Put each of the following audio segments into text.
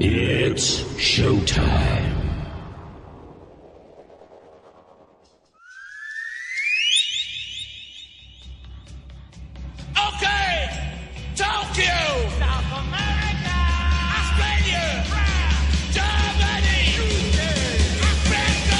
It's showtime. Okay, Tokyo, South America, Australia, Germany, Africa.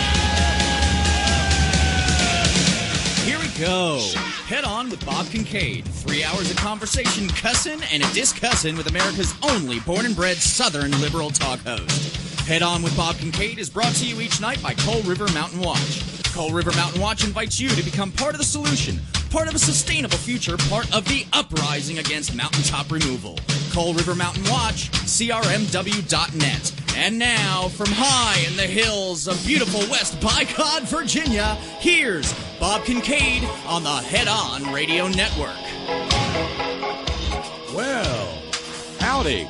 Here we go. Head On with Bob Kincaid. 3 hours of conversation, cussing, and a discussin' with America's only born and bred Southern liberal talk host. Head On with Bob Kincaid is brought to you each night by Coal River Mountain Watch. Coal River Mountain Watch invites you to become part of the solution, part of a sustainable future, part of the uprising against mountaintop removal. Coal River Mountain Watch, crmw.net. And now, from high in the hills of beautiful West Bicod, Virginia, here's Bob Kincaid on the Head On Radio Network. Well, howdy.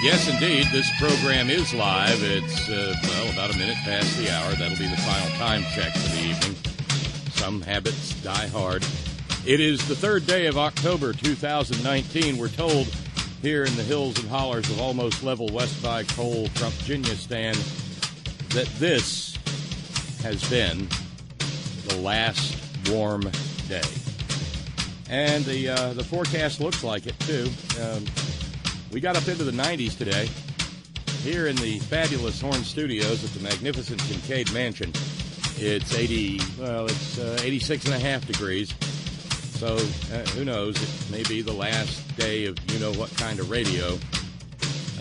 Yes, indeed, this program is live. It's, about a minute past the hour. That'll be the final time check for the evening. Some habits die hard. It is the third day of October 2019. We're told here in the hills and hollers of almost level West by Coal, Trump, Virginia stand that this has been the last warm day. And the forecast looks like it, too. We got up into the 90s today here in the fabulous Horn Studios at the magnificent Kincaid Mansion. It's 86 and a half degrees. So who knows? It may be the last day of you-know-what kind of radio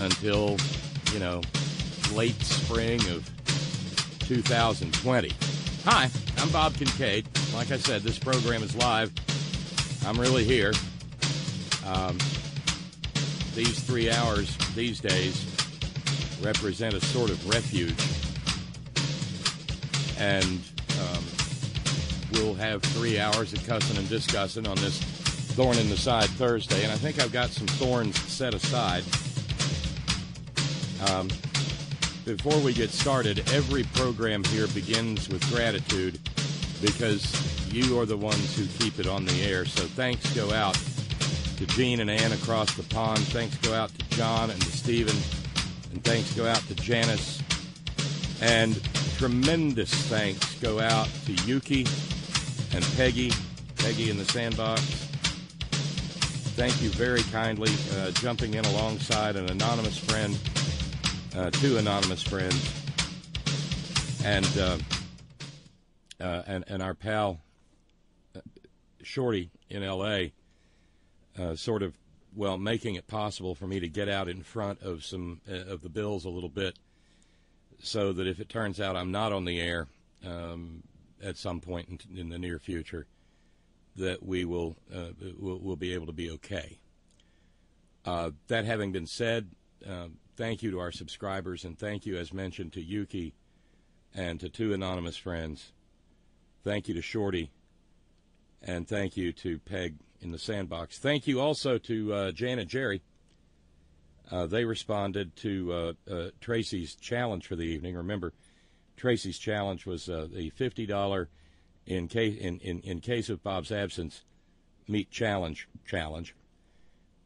until, late spring of 2020. Hi, I'm Bob Kincaid. Like I said, this program is live. I'm really here. These 3 hours these days represent a sort of refuge. And we'll have 3 hours of cussing and discussing on this Thorn-in-the-Side Thursday. And I think I've got some thorns set aside. Before we get started, every program here begins with gratitude because you are the ones who keep it on the air. So thanks go out to Gene and Ann across the pond. Thanks go out to John and to Stephen. And thanks go out to Janice. And tremendous thanks go out to Yuki and Peggy in the sandbox. Thank you very kindly, jumping in alongside an anonymous friend, two anonymous friends, and our pal Shorty in L.A., making it possible for me to get out in front of some of the bills a little bit so that if it turns out I'm not on the air at some point in the near future, that we'll be able to be okay. That having been said, thank you to our subscribers, and thank you, as mentioned, to Yuki and to two anonymous friends. Thank you to Shorty, and thank you to Peg in the sandbox. Thank you also to Jan and Jerry. They responded to Tracy's challenge for the evening. Remember, Tracy's challenge was the $50 in case of Bob's absence meat challenge.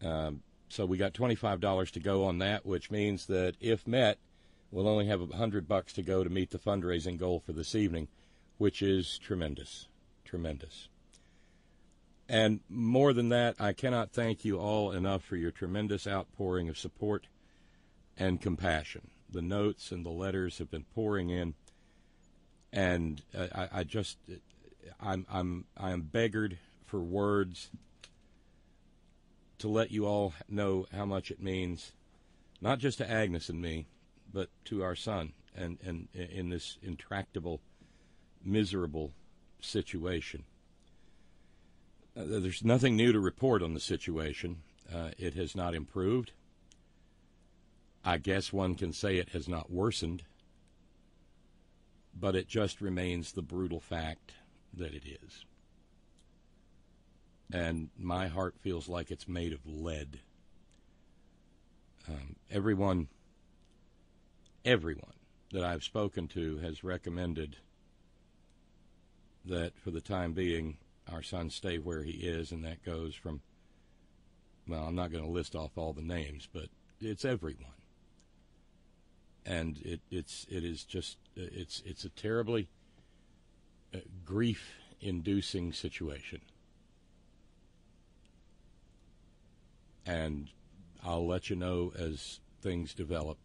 So we got $25 to go on that, which means that if met, we'll only have $100 to go to meet the fundraising goal for this evening, which is tremendous. And more than that, I cannot thank you all enough for your tremendous outpouring of support and compassion. The notes and the letters have been pouring in, and I am beggared for words to let you all know how much it means, not just to Agnes and me, but to our son, and in this intractable, miserable situation. There's nothing new to report on the situation. It has not improved. I guess one can say it has not worsened, but it just remains the brutal fact that it is. and my heart feels like it's made of lead. Everyone that I've spoken to has recommended that for the time being, our son stay where he is, and that goes from, well, I'm not going to list off all the names, but it's everyone. And it is just, it's a terribly grief-inducing situation. And I'll let you know as things develop.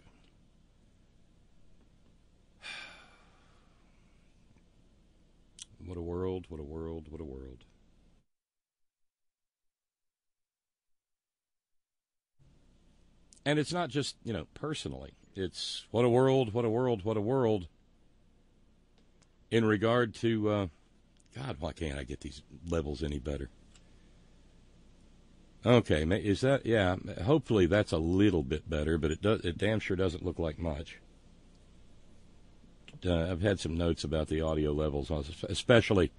What a world, what a world, what a world. And it's not just, personally. It's what a world, what a world, what a world. In regard to, God, why can't I get these levels any better? Okay, is that, yeah, hopefully that's a little bit better, but it damn sure doesn't look like much. I've had some notes about the audio levels, especially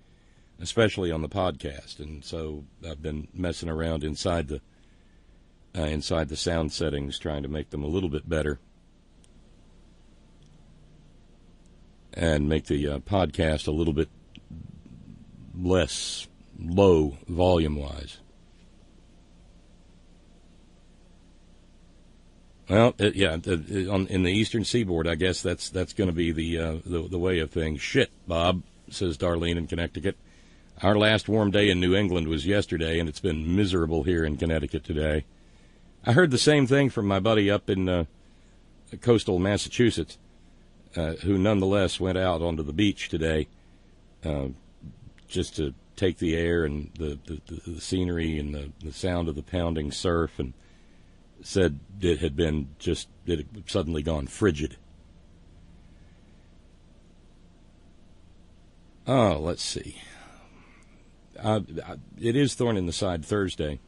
on the podcast, and so I've been messing around inside the sound settings, trying to make them a little bit better, and make the podcast a little bit less low volume-wise. Well, in the Eastern Seaboard, I guess that's going to be the way of things. Shit, Bob, says Darlene in Connecticut. Our last warm day in New England was yesterday, and it's been miserable here in Connecticut today. I heard the same thing from my buddy up in coastal Massachusetts, who nonetheless went out onto the beach today just to take the air and the scenery and the sound of the pounding surf, and said it had suddenly gone frigid. Oh, let's see. It is Thorn-in-the-Side Thursday.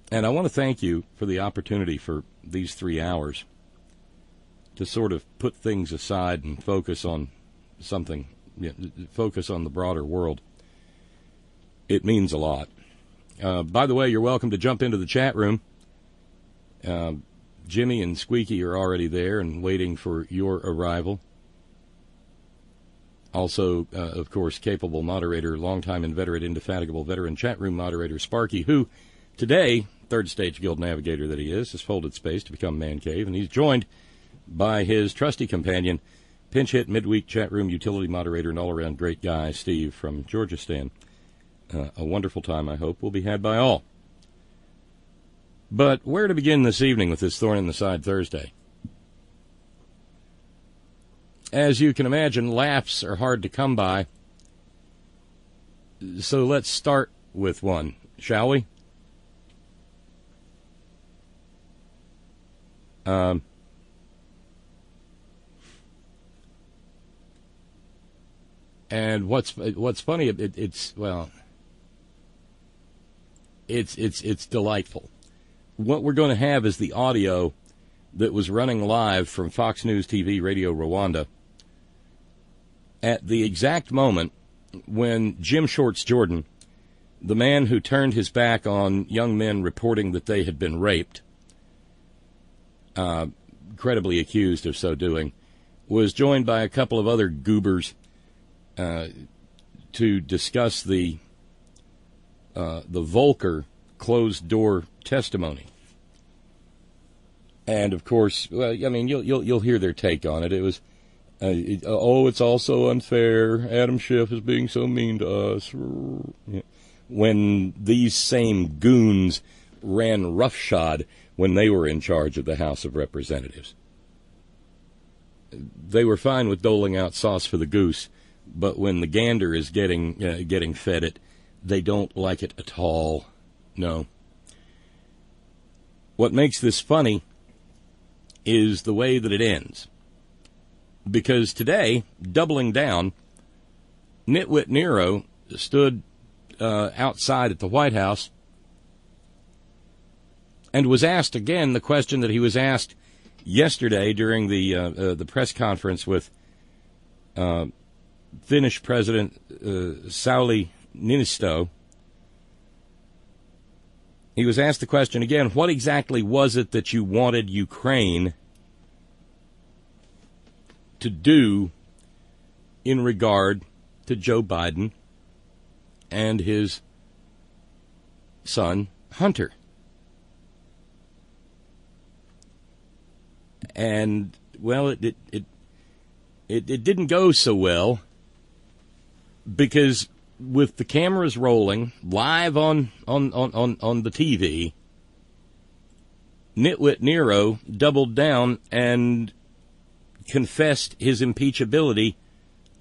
And I want to thank you for the opportunity for these 3 hours to sort of put things aside and focus on something, focus on the broader world. It means a lot. By the way, you're welcome to jump into the chat room. Jimmy and Squeaky are already there and waiting for your arrival. Also, of course, capable moderator, longtime inveterate, indefatigable veteran chat room moderator Sparky, who today, third stage guild navigator that he is, has folded space to become Man Cave, and he's joined by his trusty companion, pinch hit midweek chat room utility moderator and all-around great guy, Steve from Georgistan. A wonderful time, I hope, will be had by all. But where to begin this evening with this Thorn-in-the-Side Thursday? As you can imagine, laughs are hard to come by. So let's start with one, shall we? And what's funny, it's delightful. What we're going to have is the audio that was running live from Fox News TV Radio Rwanda at the exact moment when Jim Shorts Jordan, the man who turned his back on young men reporting that they had been raped, credibly accused of so doing, was joined by a couple of other goobers to discuss the Volcker closed-door testimony. And, of course, well, I mean, you'll hear their take on it. It was, it's all so unfair. Adam Schiff is being so mean to us. When these same goons ran roughshod when they were in charge of the House of Representatives. They were fine with doling out sauce for the goose, but when the gander is getting fed it, they don't like it at all. No. What makes this funny is the way that it ends. Because today, doubling down, Nitwit Nero stood outside at the White House and was asked again the question that he was asked yesterday during the press conference with Finnish President Sauli Niinisto, he was asked the question again, what exactly was it that you wanted Ukraine to do in regard to Joe Biden and his son, Hunter? And, well, it didn't go so well, because with the cameras rolling live on the TV, Nitwit Nero doubled down and confessed his impeachability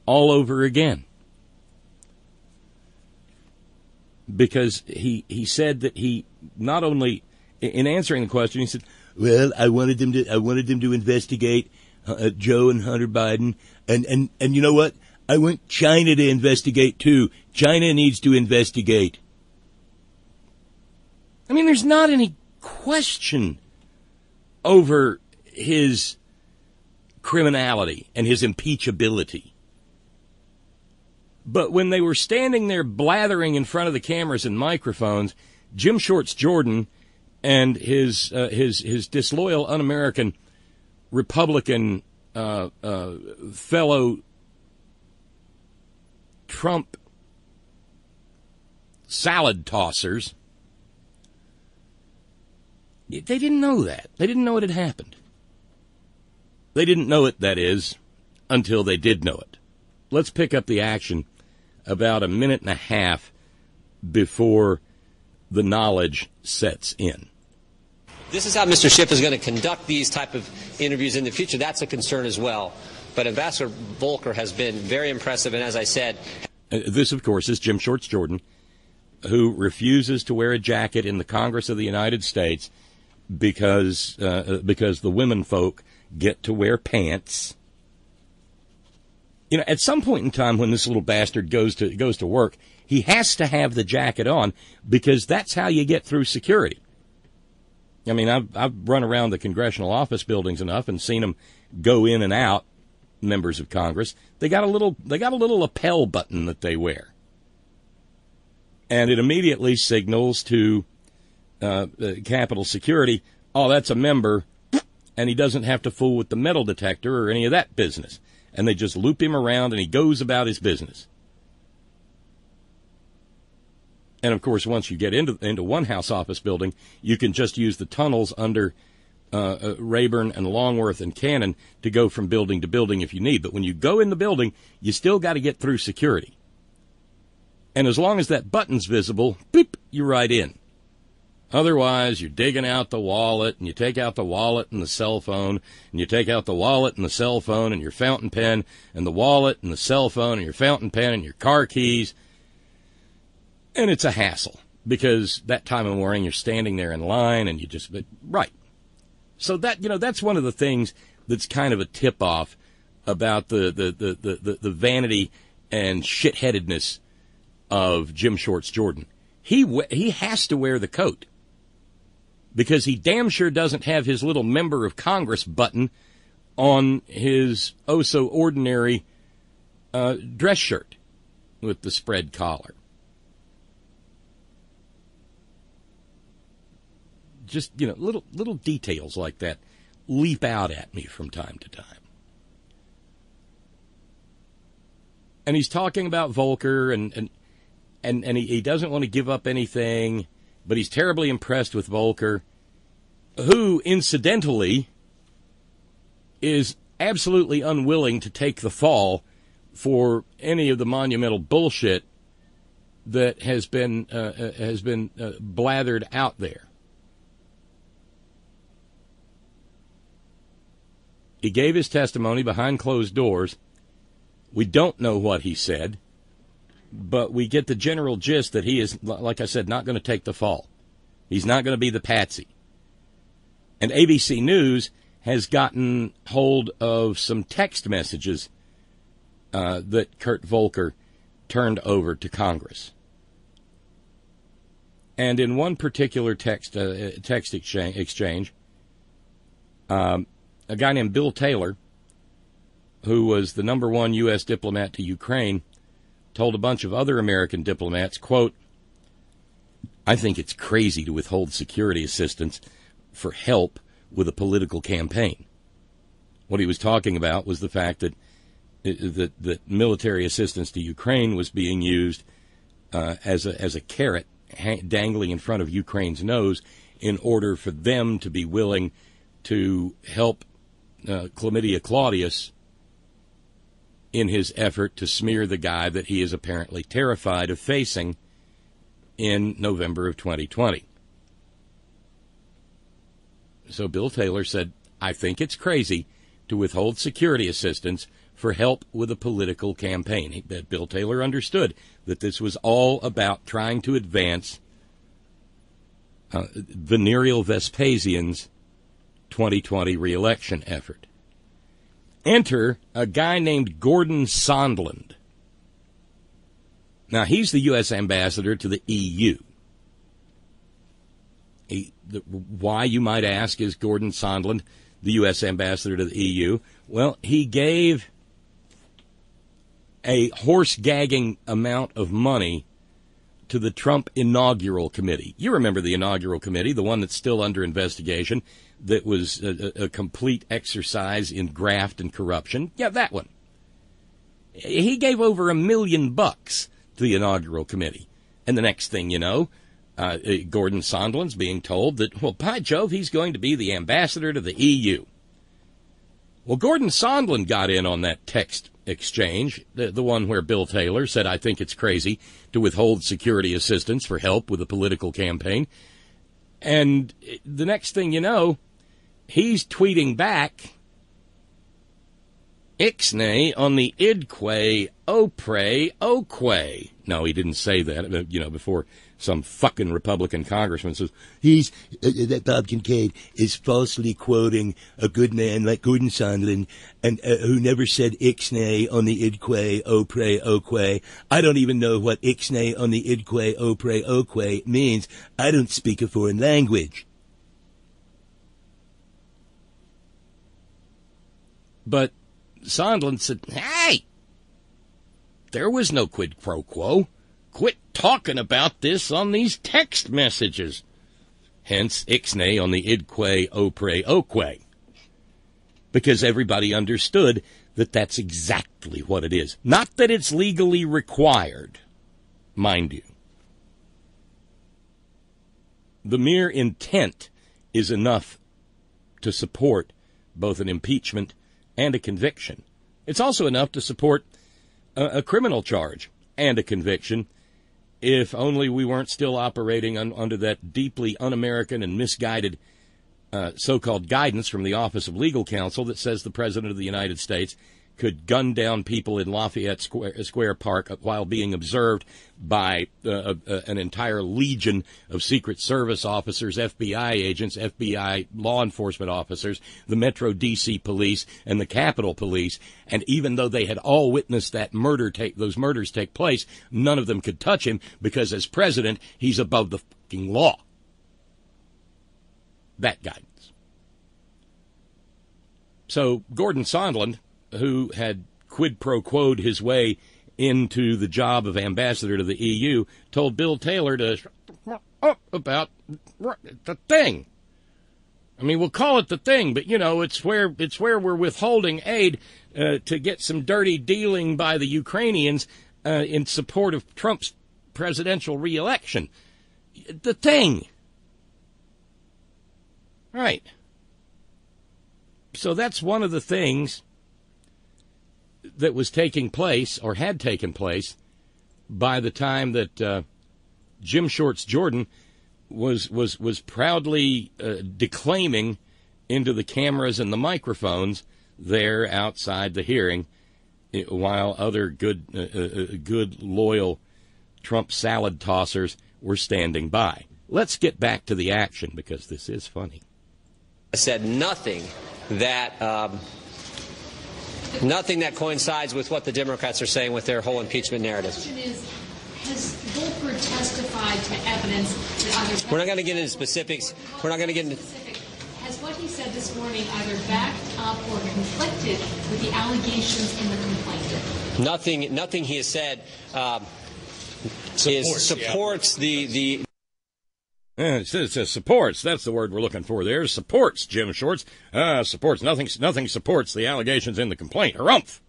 all over again. Because he said that he not only, in answering the question, he said, well, I wanted them to investigate Joe and Hunter Biden, and you know what? I want China to investigate too. China needs to investigate. I mean, there's not any question over his criminality and his impeachability. But when they were standing there blathering in front of the cameras and microphones, Jim Shorts Jordan and his disloyal, un-American Republican fellow Trump salad tossers, they didn't know that. They didn't know it had happened. They didn't know it, that is, until they did know it. Let's pick up the action about a minute and a half before the knowledge sets in. This is how Mr. Schiff is going to conduct these type of interviews in the future. That's a concern as well. But Ambassador Volker has been very impressive, and as I said... This, of course, is Jim Shorts Jordan, who refuses to wear a jacket in the Congress of the United States because the women folk get to wear pants. You know, at some point in time when this little bastard goes to work, he has to have the jacket on because that's how you get through security. I mean, I've run around the congressional office buildings enough and seen them go in and out, members of Congress. They got a little lapel button that they wear. And it immediately signals to Capitol Security, oh, that's a member, and he doesn't have to fool with the metal detector or any of that business. And they just loop him around, and he goes about his business. And, of course, once you get into one House office building, you can just use the tunnels under Rayburn and Longworth and Cannon to go from building to building if you need. But when you go in the building, you still got to get through security. And as long as that button's visible, beep, you're right in. Otherwise, you're digging out the wallet, and you take out the wallet and the cell phone, and you take out the wallet and the cell phone and your fountain pen, and the wallet and the cell phone and your fountain pen and your car keys. And it's a hassle, because that time of morning you're standing there in line and you just, right. So that, you know, that's one of the things that's kind of a tip-off about the vanity and shitheadedness of Jim Shorts Jordan. He has to wear the coat because he damn sure doesn't have his little member of Congress button on his oh-so-ordinary dress shirt with the spread collar. Just, you know, little details like that leap out at me from time to time. And he's talking about Volker, and he doesn't want to give up anything, but he's terribly impressed with Volker, who, incidentally, is absolutely unwilling to take the fall for any of the monumental bullshit that has been blathered out there. He gave his testimony behind closed doors. We don't know what he said, but we get the general gist that he is, like I said, not going to take the fall. He's not going to be the patsy. And ABC News has gotten hold of some text messages that Kurt Volker turned over to Congress. And in one particular text exchange, a guy named Bill Taylor who was the #1 U.S. diplomat to Ukraine, told a bunch of other American diplomats, quote, "I think it's crazy to withhold security assistance for help with a political campaign." What he was talking about was the fact that military assistance to Ukraine was being used as a carrot dangling in front of Ukraine's nose in order for them to be willing to help Chlamydia Claudius in his effort to smear the guy that he is apparently terrified of facing in November of 2020. So Bill Taylor said, "I think it's crazy to withhold security assistance for help with a political campaign." Bill Taylor understood that this was all about trying to advance Venereal Vespasian's 2020 re-election effort. Enter a guy named Gordon Sondland. Now, he's the U.S. ambassador to the EU. Why, you might ask, is Gordon Sondland the U.S. ambassador to the EU? Well, he gave a horse-gagging amount of money to the Trump Inaugural Committee. You remember the Inaugural Committee, the one that's still under investigation, that was a complete exercise in graft and corruption. Yeah, that one. He gave over $1 million to the Inaugural Committee. And the next thing you know, Gordon Sondland's being told that, well, by Jove, he's going to be the ambassador to the EU. Well, Gordon Sondland got in on that text exchange, the one where Bill Taylor said, "I think it's crazy to withhold security assistance for help with a political campaign." And the next thing you know, he's tweeting back, "Ixnay on the idque opre oque." No, he didn't say that, before some fucking Republican congressman says, that Bob Kincaid is falsely quoting a good man like Gordon Sondland, and who never said ixnay on the idque opre oque. I don't even know what ixnay on the idque opre oque means. I don't speak a foreign language. But Sondland said, "Hey, there was no quid pro quo. Quit talking about this on these text messages." Hence, ixnay on the idque opre oque. Because everybody understood that that's exactly what it is. Not that it's legally required, mind you. The mere intent is enough to support both an impeachment and a conviction. It's also enough to support a criminal charge and a conviction, if only we weren't still operating under that deeply un-American and misguided so-called guidance from the Office of Legal Counsel that says the President of the United States could gun down people in Lafayette Square Park while being observed by an entire legion of Secret Service officers, FBI agents, FBI law enforcement officers, the Metro D.C. Police, and the Capitol Police. And even though they had all witnessed that those murders take place, none of them could touch him because as president, he's above the fucking law. That guidance. So Gordon Sondland, who had quid pro quo'd his way into the job of ambassador to the EU, told Bill Taylor to shut up about the thing. I mean, we'll call it the thing, but, it's where we're withholding aid to get some dirty dealing by the Ukrainians in support of Trump's presidential reelection. The thing. Right. So that's one of the things that was taking place, or had taken place, by the time that Jim Shorts Jordan was proudly declaiming into the cameras and the microphones there outside the hearing, while other good loyal Trump salad tossers were standing by. Let's get back to the action, because this is funny. I said nothing that coincides with what the Democrats are saying with their whole impeachment narrative. The question is, has Volker testified to evidence that other... We're not going to get into specifics. We're not going to get into... Has what he said this morning either backed up or conflicted with the allegations in the complaint? Nothing he has said supports the. It says supports. That's the word we're looking for there. Supports, Jim Shorts. Supports. Nothing supports the allegations in the complaint. Harumph.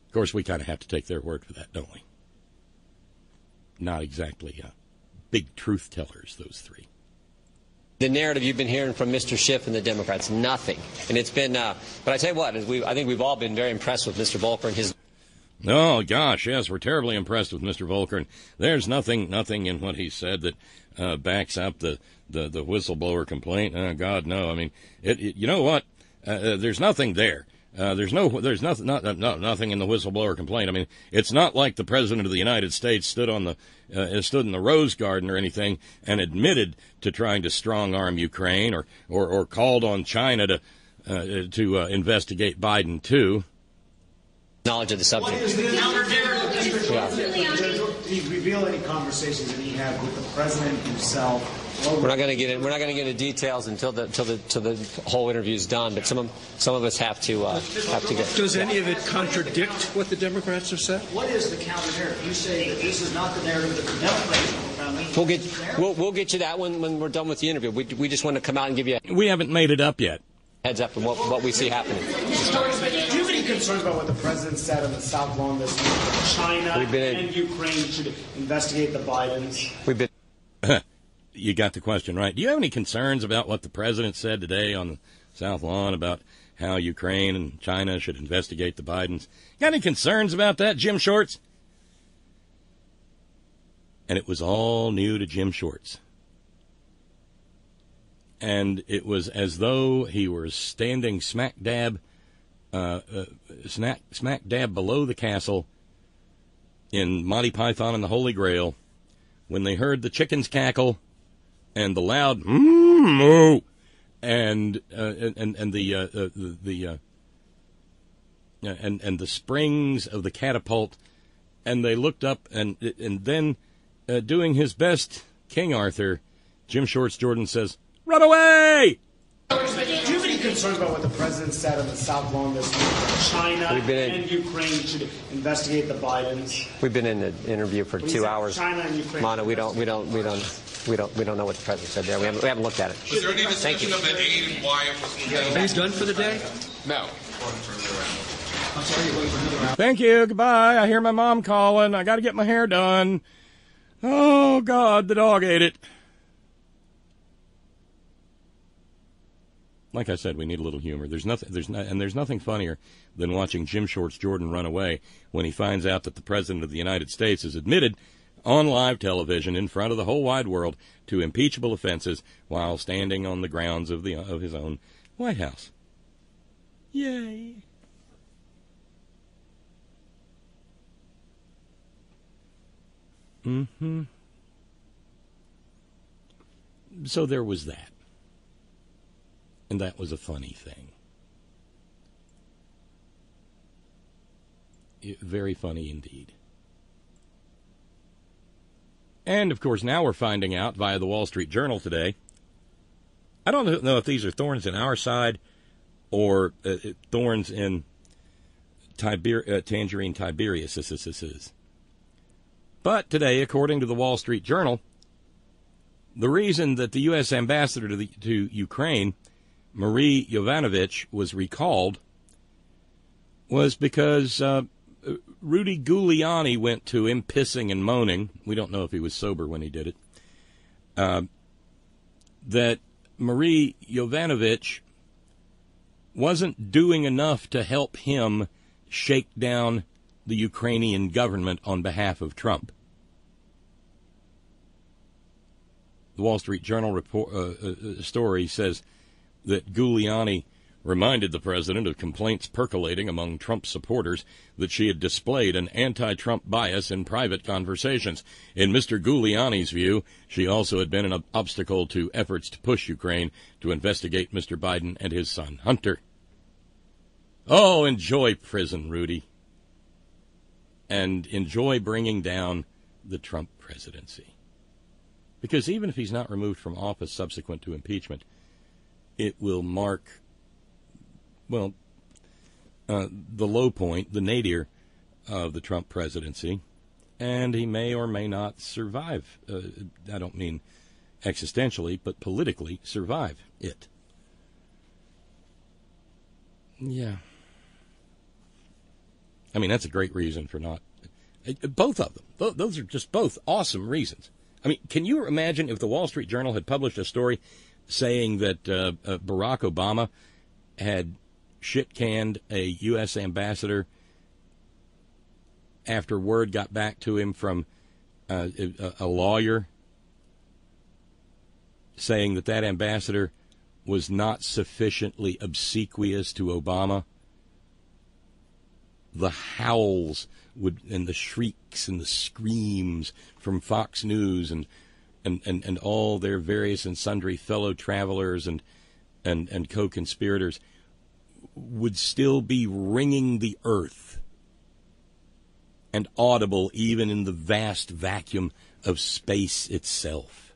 Of course, we kind of have to take their word for that, don't we? Not exactly big truth tellers, those three. The narrative you've been hearing from Mr. Schiff and the Democrats, nothing. And it's been, but I tell you what, I think we've all been very impressed with Mr. Volker and his. Oh, gosh, yes, we're terribly impressed with Mr. Volker. And there's nothing in what he said that backs up the whistleblower complaint. Oh, God, no. I mean, you know what? There's nothing there. There's nothing in the whistleblower complaint. I mean, it's not like the President of the United States stood in the Rose Garden or anything and admitted to trying to strong-arm Ukraine or called on China to investigate Biden, too. Knowledge of the subject. What is the Did he reveal any conversations that he had with the president himself? We're not going to get into details until the whole interview is done. But some of us have to get. Does any of it contradict what the Democrats have said? What is the counter narrative? You say that this is not the narrative that the Democrats. We'll get you that when we're done with the interview. We just want to come out and give you. We haven't made it up yet. Heads up on what we see happening. Do you have any concerns about what the president said on the South Lawn this week? That China and Ukraine should investigate the Bidens. We've been. You got the question right. Do you have any concerns about what the president said today on the South Lawn about how Ukraine and China should investigate the Bidens? Got any concerns about that, Jim Shorts? And it was all new to Jim Shorts. And it was as though he were standing smack dab below the castle in Monty Python and the Holy Grail when they heard the chickens cackle and the loud moo and the springs of the catapult, and they looked up and then doing his best King Arthur, Jim Shorts Jordan says, "Run away!" Do you have any concerns about what the president said on the South Lawn this week? That China and Ukraine should investigate the Bidens. We've been in the interview for 2 hours. China and Ukraine. Mana, we don't know what the president said there. We haven't looked at it. Was there any discussion of the aid and why it was going? He's done for the day? No. Thank you. Goodbye. I hear my mom calling. I got to get my hair done. Oh, God, the dog ate it. Like I said, we need a little humor. There's nothing funnier than watching Jim Shorts Jordan run away when he finds out that the President of the United States has admitted on live television in front of the whole wide world to impeachable offenses while standing on the grounds of his own White House. Yay. So there was that. And that was a funny thing. Very funny indeed. And, of course, now we're finding out via the Wall Street Journal today. I don't know if these are thorns in our side or thorns in Tangerine Tiberius. But today, according to the Wall Street Journal, the reason that the U.S. ambassador to Ukraine, Marie Yovanovitch, was recalled was because Rudy Giuliani went to him pissing and moaning. We don't know if he was sober when he did it. That Marie Yovanovitch wasn't doing enough to help him shake down the Ukrainian government on behalf of Trump. The Wall Street Journal story says that Giuliani reminded the president of complaints percolating among Trump supporters that she had displayed an anti-Trump bias in private conversations. In Mr. Giuliani's view, she also had been an obstacle to efforts to push Ukraine to investigate Mr. Biden and his son Hunter. Oh, enjoy prison, Rudy. And enjoy bringing down the Trump presidency. Because even if he's not removed from office subsequent to impeachment, it will mark, well, the low point, the nadir of the Trump presidency, and he may or may not survive. I don't mean existentially, but politically survive it. Yeah. I mean, that's a great reason for not... Both of them. Those are just both awesome reasons. I mean, can you imagine if the Wall Street Journal had published a story saying that Barack Obama had shit-canned a U.S. ambassador after word got back to him from a lawyer saying that that ambassador was not sufficiently obsequious to Obama? The howls and the shrieks and the screams from Fox News and all their various and sundry fellow travelers and co-conspirators would still be ringing the earth and audible even in the vast vacuum of space itself.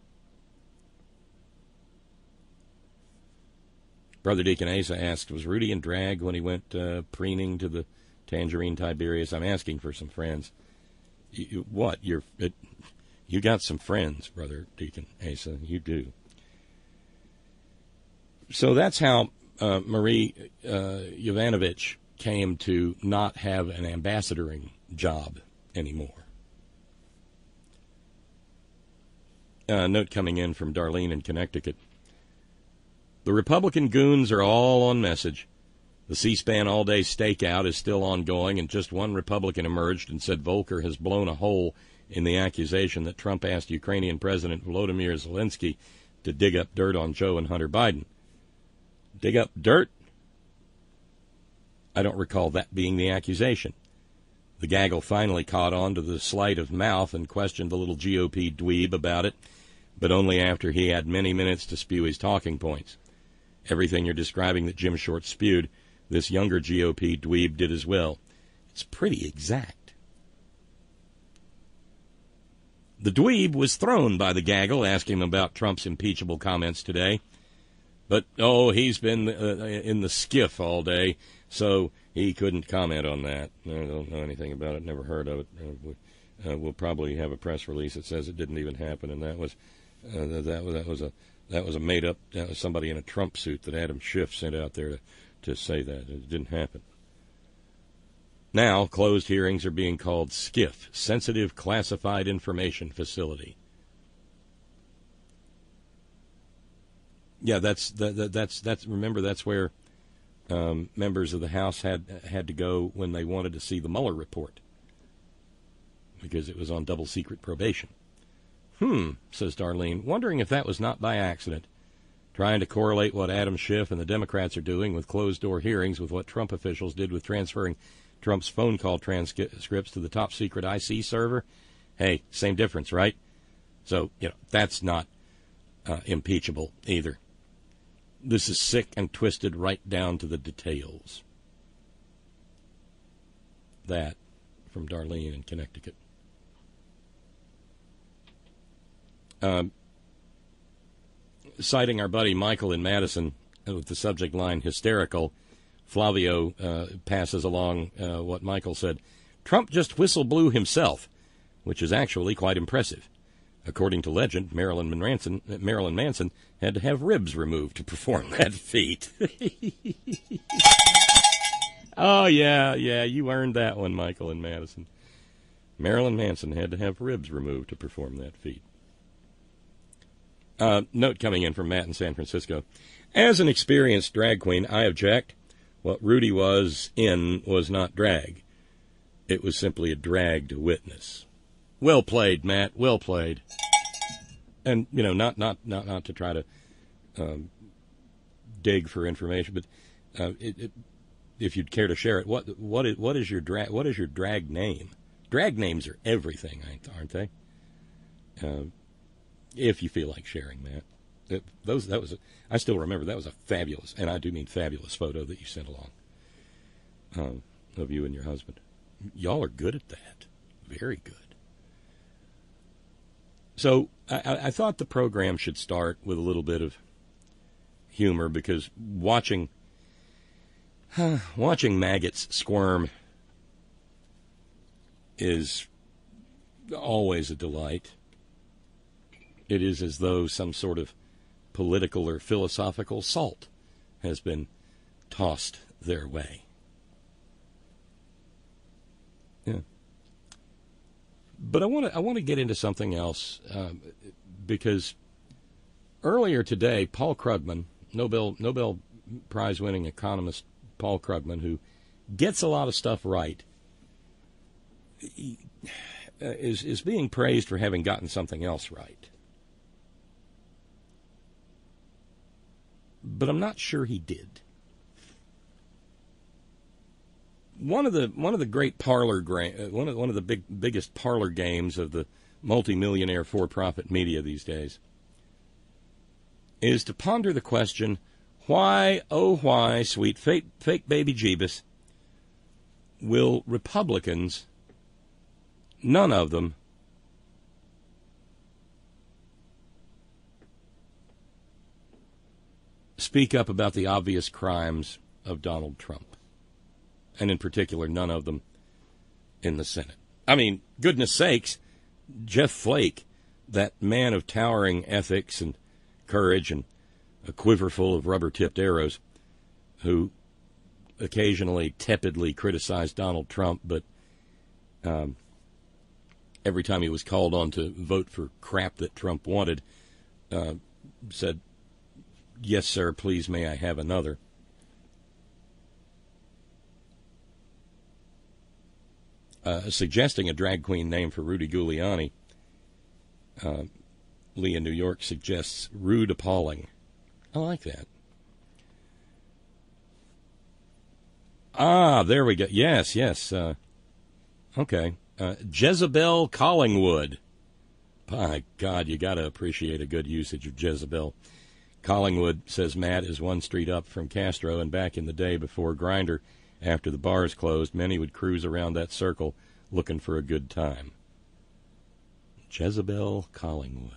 Brother Deacon Asa asked, was Rudy in drag when he went preening to the Tangerine Tiberius? I'm asking for some friends. You got some friends, Brother Deacon Asa. You do. So that's how Marie Yovanovitch came to not have an ambassadoring job anymore. Note coming in from Darlene in Connecticut. The Republican goons are all on message. The C-SPAN all-day stakeout is still ongoing, and just one Republican emerged and said Volker has blown a hole in the accusation that Trump asked Ukrainian President Volodymyr Zelensky to dig up dirt on Joe and Hunter Biden. Dig up dirt? I don't recall that being the accusation. The gaggle finally caught on to the sleight of mouth and questioned the little GOP dweeb about it, but only after he had many minutes to spew his talking points. Everything you're describing that Jim Short spewed, this younger GOP dweeb did as well. It's pretty exact. The dweeb was thrown by the gaggle, asking him about Trump's impeachable comments today. But, he's been in the skiff all day, so he couldn't comment on that. I don't know anything about it, never heard of it. We'll probably have a press release that says it didn't even happen, and that was a made up. That was somebody in a Trump suit that Adam Schiff sent out there to say that. It didn't happen. Now, closed hearings are being called SCIF, Sensitive Classified Information Facility. Yeah, that's remember, that's where members of the House had to go when they wanted to see the Mueller report, because it was on double secret probation. Says Darlene, wondering if that was not by accident, trying to correlate what Adam Schiff and the Democrats are doing with closed-door hearings with what Trump officials did with transferring Trump's phone call transcripts to the top-secret IC server. Hey, same difference, right? So, that's not impeachable either. This is sick and twisted right down to the details. That from Darlene in Connecticut. Citing our buddy Michael in Madison with the subject line hysterical, Flavio passes along what Michael said. Trump just whistle blew himself, which is actually quite impressive. According to legend, Marilyn Manson had to have ribs removed to perform that feat. Oh, yeah, you earned that one, Michael in Madison. Marilyn Manson had to have ribs removed to perform that feat. Note coming in from Matt in San Francisco. As an experienced drag queen, I object. What Rudy was in was not drag. It was simply a drag to witness. Well played, Matt. Well played. And not to try to dig for information, but if you'd care to share it, what is your drag name? Drag names are everything, aren't they? If you feel like sharing, Matt. I still remember that was a fabulous, and I do mean fabulous, photo that you sent along of you and your husband. Y'all are good at that. Very good. So I thought the program should start with a little bit of humor, because watching maggots squirm is always a delight. It is as though some sort of political or philosophical salt has been tossed their way. Yeah. But I want to get into something else, because earlier today, Paul Krugman, Nobel Prize-winning economist Paul Krugman, who gets a lot of stuff right, is being praised for having gotten something else right. But I'm not sure he did. One of the great parlor one of the biggest parlor games of the multimillionaire for-profit media these days is to ponder the question, why, oh why, sweet fake baby Jeebus, will Republicans, none of them, speak up about the obvious crimes of Donald Trump? And in particular, none of them in the Senate. I mean, goodness sakes, Jeff Flake, that man of towering ethics and courage and a quiver full of rubber-tipped arrows, who occasionally tepidly criticized Donald Trump, but every time he was called on to vote for crap that Trump wanted, said, "Yes, sir, please, may I have another?" Suggesting a drag queen name for Rudy Giuliani, Lee in New York suggests Rude Appalling. I like that. There we go. Yes. Okay. Jezebel Collingwood. By God, you got to appreciate a good usage of Jezebel. Collingwood, says Matt, is one street up from Castro, and back in the day before Grindr, after the bars closed, many would cruise around that circle looking for a good time. Jezebel Collingwood.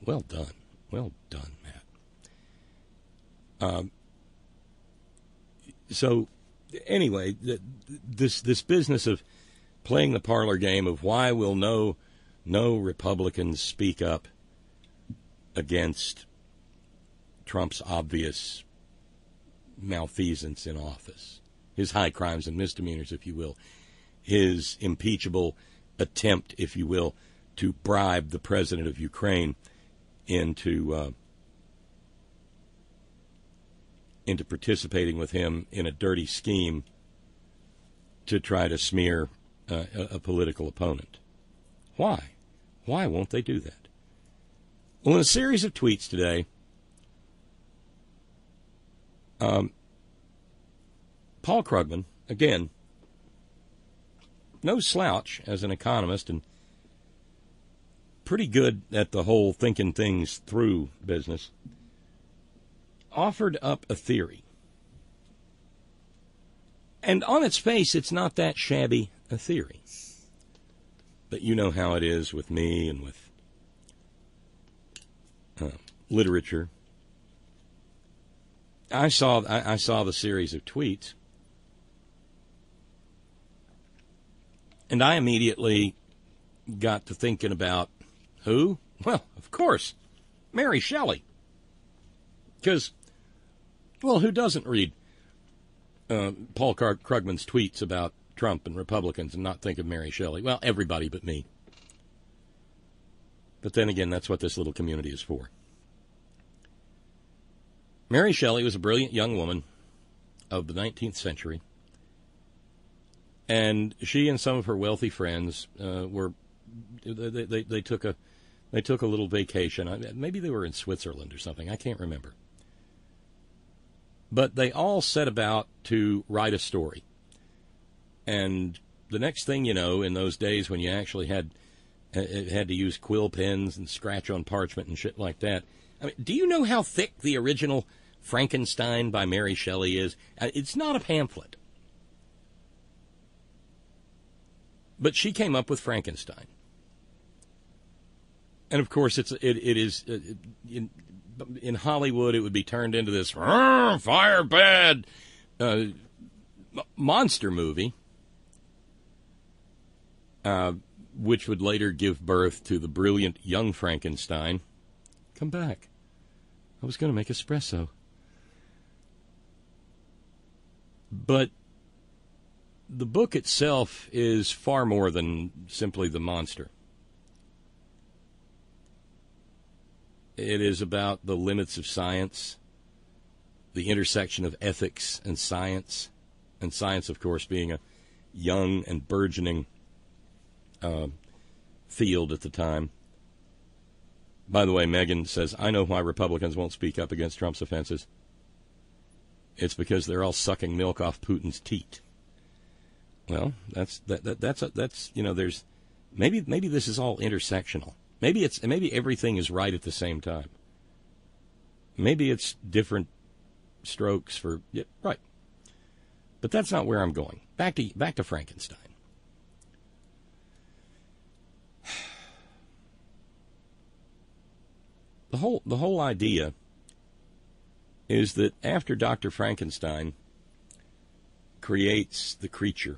Well done. Well done, Matt. So, anyway, this business of playing the parlor game of why will no Republicans speak up against Trump's obvious malfeasance in office, his high crimes and misdemeanors, if you will, his impeachable attempt, if you will, to bribe the president of Ukraine into participating with him in a dirty scheme to try to smear a political opponent. Why? Why won't they do that? Well, in a series of tweets today, Paul Krugman, again, no slouch as an economist and pretty good at the whole thinking things through business, offered up a theory. And on its face, it's not that shabby a theory. But you know how it is with me and with literature. I saw the series of tweets, and I immediately got to thinking about who? Well, of course, Mary Shelley. Because, well, who doesn't read Paul Krugman's tweets about Trump and Republicans and not think of Mary Shelley? Well, everybody but me. But then again, that's what this little community is for. Mary Shelley was a brilliant young woman of the 19th century, and she and some of her wealthy friends they took a little vacation. Maybe they were in Switzerland or something. I can't remember. But they all set about to write a story. And the next thing you know, in those days when you actually had to use quill pens and scratch on parchment and shit like that, I mean, do you know how thick the original Frankenstein by Mary Shelley is? It's not a pamphlet. But she came up with Frankenstein. And of course, it is in Hollywood. It would be turned into this fire bad monster movie, which would later give birth to the brilliant Young Frankenstein. Come back. I was going to make espresso. But the book itself is far more than simply the monster. It is about the limits of science, the intersection of ethics and science, of course, being a young and burgeoning field at the time. By the way, Megan says, I know why Republicans won't speak up against Trump's offenses. It's because they're all sucking milk off Putin's teat. Well, that's you know, there's maybe this is all intersectional. Maybe everything is right at the same time. Maybe it's different strokes for right. But that's not where I'm going. Back to Frankenstein. The whole idea is that after Dr. Frankenstein creates the creature,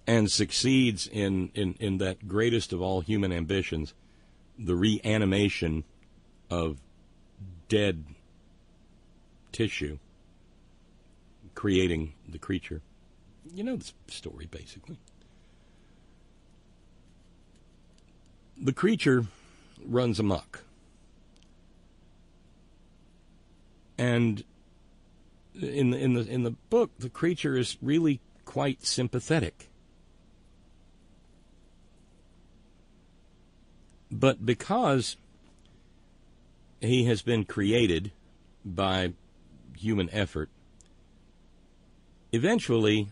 and succeeds in that greatest of all human ambitions, the reanimation of dead tissue, creating the creature. You know the story, basically. The creature runs amok. And in the book, the creature is really quite sympathetic. But because he has been created by human effort, eventually,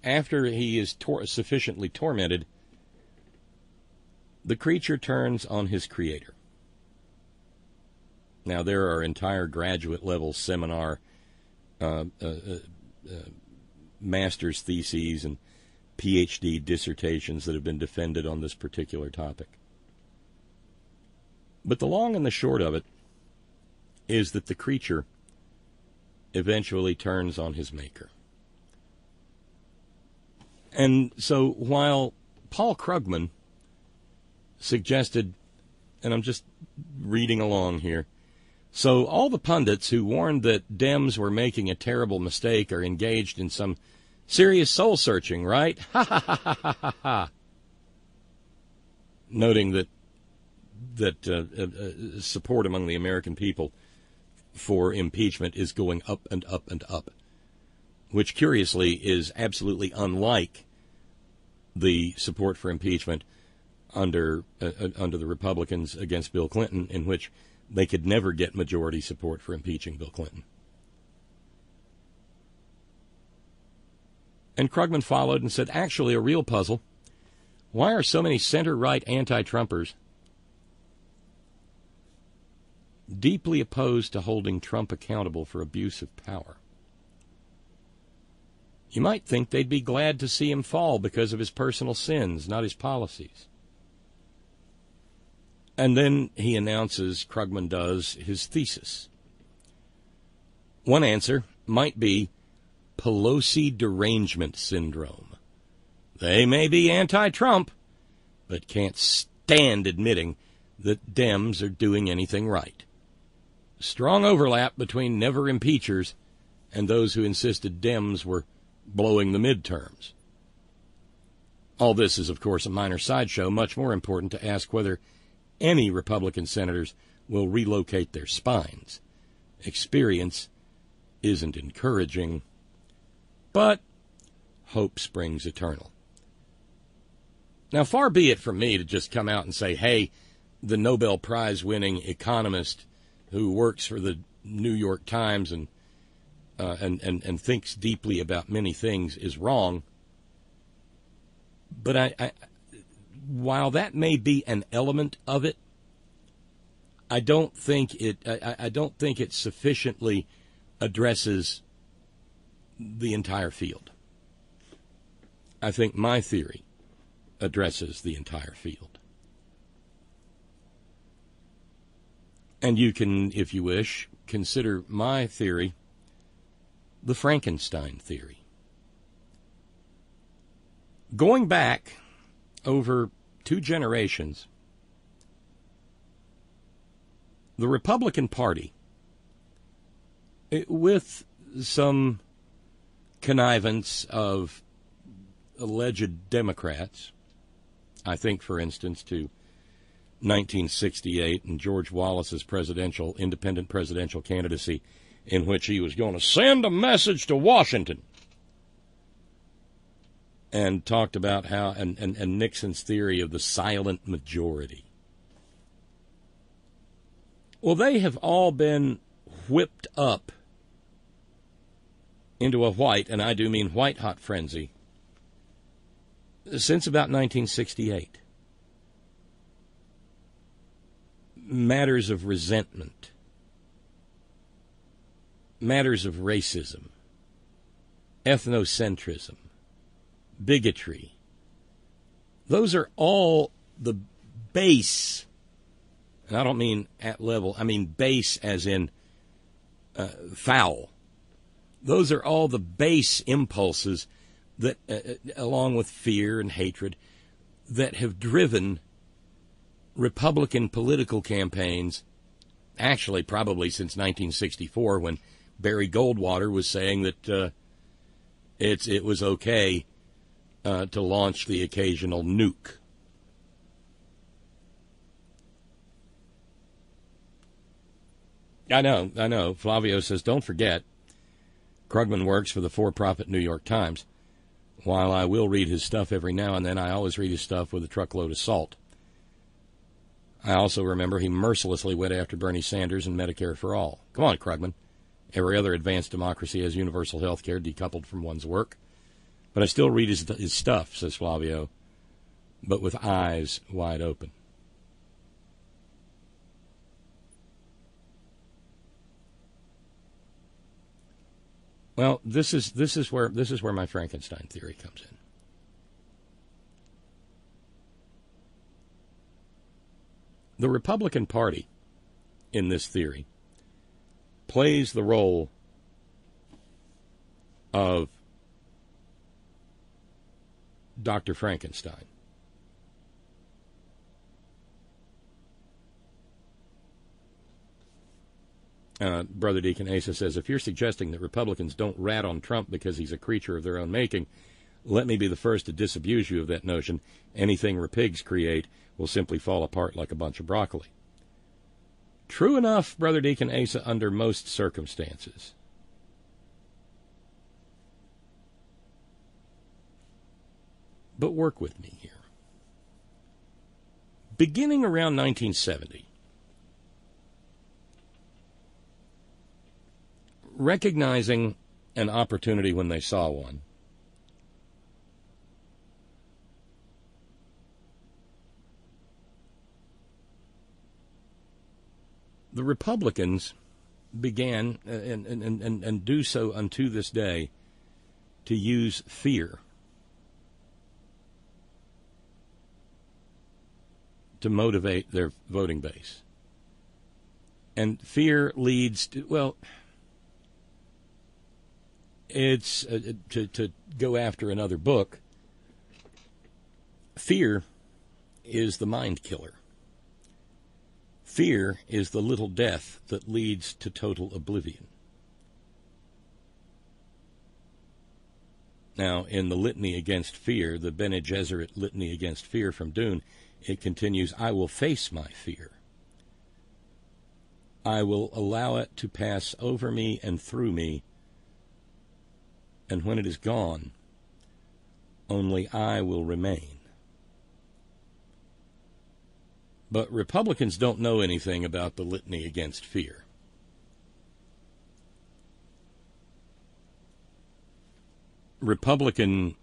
after he is sufficiently tormented, the creature turns on his creator. Now, there are entire graduate-level seminar master's theses and PhD dissertations that have been defended on this particular topic. But the long and the short of it is that the creature eventually turns on his maker. And so while Paul Krugman suggested, and I'm just reading along here, so all the pundits who warned that Dems were making a terrible mistake are engaged in some serious soul-searching, right? Ha ha ha ha ha ha ha. Noting that support among the American people for impeachment is going up and up and up, which curiously is absolutely unlike the support for impeachment under the Republicans against Bill Clinton, in which they could never get majority support for impeaching Bill Clinton. And Krugman followed and said, actually, a real puzzle. Why are so many center-right anti-Trumpers deeply opposed to holding Trump accountable for abuse of power? You might think they'd be glad to see him fall because of his personal sins, not his policies. And then he announces, Krugman does, his thesis. One answer might be Pelosi Derangement Syndrome. They may be anti-Trump, but can't stand admitting that Dems are doing anything right. Strong overlap between never impeachers and those who insisted Dems were blowing the midterms. All this is, of course, a minor sideshow. Much more important to ask whether any Republican senators will relocate their spines. Experience isn't encouraging, but hope springs eternal. Now, far be it from me to just come out and say, hey, the Nobel Prize-winning economist who works for the New York Times and thinks deeply about many things is wrong. But while that may be an element of it, I don't think it sufficiently addresses the entire field. I think my theory addresses the entire field. And you can, if you wish, consider my theory the Frankenstein theory. Going back over 2 generations, the Republican Party, with some connivance of alleged Democrats, I think, for instance, to 1968 and George Wallace's independent presidential candidacy, in which he was going to send a message to Washington, and talked about how, and Nixon's theory of the silent majority. Well, they have all been whipped up into a white, and I do mean white-hot frenzy, since about 1968. Matters of resentment, matters of racism, ethnocentrism, bigotry. Those are all the base, and I don't mean at level, I mean base as in foul. Those are all the base impulses that, along with fear and hatred, that have driven Republican political campaigns, actually probably since 1964, when Barry Goldwater was saying that it was okay to launch the occasional nuke. I know. Flavio says, don't forget, Krugman works for the for-profit New York Times. While I will read his stuff every now and then, I always read his stuff with a truckload of salt. I also remember he mercilessly went after Bernie Sanders and Medicare for All. Come on, Krugman. Every other advanced democracy has universal health care decoupled from one's work. But I still read his stuff, says Flavio, but with eyes wide open. Well, this is where my Frankenstein theory comes in. The Republican Party, in this theory, plays the role of Dr. Frankenstein. Brother Deacon Asa says, if you're suggesting that Republicans don't rat on Trump because he's a creature of their own making, let me be the first to disabuse you of that notion. Anything Repigs create will simply fall apart like a bunch of broccoli. True enough, Brother Deacon Asa, under most circumstances. But work with me here. Beginning around 1970, recognizing an opportunity when they saw one, the Republicans began, and do so unto this day, to use fear to motivate their voting base. And fear leads to, well, it's to go after another book. Fear is the mind killer. Fear is the little death that leads to total oblivion. Now, in the litany against fear, the Bene Gesserit litany against fear from Dune, it continues, I will face my fear. I will allow it to pass over me and through me, and when it is gone, only I will remain. But Republicans don't know anything about the litany against fear. Republican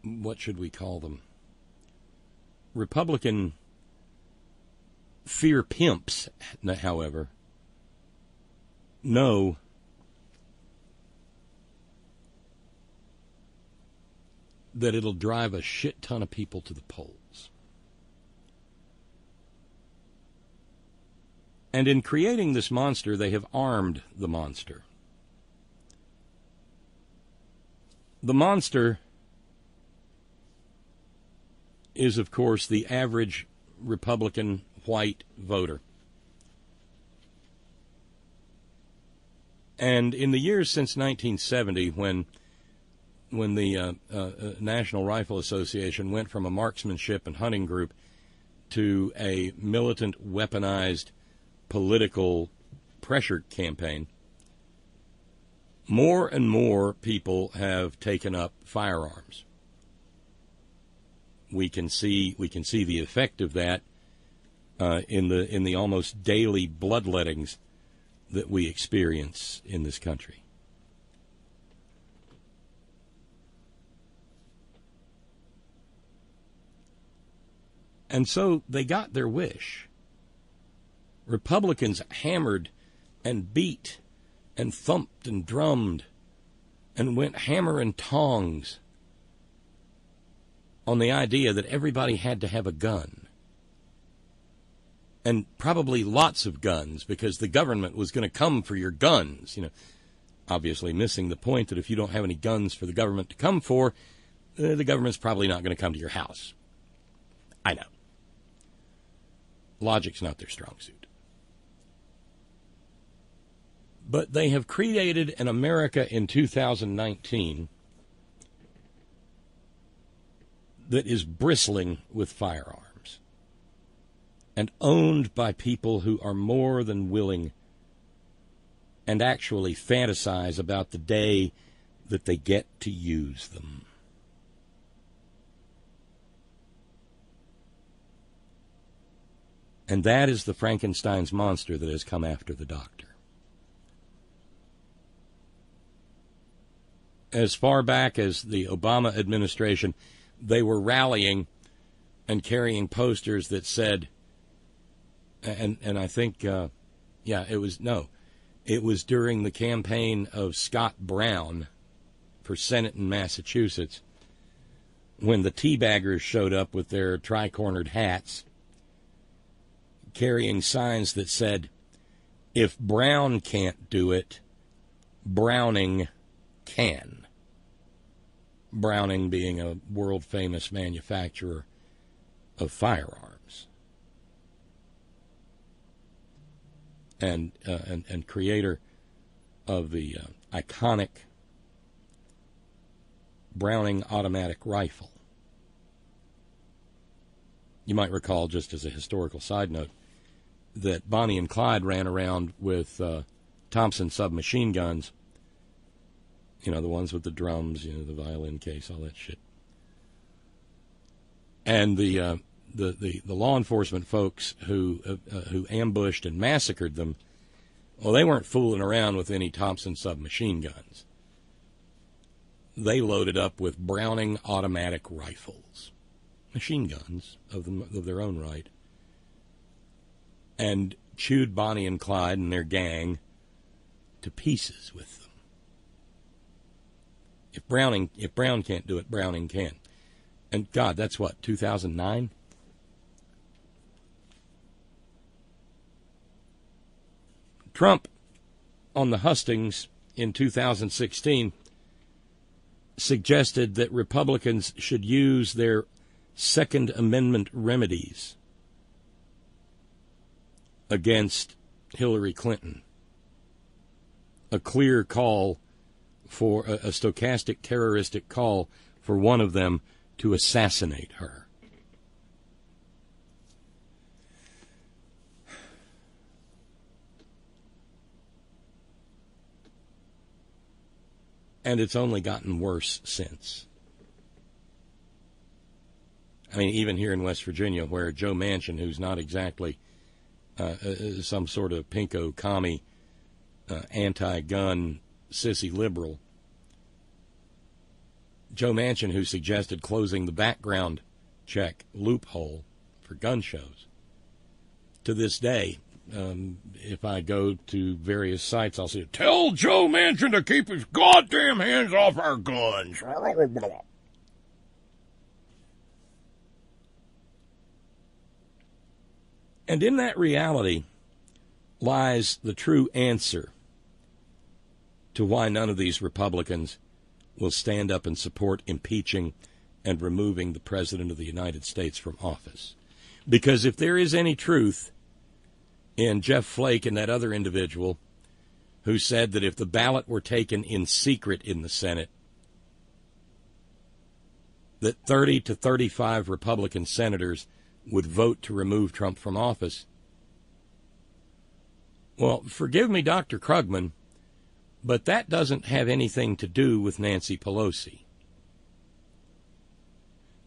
what should we call them? Republican fear pimps, however, know that it'll drive a shit ton of people to the polls. And in creating this monster, they have armed the monster. The monster is, of course, the average Republican white voter. And in the years since 1970, when the National Rifle Association went from a marksmanship and hunting group to a militant, weaponized political pressure campaign, more and more people have taken up firearms. We can see the effect of that in the almost daily bloodlettings that we experience in this country. And so they got their wish. Republicans hammered and beat and thumped and drummed and went hammer and tongs on the idea that everybody had to have a gun. And probably lots of guns, because the government was going to come for your guns. You know, obviously missing the point that if you don't have any guns for the government to come for, the government's probably not going to come to your house. I know. Logic's not their strong suit. But they have created an America in 2019 that is bristling with firearms and owned by people who are more than willing and actually fantasize about the day that they get to use them. And that is the Frankenstein's monster that has come after the doctor. As far back as the Obama administration, they were rallying and carrying posters that said, and I think, it was during the campaign of Scott Brown for Senate in Massachusetts, when the teabaggers showed up with their tri-cornered hats, carrying signs that said, "If Brown can't do it, Browning can." Browning being a world-famous manufacturer of firearms and creator of the iconic Browning automatic rifle. You might recall, just as a historical side note, that Bonnie and Clyde ran around with Thompson submachine guns. You know, the ones with the drums, you know, the violin case, all that shit. And the law enforcement folks who ambushed and massacred them, well, they weren't fooling around with any Thompson submachine guns. They loaded up with Browning automatic rifles, machine guns of their own right, and chewed Bonnie and Clyde and their gang to pieces with them. If Brown can't do it, Browning can. And God, that's what, 2009? Trump, on the hustings in 2016, suggested that Republicans should use their Second Amendment remedies against Hillary Clinton. A clear call for a stochastic terroristic call for one of them to assassinate her. And it's only gotten worse since. I mean, even here in West Virginia, where Joe Manchin, who's not exactly some sort of pinko commie, anti-gun, sissy liberal, Joe Manchin, who suggested closing the background check loophole for gun shows, to this day if I go to various sites, I'll say, tell Joe Manchin to keep his goddamn hands off our guns. And in that reality lies the true answer to why none of these Republicans will stand up and support impeaching and removing the President of the United States from office. Because if there is any truth in Jeff Flake and that other individual who said that if the ballot were taken in secret in the Senate, that 30 to 35 Republican senators would vote to remove Trump from office. Well, forgive me, Dr. Krugman, but that doesn't have anything to do with Nancy Pelosi.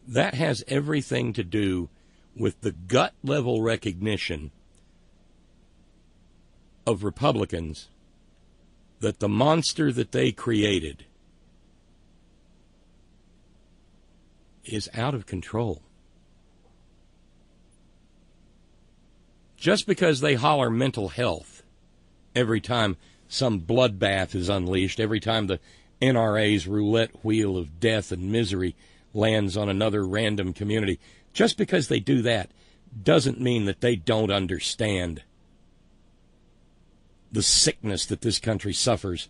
That has everything to do with the gut-level recognition of Republicans that the monster that they created is out of control. Just because they holler mental health every time some bloodbath is unleashed, every time the NRA's roulette wheel of death and misery lands on another random community, just because they do that doesn't mean that they don't understand the sickness that this country suffers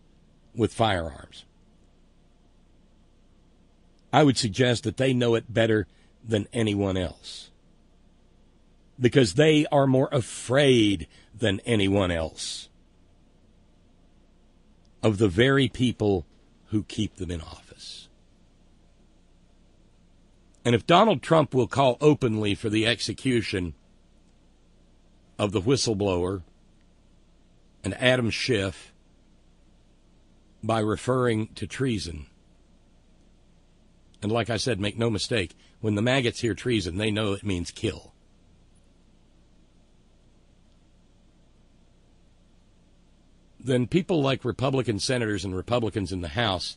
with firearms. I would suggest that they know it better than anyone else, because they are more afraid than anyone else of the very people who keep them in office. And if Donald Trump will call openly for the execution of the whistleblower and Adam Schiff by referring to treason, and like I said, make no mistake, when the maggots hear treason, they know it means kill. Then people like Republican senators and Republicans in the House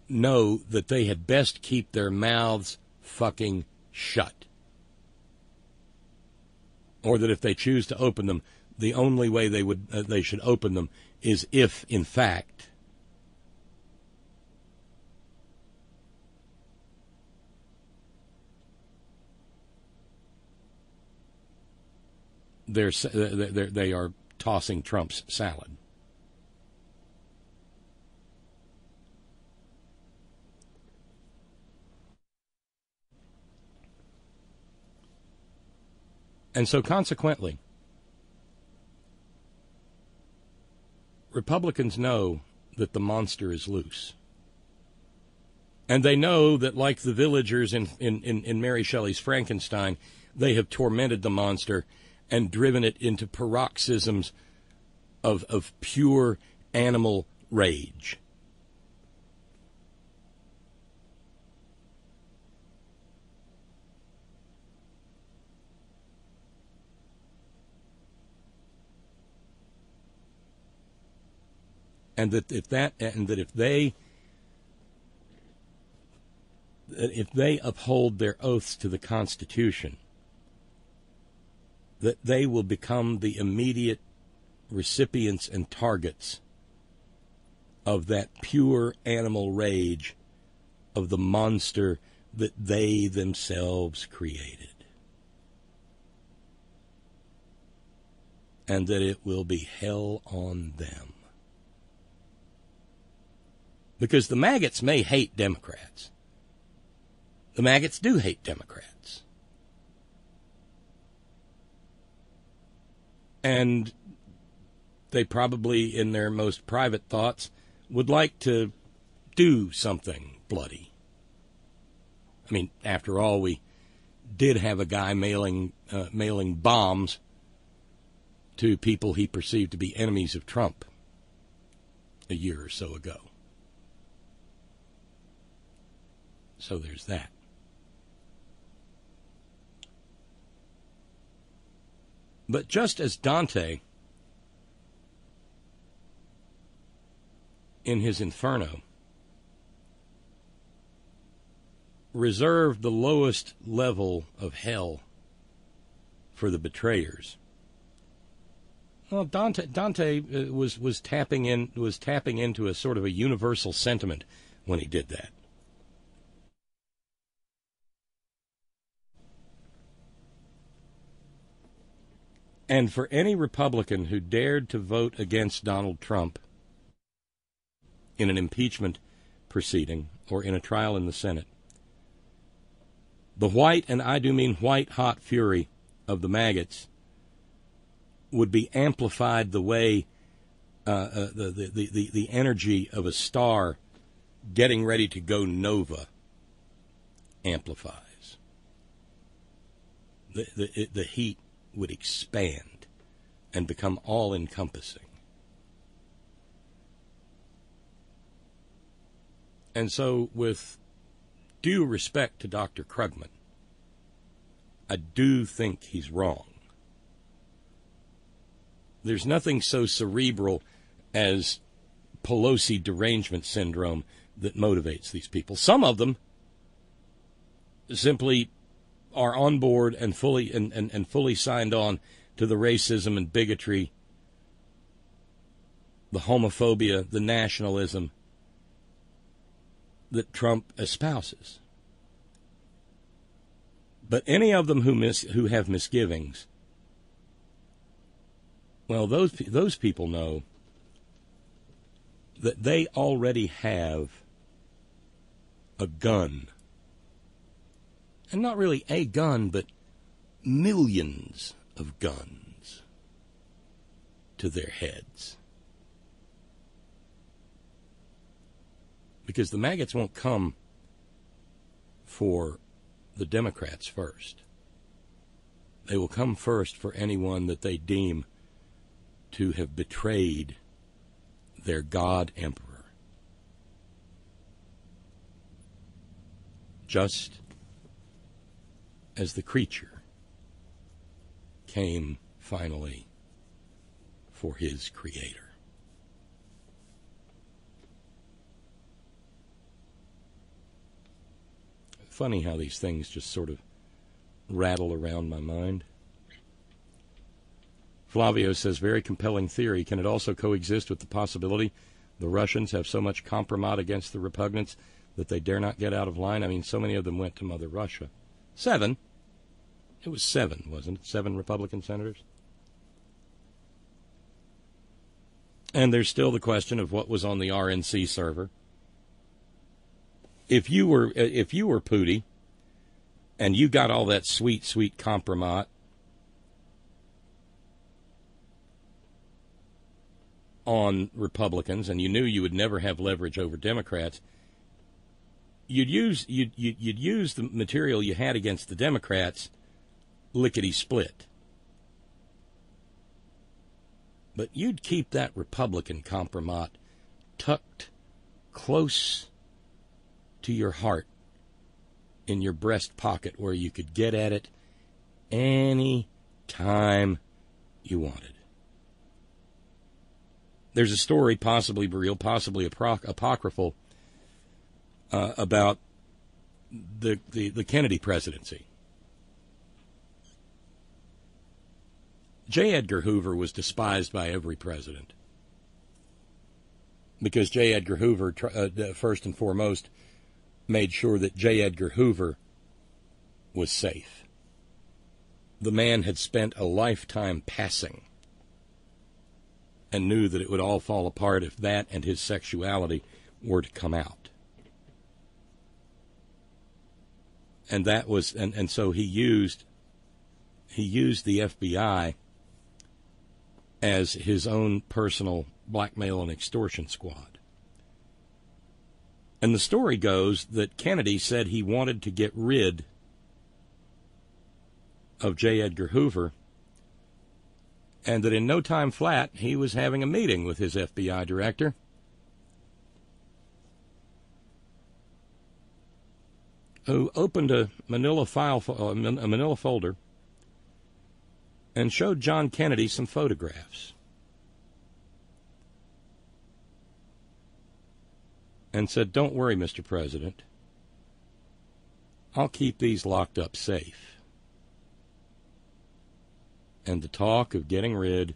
know that they had best keep their mouths fucking shut. Or that if they choose to open them, the only way they should open them is if, in fact, they are tossing Trump's salad. And so consequently, Republicans know that the monster is loose. And they know that, like the villagers in Mary Shelley's Frankenstein, they have tormented the monster and driven it into paroxysms of pure animal rage. And that if they uphold their oaths to the Constitution, that they will become the immediate recipients and targets of that pure animal rage of the monster that they themselves created. And that it will be hell on them. Because the maggots may hate Democrats. The maggots do hate Democrats. And they probably, in their most private thoughts, would like to do something bloody. I mean, after all, we did have a guy mailing bombs to people he perceived to be enemies of Trump a year or so ago. So there's that. But just as Dante, in his Inferno, reserved the lowest level of hell for the betrayers, Well, Dante was tapping into a sort of a universal sentiment when he did that. And for any Republican who dared to vote against Donald Trump in an impeachment proceeding or in a trial in the Senate, the white, and I do mean white-hot fury of the maggots would be amplified the way the energy of a star getting ready to go nova amplifies. The heat would expand and become all-encompassing. And so, with due respect to Dr. Krugman, I do think he's wrong. There's nothing so cerebral as Pelosi Derangement Syndrome that motivates these people. Some of them simply are on board and fully signed on to the racism and bigotry, the homophobia, the nationalism that Trump espouses. But any of them who have misgivings, well, those people know that they already have a gun. And not really a gun, but millions of guns to their heads. Because the maggots won't come for the Democrats first. They will come first for anyone that they deem to have betrayed their God Emperor. Just as the creature came finally for his Creator. Funny how these things just sort of rattle around my mind. Flavio says, very compelling theory. Can it also coexist with the possibility the Russians have so much compromise against the repugnants that they dare not get out of line? I mean, so many of them went to Mother Russia. 7. It was 7, wasn't it? 7 Republican senators. And there's still the question of what was on the RNC server. If you were Pooty, and you got all that sweet compromise on Republicans, and you knew you would never have leverage over Democrats, you'd use the material you had against the Democrats lickety-split. But you'd keep that Republican compromise tucked close to your heart in your breast pocket where you could get at it any time you wanted. There's a story, possibly real, possibly apocryphal, about the Kennedy presidency. J. Edgar Hoover was despised by every president because J. Edgar Hoover, first and foremost, made sure that J. Edgar Hoover was safe. The man had spent a lifetime passing and knew that it would all fall apart if that and his sexuality were to come out. And that was, and so he used the FBI as his own personal blackmail and extortion squad. And the story goes that Kennedy said he wanted to get rid of J. Edgar Hoover, and that in no time flat he was having a meeting with his FBI director. Who opened a manila folder and showed John Kennedy some photographs. And said, "Don't worry, Mr. President. I'll keep these locked up safe." And the talk of getting rid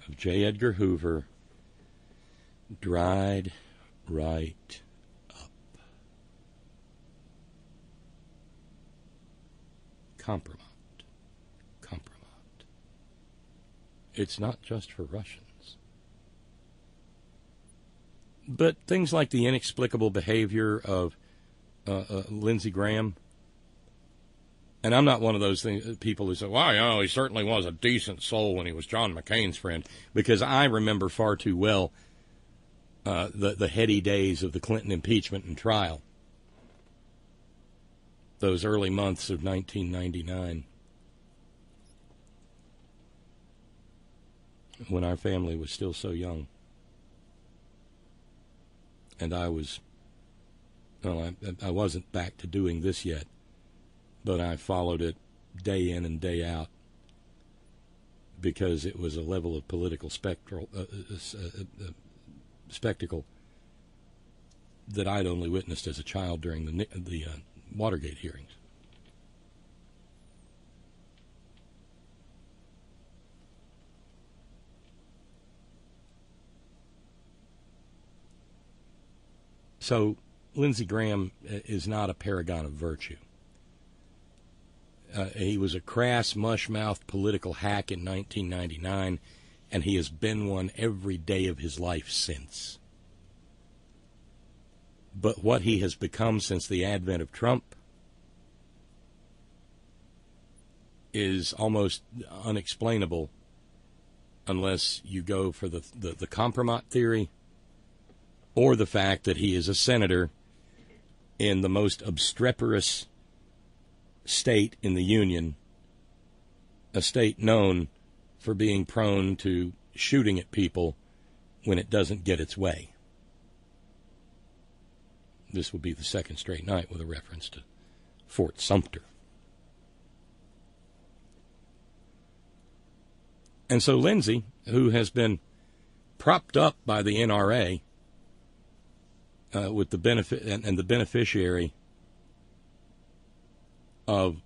of J. Edgar Hoover dried right up. Compromise. It's not just for Russians. But things like the inexplicable behavior of Lindsey Graham, and I'm not one of those people who say, well, you know, he certainly was a decent soul when he was John McCain's friend, because I remember far too well the heady days of the Clinton impeachment and trial, those early months of 1999. When our family was still so young. And I wasn't back to doing this yet, but I followed it day in and day out because it was a level of political spectacle that I'd only witnessed as a child during the Watergate hearings. So Lindsey Graham is not a paragon of virtue. He was a crass, mush-mouthed political hack in 1999, and he has been one every day of his life since. But what he has become since the advent of Trump is almost unexplainable unless you go for the compromat theory, or the fact that he is a senator in the most obstreperous state in the Union, a state known for being prone to shooting at people when it doesn't get its way. This will be the second straight night with a reference to Fort Sumter. And so Lindsey, who has been propped up by the NRA, with the benefit and the beneficiary of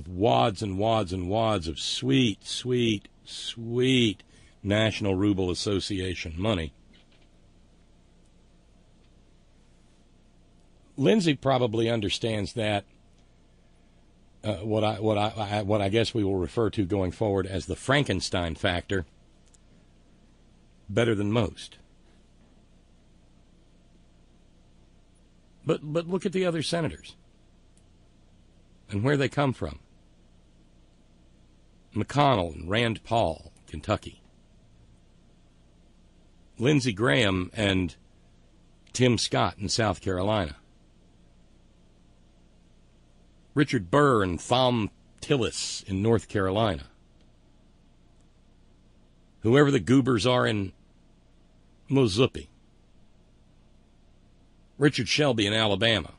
wads and wads and wads of sweet, sweet, sweet National Ruble Association money. Lindsey probably understands that what I guess we will refer to going forward as the Frankenstein factor better than most. But look at the other senators and where they come from. McConnell and Rand Paul, Kentucky. Lindsey Graham and Tim Scott in South Carolina. Richard Burr and Thom Tillis in North Carolina. Whoever the goobers are in Mississippi. Richard Shelby in Alabama.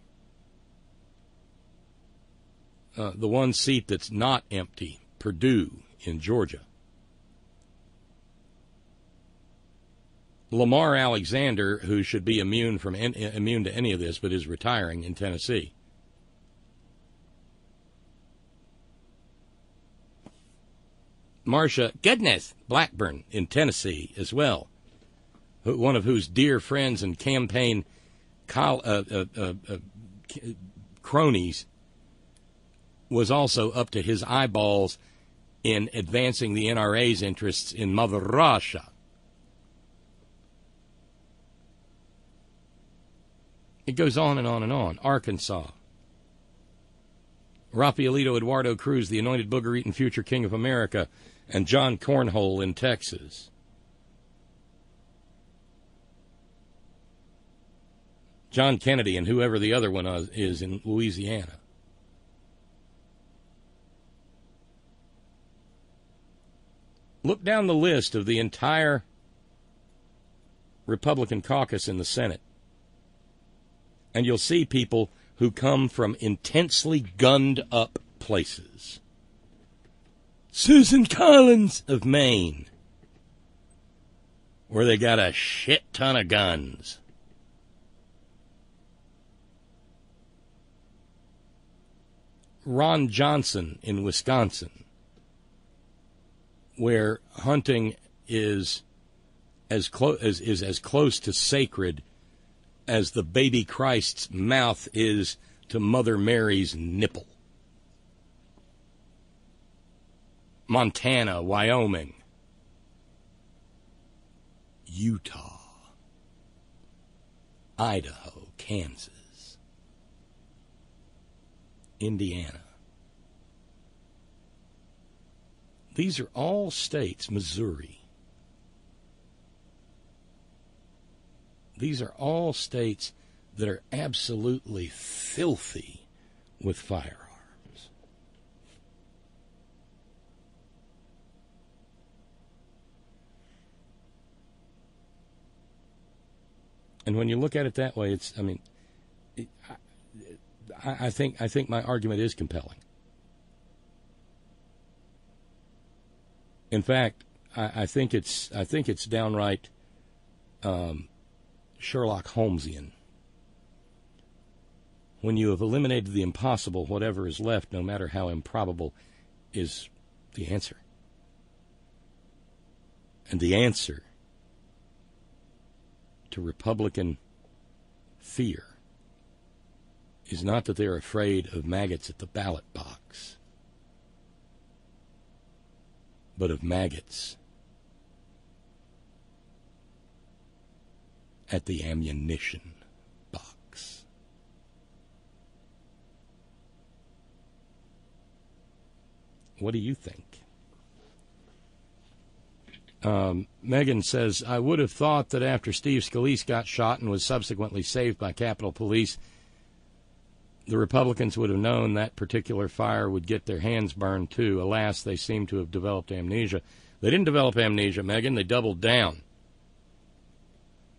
The one seat that's not empty, Purdue in Georgia. Lamar Alexander, who should be immune to any of this, but is retiring in Tennessee. Marsha Goodness Blackburn in Tennessee as well, one of whose dear friends and campaign cronies was also up to his eyeballs in advancing the NRA's interests in Mother Russia. It goes on and on and on. Arkansas. Rafaelito Eduardo Cruz, the anointed booger-eating future king of America, and John Cornhole in Texas. John Kennedy and whoever the other one is in Louisiana. Look down the list of the entire Republican caucus in the Senate, and you'll see people who come from intensely gunned-up places. Susan Collins of Maine, where they got a shit ton of guns. Ron Johnson in Wisconsin, where hunting is as close to sacred as the baby Christ's mouth is to Mother Mary's nipple. Montana, Wyoming, Utah, Idaho, Kansas, Indiana. These are all states, Missouri. These are all states that are absolutely filthy with firearms. And when you look at it that way, I think my argument is compelling. In fact, I think it's downright Sherlock Holmesian. When you have eliminated the impossible, whatever is left, no matter how improbable, is the answer. And the answer to Republican fear is not that they're afraid of maggots at the ballot box, but of maggots at the ammunition box. What do you think? Megan says, I would have thought that after Steve Scalise got shot and was subsequently saved by Capitol Police, the Republicans would have known that particular fire would get their hands burned too. Alas, they seem to have developed amnesia. They didn't develop amnesia, Megan. They doubled down.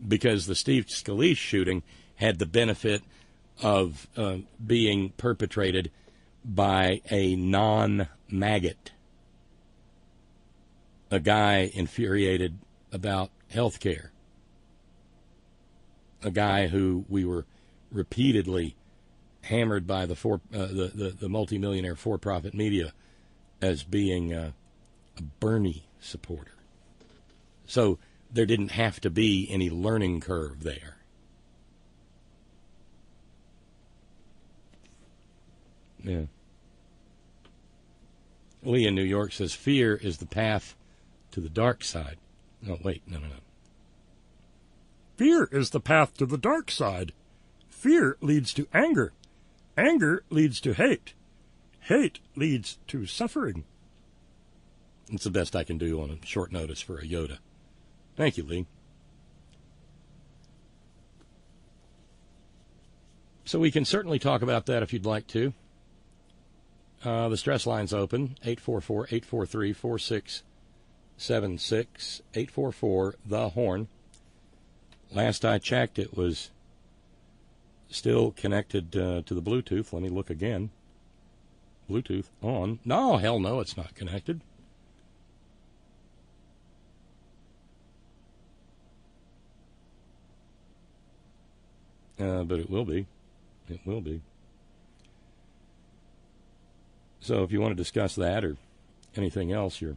Because the Steve Scalise shooting had the benefit of being perpetrated by a non-maggot. A guy infuriated about health care. A guy who we were repeatedly hammered by the multimillionaire for-profit media as being a Bernie supporter. So there didn't have to be any learning curve there. Yeah. Lee in New York says, fear is the path to the dark side. No, wait, no. Fear is the path to the dark side. Fear leads to anger. Anger leads to hate. Hate leads to suffering. It's the best I can do on a short notice for a Yoda. Thank you, Lee. So we can certainly talk about that if you'd like to. The stress line's open, 844-843-4676, 844-THE-HORN. Last I checked, it was still connected to the Bluetooth. Let me look again. Bluetooth on. No, hell no, it's not connected. But it will be. It will be. So if you want to discuss that or anything else, you're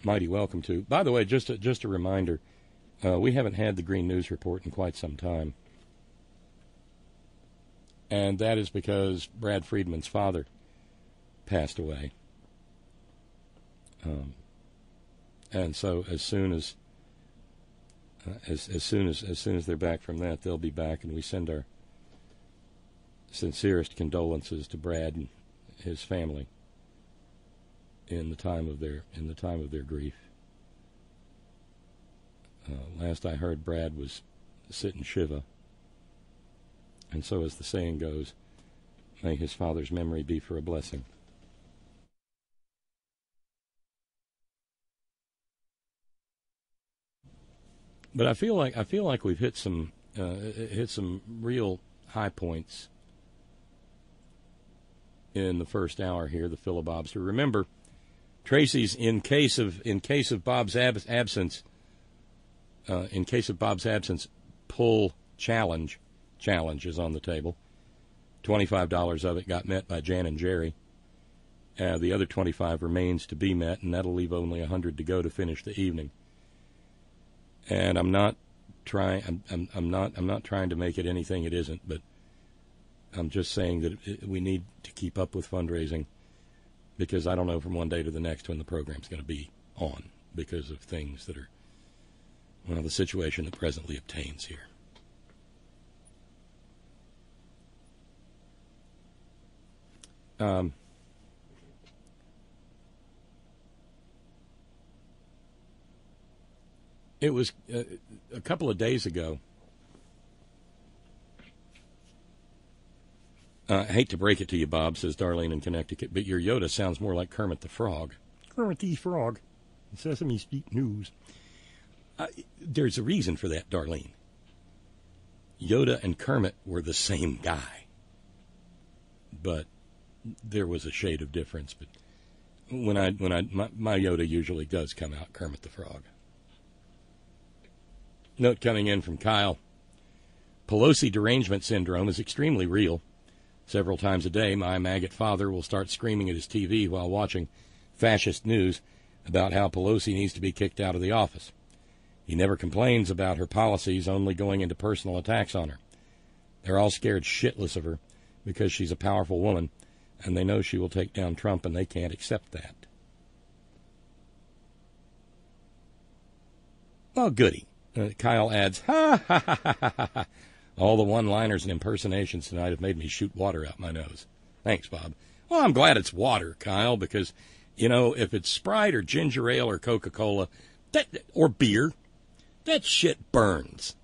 mighty welcome to. By the way, just a reminder, we haven't had the Green News Report in quite some time. And that is because Brad Friedman's father passed away. And so as soon as they're back from that, they'll be back, and we send our sincerest condolences to Brad and his family in the time of their grief. Last I heard, Brad was sitting Shiva, and so, as the saying goes, may his father's memory be for a blessing. But I feel like we've hit some real high points in the first hour here, the filibobster. Remember, Tracy's in case of Bob's absence, pull challenge is on the table. $25 of it got met by Jan and Jerry. The other 25 remains to be met, and that'll leave only 100 to go to finish the evening. And I'm not trying to make it anything it isn't, but I'm just saying that we need to keep up with fundraising, because I don't know from one day to the next when the program's going to be on, because of things that are, well, the situation that presently obtains here. It was a couple of days ago. I hate to break it to you, Bob, says Darlene in Connecticut, but your Yoda sounds more like Kermit the Frog. Kermit the Frog. Sesame Street News. There's a reason for that, Darlene. Yoda and Kermit were the same guy. But there was a shade of difference. But my Yoda usually does come out Kermit the Frog. Note coming in from Kyle. Pelosi Derangement Syndrome is extremely real. Several times a day, my maggot father will start screaming at his TV while watching fascist news about how Pelosi needs to be kicked out of the office. He never complains about her policies, only going into personal attacks on her. They're all scared shitless of her because she's a powerful woman, and they know she will take down Trump, and they can't accept that. Oh, goody. Kyle adds, ha, ha, ha, ha, ha, ha. All the one-liners and impersonations tonight have made me shoot water out my nose. Thanks, Bob. Well, I'm glad it's water, Kyle, because, you know, if it's Sprite or ginger ale or Coca-Cola or beer, that shit burns.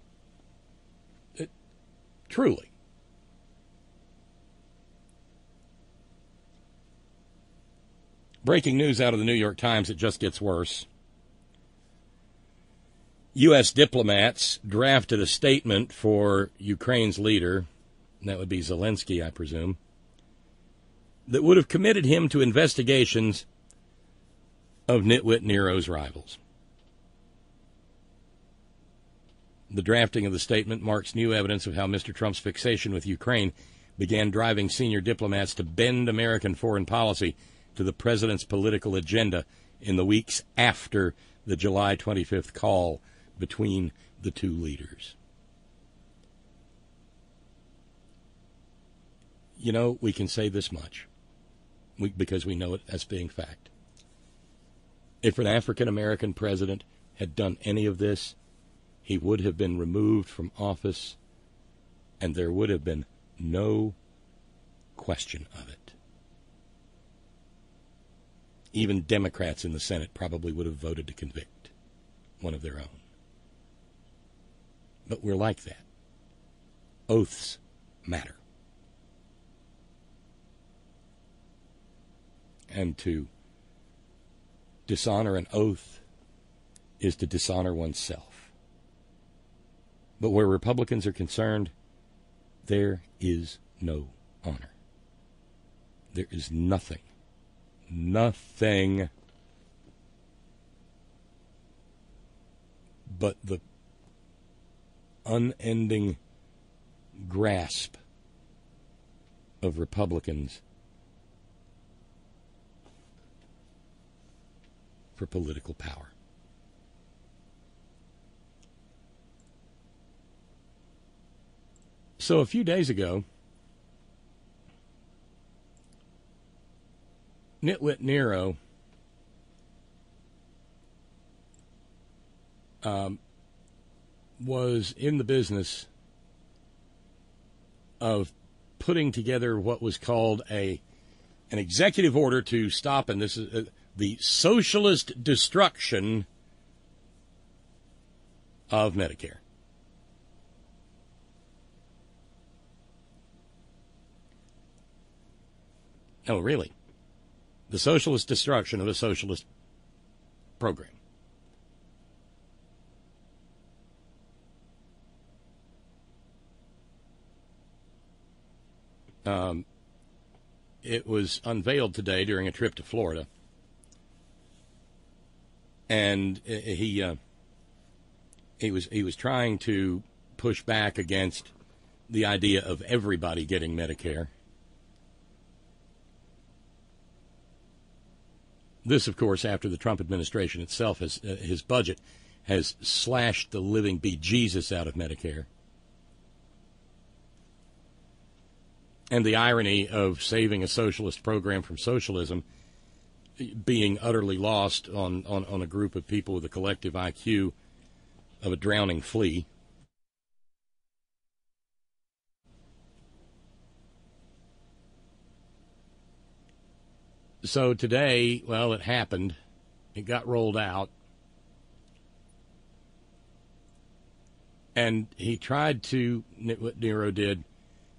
Truly. Breaking news out of the New York Times, it just gets worse. U.S. diplomats drafted a statement for Ukraine's leader, that would be Zelensky, I presume, that would have committed him to investigations of Nitwit Nero's rivals. The drafting of the statement marks new evidence of how Mr. Trump's fixation with Ukraine began driving senior diplomats to bend American foreign policy to the president's political agenda in the weeks after the July 25th call between the two leaders. You know, we can say this much because we know it as being fact. If an African-American president had done any of this, he would have been removed from office, and there would have been no question of it. Even Democrats in the Senate probably would have voted to convict one of their own. But we're like that. Oaths matter. And to dishonor an oath is to dishonor oneself. But where Republicans are concerned, there is no honor. There is nothing but the unending grasp of Republicans for political power. So a few days ago, Nitwit Nero was in the business of putting together what was called an executive order to stop, and this is the socialist destruction of Medicare. Oh, really? The socialist destruction of a socialist program. It was unveiled today during a trip to Florida, and he was trying to push back against the idea of everybody getting Medicare. This, of course, after the Trump administration itself has his budget has slashed the living bejesus out of Medicare. And the irony of saving a socialist program from socialism being utterly lost on a group of people with a collective IQ of a drowning flea. So today, well, it happened. It got rolled out. And he tried to, Nitwit Nero did,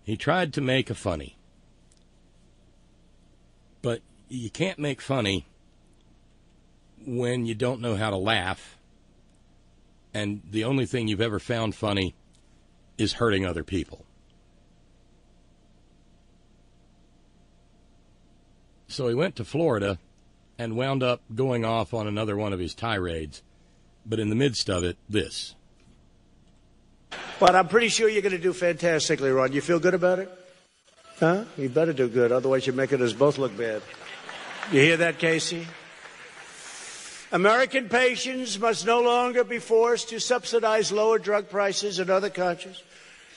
he tried to make a funny. But you can't make funny when you don't know how to laugh. And the only thing you've ever found funny is hurting other people. So he went to Florida and wound up going off on another one of his tirades. But in the midst of it, this. But I'm pretty sure you're going to do fantastically, Ron. You feel good about it? Huh? You better do good, otherwise you're making us both look bad. You hear that, Casey? American patients must no longer be forced to subsidize lower drug prices in other countries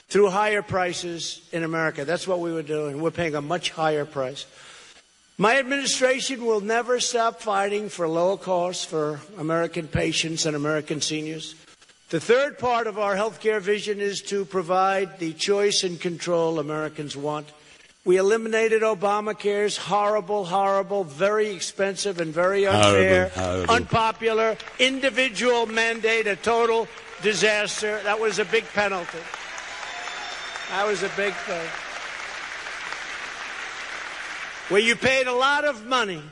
through higher prices in America. That's what we were doing. We're paying a much higher price. My administration will never stop fighting for lower costs for American patients and American seniors. The third part of our health care vision is to provide the choice and control Americans want. We eliminated Obamacare's horrible, horrible, very expensive and very unfair, unpopular, individual mandate, a total disaster. That was a big penalty. That was a big thing. Where you paid a lot of money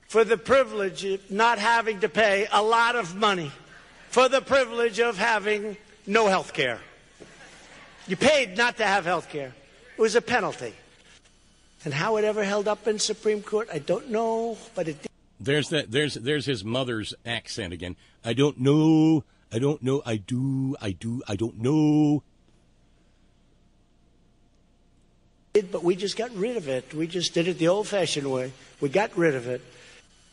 for the privilege of not having to pay a lot of money for the privilege of having no health care. You paid not to have health care. It was a penalty. And how it ever held up in Supreme Court, I don't know, but it did. There's his mother's accent again. I don't know, I don't know, I don't know. But we just got rid of it. We just did it the old-fashioned way. We got rid of it.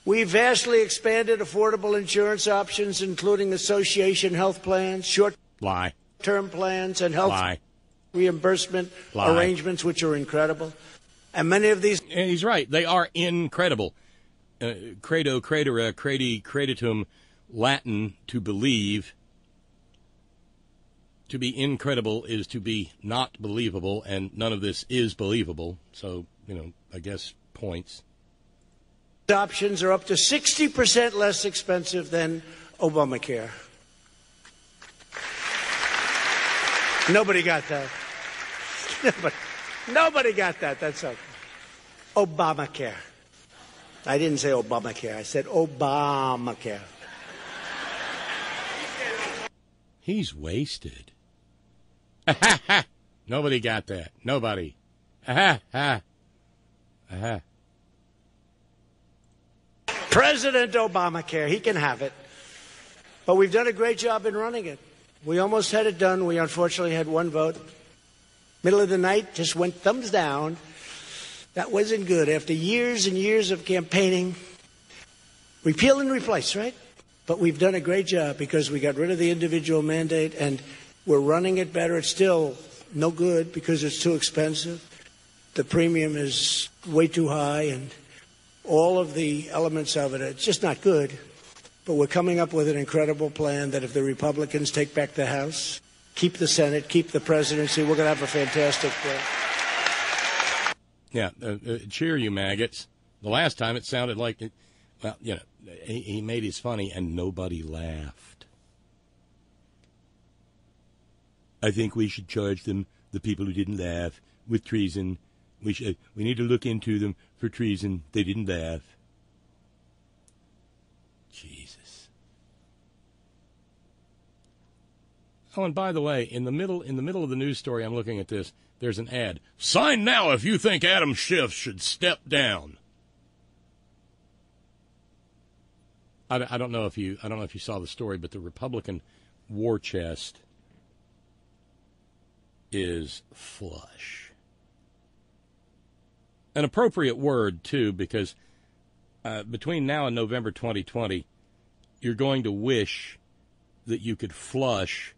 We vastly expanded affordable insurance options, including association health plans, short-term plans, and health reimbursement arrangements, which are incredible. And many of these... And he's right. They are incredible. Credo, credere, credi, creditum, Latin, to believe. To be incredible is to be not believable, and none of this is believable. So, I guess points. Options are up to 60% less expensive than Obamacare. Nobody got that. Nobody got that. That's okay. Obamacare. I didn't say Obamacare. I said Obamacare. He's wasted. Nobody got that. Nobody. President Obamacare, he can have it. But we've done a great job in running it. We almost had it done. We unfortunately had one vote. Middle of the night, just went thumbs down. That wasn't good. After years and years of campaigning, repeal and replace, right? But we've done a great job because we got rid of the individual mandate and we're running it better. It's still no good because it's too expensive. The premium is way too high and all of the elements of it, it's just not good. But we're coming up with an incredible plan that if the Republicans take back the House, keep the Senate, keep the presidency, we're going to have a fantastic plan. Yeah, cheer you maggots. The last time it sounded like, he made his funny and nobody laughed. I think we should charge them, the people who didn't laugh, with treason. We need to look into them for treason. They didn't laugh. Jesus. Oh, and by the way, in the middle of the news story, I'm looking at this. There's an ad. Sign now if you think Adam Schiff should step down. I don't know if you saw the story, but the Republican war chest is flush. An appropriate word too, because between now and November 2020, you're going to wish that you could flush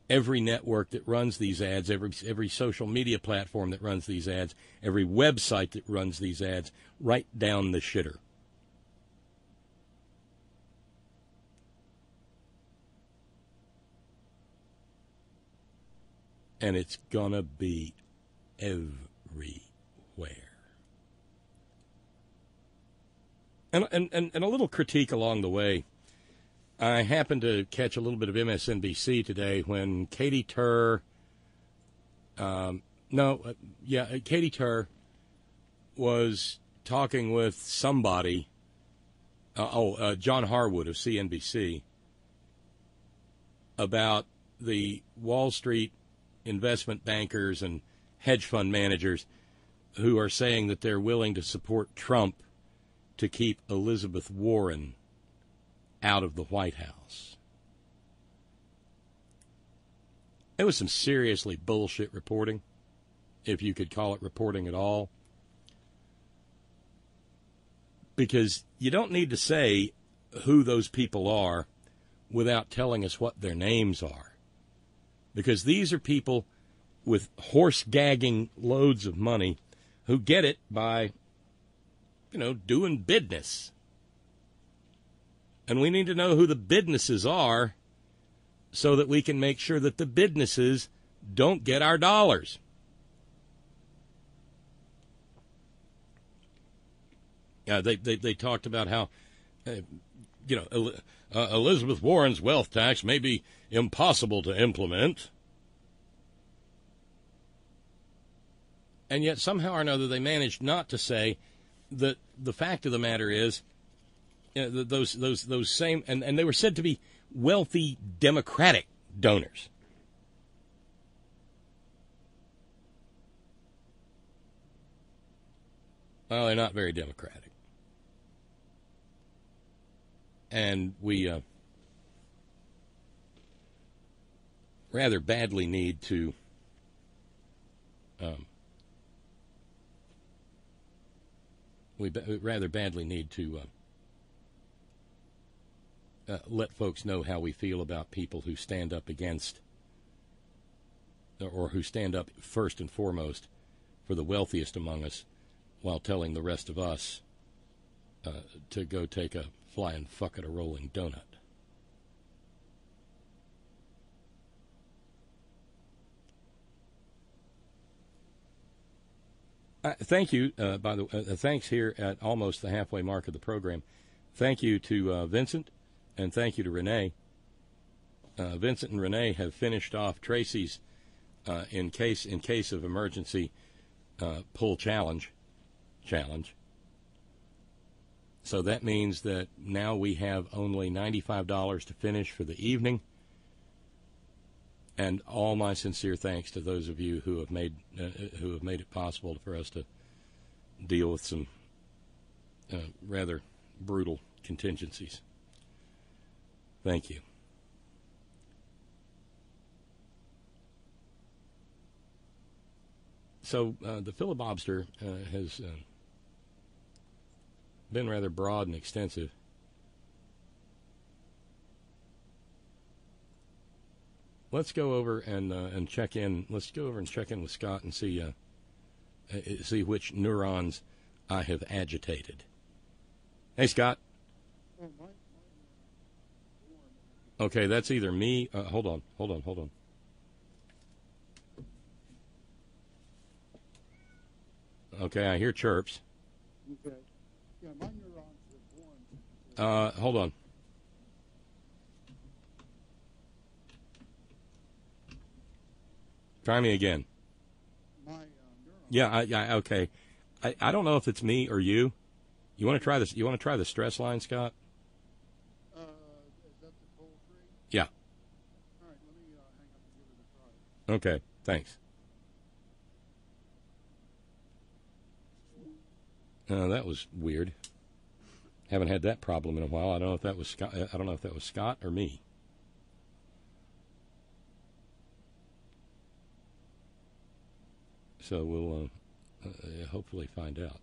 every network that runs these ads, every social media platform that runs these ads, every website that runs these ads, right down the shitter. And it's going to be everywhere. And a little critique along the way. I happened to catch a little bit of MSNBC today when Katie Tur, Katie Tur was talking with somebody, John Harwood of CNBC, about the Wall Street investment bankers and hedge fund managers who are saying that they're willing to support Trump to keep Elizabeth Warren out of the White House. It was some seriously bullshit reporting, if you could call it reporting at all. Because you don't need to say who those people are without telling us what their names are. Because these are people with horse-gagging loads of money who get it by, doing business. And we need to know who the businesses are so that we can make sure that the businesses don't get our dollars. They talked about how, Elizabeth Warren's wealth tax may be impossible to implement. And yet somehow or another they managed not to say that the fact of the matter is, those same, and they were said to be wealthy Democratic donors. Well, they're not very democratic. And we rather badly need to let folks know how we feel about people who stand up against, or who stand up first and foremost for the wealthiest among us, while telling the rest of us to go take a flying fuck at a rolling donut. Thank you, by the way. Thanks here at almost the halfway mark of the program. Thank you to Vincent, and thank you to Renee. Vincent and Renee have finished off Tracy's in case of emergency pull challenge. So that means that now we have only $95 to finish for the evening. And all my sincere thanks to those of you who have made it possible for us to deal with some rather brutal contingencies. Thank you. So the filibuster has been rather broad and extensive. Let's go over and check in. Let's go over and check in with Scott and see which neurons I have agitated. Hey, Scott. Okay, that's either me. Hold on. Okay, I hear chirps. Okay. Yeah, my neurons were born. Hold on. Try me again. Yeah, okay. I don't know if it's me or you. You want to try this? You want to try the stress line, Scott? Is that the toll free? Yeah. All right, let me hang up and give it a try. Okay, thanks. That was weird. Haven't had that problem in a while. I don't know if that was Scott. I don't know if that was Scott or me. So we'll hopefully find out.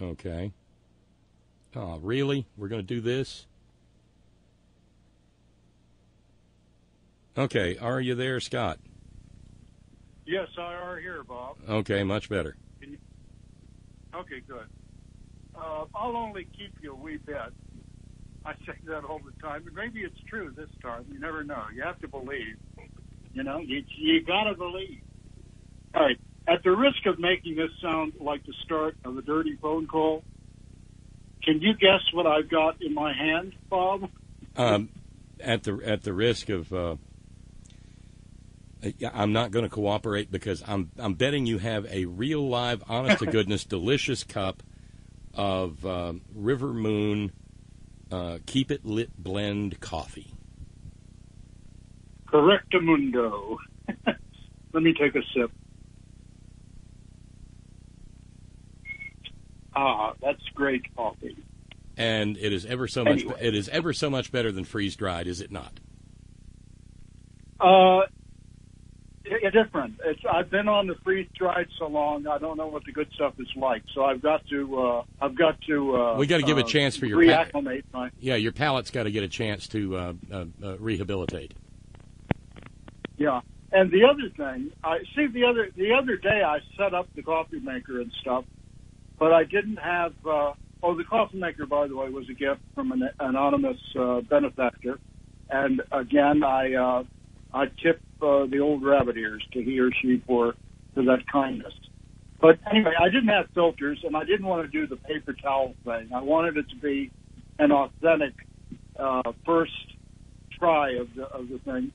Okay. Oh, really? We're going to do this? Okay, are you there, Scott? Yes, I are here, Bob. Okay, much better. Okay, good. I'll only keep you a wee bit. I say that all the time, but maybe it's true this time. You never know. You have to believe. You know, you got to believe. All right. At the risk of making this sound like the start of a dirty phone call, can you guess what I've got in my hand, Bob? At the risk of, I'm not going to cooperate because I'm betting you have a real live, honest to goodness, delicious cup of River Moon Keep It Lit Blend coffee. Correctamundo. Let me take a sip. Ah, that's great coffee. And it is ever so much. Anyway. It is ever so much better than freeze dried, is it not? Different. I've been on the freeze dried so long. I don't know what the good stuff is like. So I've got to. We got to give a chance for your reacclimate. Your palate's got to get a chance to rehabilitate. Yeah. And the other thing, the other day I set up the coffee maker and stuff, but I didn't have. The coffee maker, by the way, was a gift from an anonymous benefactor, and again, I tip the old rabbit ears to he or she for that kindness. But anyway, I didn't have filters, and I didn't want to do the paper towel thing. I wanted it to be an authentic first try of the thing.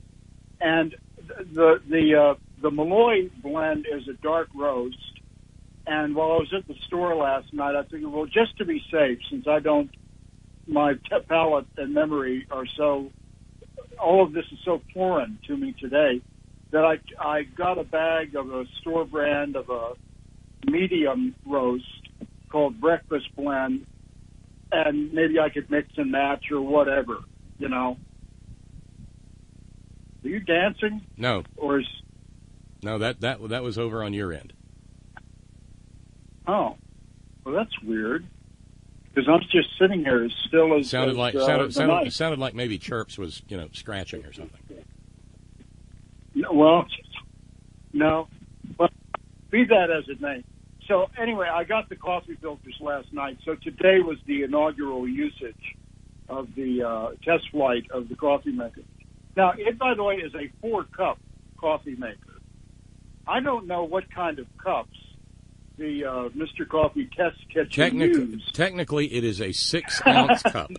And the Malloy blend is a dark roast. And while I was at the store last night, I figured, well, just to be safe, since my palate and memory are so, all of this is so foreign to me today, that I got a bag of a store brand of a medium roast called Breakfast Blend, and maybe I could mix and match or whatever, you know. Are you dancing? No. No, that was over on your end. Oh, well, that's weird. Because I'm just sitting here as still as sounded like maybe Chirps was scratching or something. Well, no. Well, be that as it may. So anyway, I got the coffee filters last night. So today was the inaugural usage of the test flight of the coffee maker. Now, it, by the way, is a 4-cup coffee maker. I don't know what kind of cups the Mr. Coffee Test Kitchen used. Technically, it is a 6-ounce cup.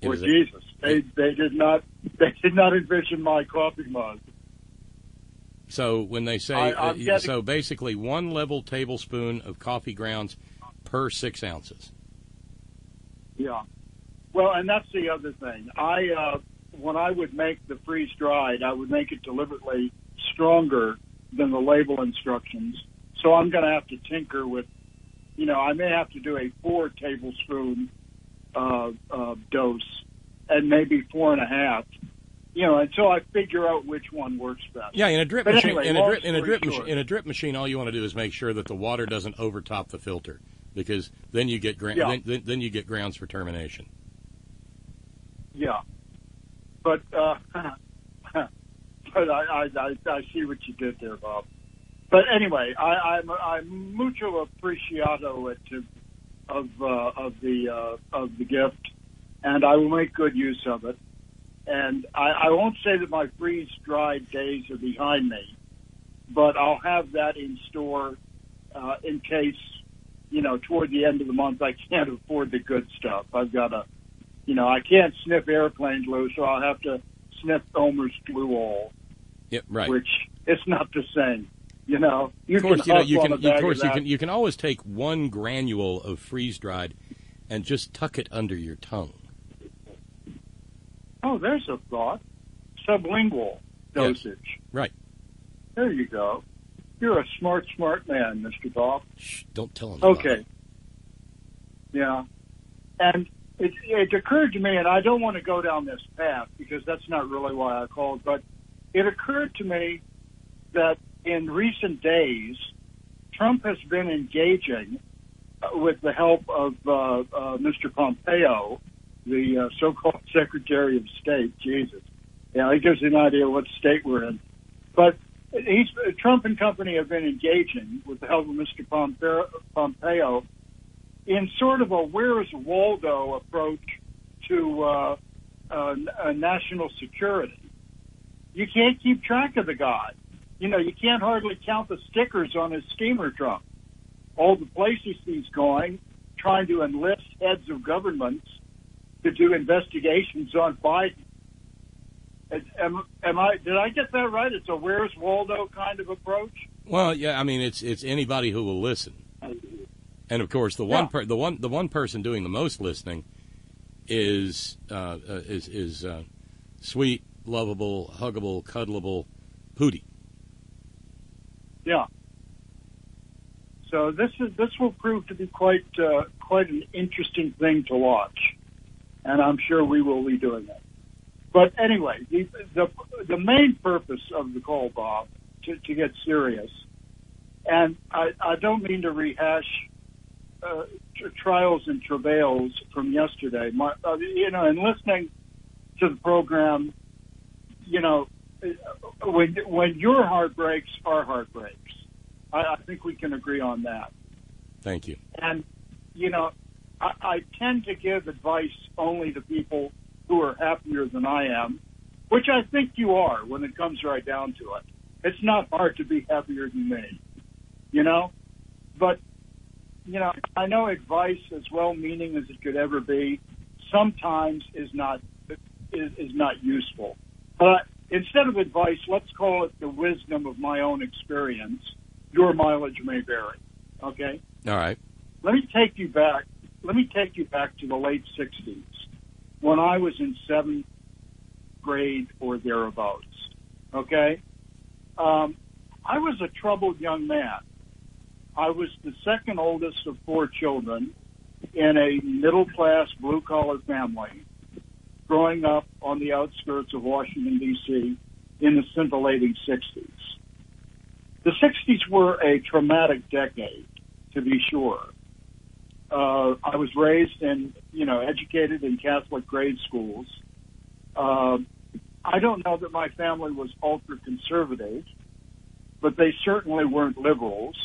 Well, Jesus, they did not envision my coffee mug. So when they say so, basically 1 level tablespoon of coffee grounds per 6 ounces. Yeah. Well, and that's the other thing. When I would make the freeze dried, I would make it deliberately stronger than the label instructions. So I'm going to have to tinker with, I may have to do a 4 tablespoon dose and maybe 4.5, until I figure out which one works best. Yeah, in a drip but machine, anyway, in a drip machine, all you want to do is make sure that the water doesn't overtop the filter, because then you get then you get grounds for termination. Yeah, but I see what you did there, Bob. But anyway, I'm mucho apreciado of the gift, and I will make good use of it. And I won't say that my freeze-dried days are behind me, but I'll have that in store in case, toward the end of the month I can't afford the good stuff. I've got to, I can't sniff airplane glue, so I'll have to sniff Elmer's glue all. Yep, right. Which it's not the same. You can always take 1 granule of freeze-dried and just tuck it under your tongue. Oh, there's a thought. Sublingual dosage. Yes. Right. There you go. You're a smart man, Mr. Bob. Shh, don't tell him. Okay. Yeah. And it occurred to me, and I don't want to go down this path because that's not really why I called, but it occurred to me that in recent days, Trump has been engaging with the help of Mr. Pompeo, the so-called Secretary of State. Jesus. Yeah, it gives you an idea what state we're in. But Trump and company have been engaging with the help of Mr. Pompeo in sort of a Where's Waldo approach to national security. You can't keep track of the guy. You know, you can't hardly count the stickers on his steamer trunk. All the places he's going, trying to enlist heads of governments to do investigations on Biden. Did I get that right? It's a Where's Waldo kind of approach? Well, yeah, I mean, it's anybody who will listen. And of course, the one person doing the most listening is sweet, lovable, huggable, cuddleable Pootie. Yeah. So this will prove to be quite an interesting thing to watch, and I'm sure we will be doing it. But anyway, the main purpose of the call, Bob, to get serious, and I don't mean to rehash trials and travails from yesterday. In listening to the program, when your heart breaks, our heart breaks. I think we can agree on that. Thank you. And, I tend to give advice only to people who are happier than I am, which I think you are when it comes right down to it. It's not hard to be happier than me, But, I know advice, as well-meaning as it could ever be, sometimes is not useful. But instead of advice, let's call it the wisdom of my own experience. Your mileage may vary. Okay? All right. Let me take you back to the late 60s, when I was in 7th grade or thereabouts. Okay? I was a troubled young man. I was the second oldest of 4 children in a middle-class, blue-collar family, growing up on the outskirts of Washington, D.C. in the scintillating 60s. The 60s were a traumatic decade, to be sure. I was raised and, educated in Catholic grade schools. I don't know that my family was ultra-conservative, but they certainly weren't liberals.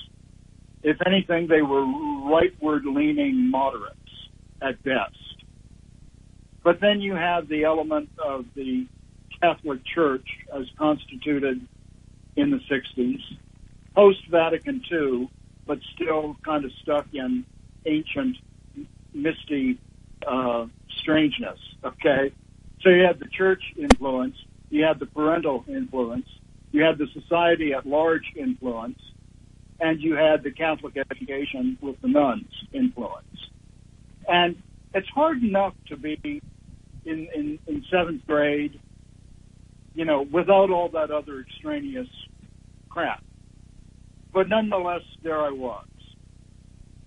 If anything, they were rightward-leaning moderates at best. But then you have the element of the Catholic Church as constituted in the 60s, post-Vatican II, but still kind of stuck in ancient, misty strangeness, okay? So you had the church influence, you had the parental influence, you had the society at large influence, and you had the Catholic education with the nuns influence. And it's hard enough to be in 7th grade, without all that other extraneous crap. But nonetheless, there I was.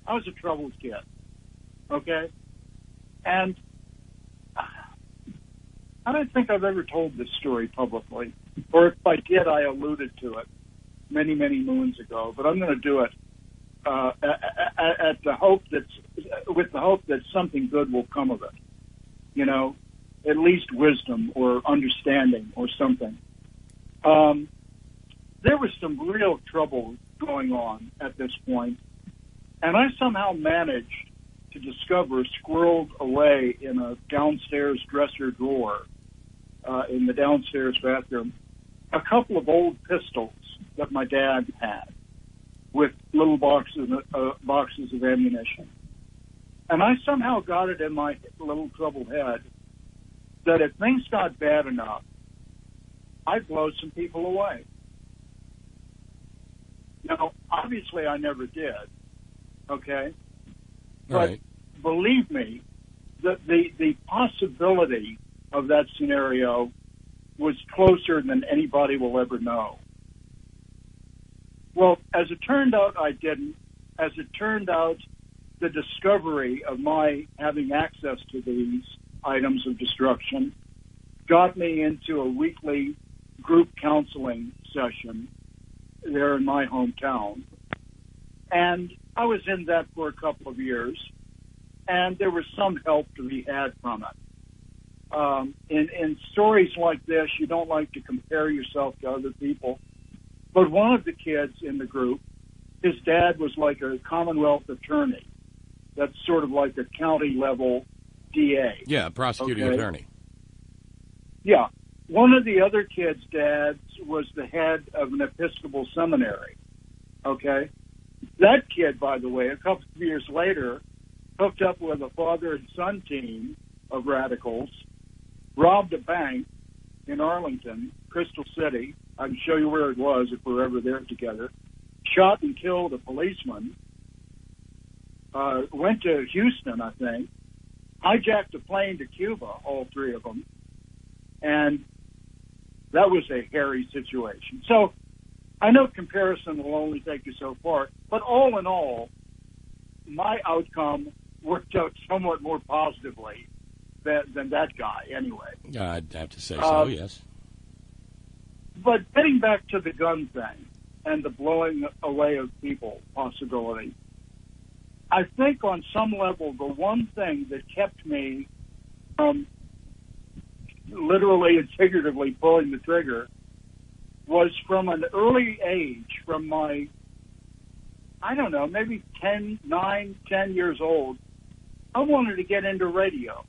I was a troubled kid, okay? And I don't think I've ever told this story publicly, or if I did, I alluded to it many, many moons ago. But I'm going to do it with the hope that something good will come of it. At least wisdom or understanding or something. There was some real trouble going on at this point, and I somehow managed to discover, squirreled away in a downstairs dresser drawer in the downstairs bathroom, a couple of old pistols that my dad had with little boxes of ammunition. And I somehow got it in my little troubled head that if things got bad enough, I'd blow some people away. Now, obviously, I never did, okay? Right. But believe me, the possibility of that scenario was closer than anybody will ever know. Well, as it turned out, I didn't. As it turned out, the discovery of my having access to these items of destruction got me into a weekly group counseling session there in my hometown. And I was in that for a couple of years, and there was some help to be had from it. In stories like this, you don't like to compare yourself to other people. But one of the kids in the group, his dad was like a Commonwealth attorney. That's sort of like a county-level DA. Yeah, prosecuting attorney. Yeah. One of the other kids' dads was the head of an Episcopal seminary. Okay? That kid, by the way, a couple of years later, hooked up with a father and son team of radicals, robbed a bank in Arlington, Crystal City. I can show you where it was if we're ever there together. Shot and killed a policeman. Went to Houston, I think. Hijacked a plane to Cuba, all three of them. And that was a hairy situation. So I know comparison will only take you so far, but all in all, my outcome worked out somewhat more positively than that guy, anyway. I'd have to say so, yes. But getting back to the gun thing and the blowing away of people possibility, I think on some level the one thing that kept me from literally and figuratively pulling the trigger was from an early age, from my, I don't know, maybe 10 years old, I wanted to get into radio.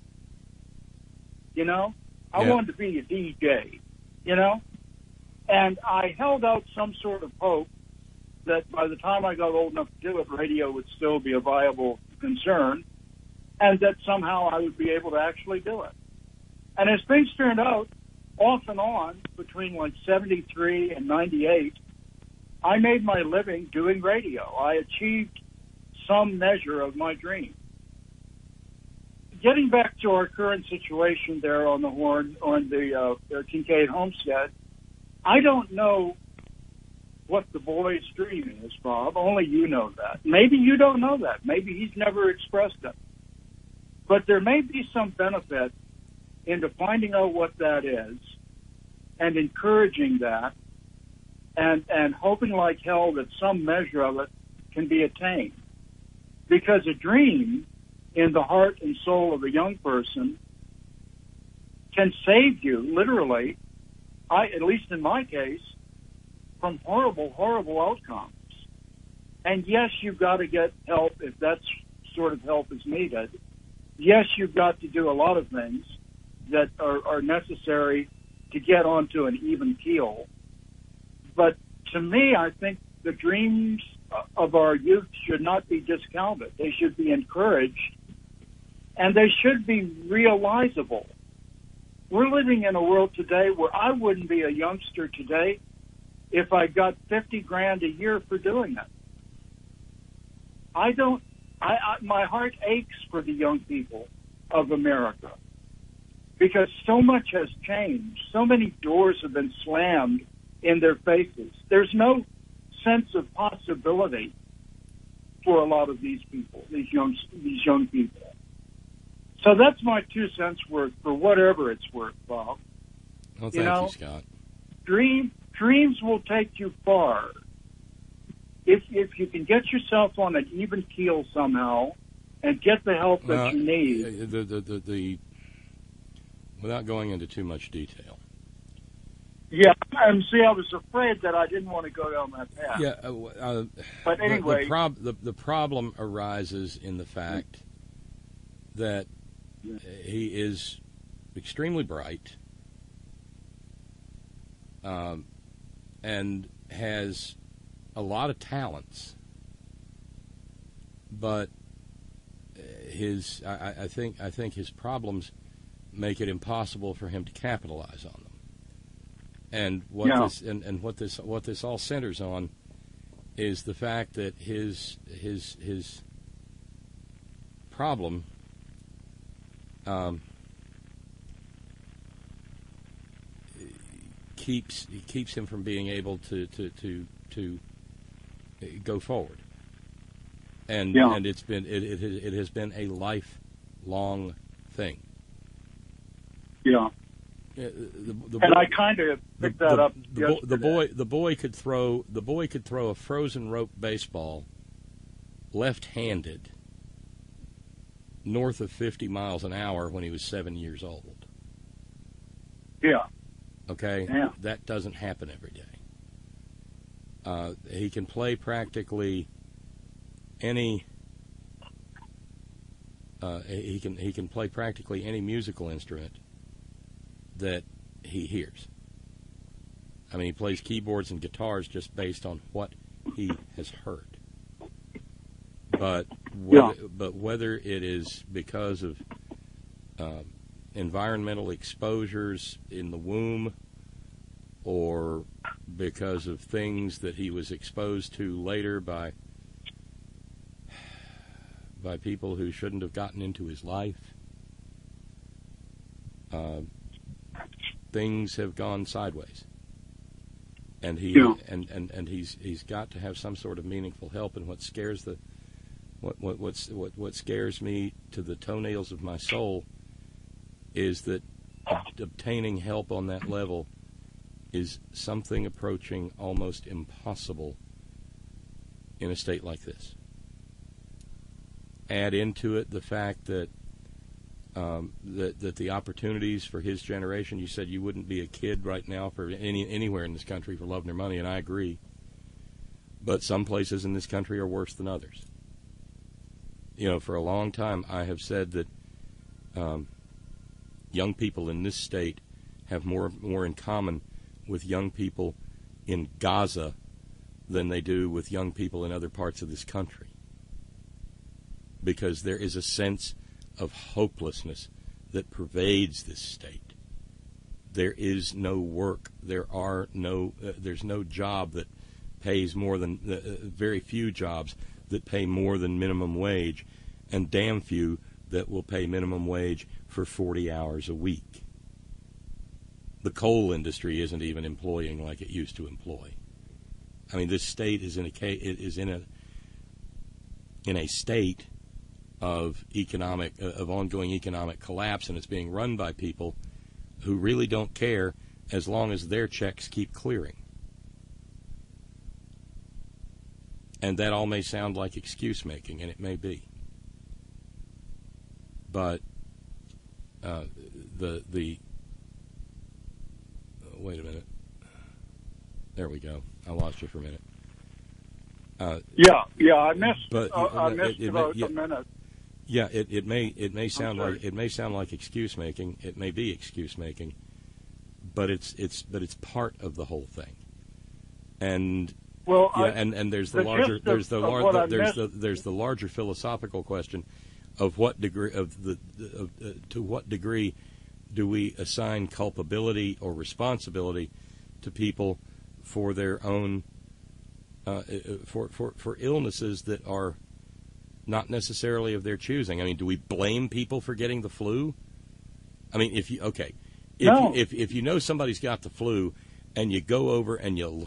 You know? I wanted to be a DJ, you know? And I held out some sort of hope that by the time I got old enough to do it, radio would still be a viable concern, and that somehow I would be able to actually do it. And as things turned out, off and on, between like 73 and 98, I made my living doing radio. I achieved some measure of my dream. Getting back to our current situation there on the Kincaid homestead, I don't know what the boy's dream is, Bob. Only you know that. Maybe you don't know that. Maybe he's never expressed it. But there may be some benefit into finding out what that is and encouraging that and hoping like hell that some measure of it can be attained. Because a dream in the heart and soul of a young person can save you, literally, at least in my case, from horrible, horrible outcomes. And yes, you've got to get help if that sort of help is needed. Yes, you've got to do a lot of things that are necessary to get onto an even keel. But to me, I think the dreams of our youth should not be discounted. They should be encouraged, and they should be realizable. We're living in a world today where I wouldn't be a youngster today if I got $50,000 a year for doing it. My heart aches for the young people of America because so much has changed. So many doors have been slammed in their faces. There's no sense of possibility for a lot of these people, these young people. So that's my 2 cents worth for whatever it's worth, Bob. Well, thank you, Scott. Dreams will take you far. If you can get yourself on an even keel somehow and get the help that you need. Without going into too much detail. Yeah, and see, I was afraid that I didn't want to go down that path. Yeah, but anyway, the problem arises in the fact that he is extremely bright and has a lot of talents, but I think his problems make it impossible for him to capitalize on them. And what this all centers on is the fact that his problem keeps him from being able to go forward. And it has been a lifelong thing. Yeah. And I kind of picked that up. The boy could throw a frozen rope baseball left-handed north of 50 miles an hour when he was 7 years old. Yeah. Okay? Yeah. That doesn't happen every day. He can play practically any he can play practically any musical instrument that he hears. I mean, he plays keyboards and guitars just based on what he has heard. But whether it is because of environmental exposures in the womb or because of things that he was exposed to later by people who shouldn't have gotten into his life, things have gone sideways. And he's got to have some sort of meaningful help. And what scares what scares me to the toenails of my soul is that obtaining help on that level is something approaching almost impossible in a state like this. Add into it the fact that that the opportunities for his generation, you said you wouldn't be a kid right now for anywhere in this country for loving their money, and I agree. But some places in this country are worse than others. You know, for a long time I have said that young people in this state have more in common with young people in Gaza than they do with young people in other parts of this country. Because there is a sense of hopelessness that pervades this state. There is no work. There's no job that pays more than, very few jobs that pay more than minimum wage, and damn few that will pay minimum wage for 40 hours a week. The coal industry isn't even employing like it used to employ. I mean, this state is in a state of ongoing economic collapse, and it's being run by people who really don't care as long as their checks keep clearing. And that all may sound like excuse making, and it may be. But wait a minute. There we go. I lost you for a minute. I missed. I missed about a minute. Yeah, it may sound like excuse making. It may be excuse making, but it's part of the whole thing. And there's the larger philosophical question of what degree to what degree do we assign culpability or responsibility to people for their own for illnesses that are not necessarily of their choosing. I mean, do we blame people for getting the flu? I mean, if you know somebody's got the flu and you go over and you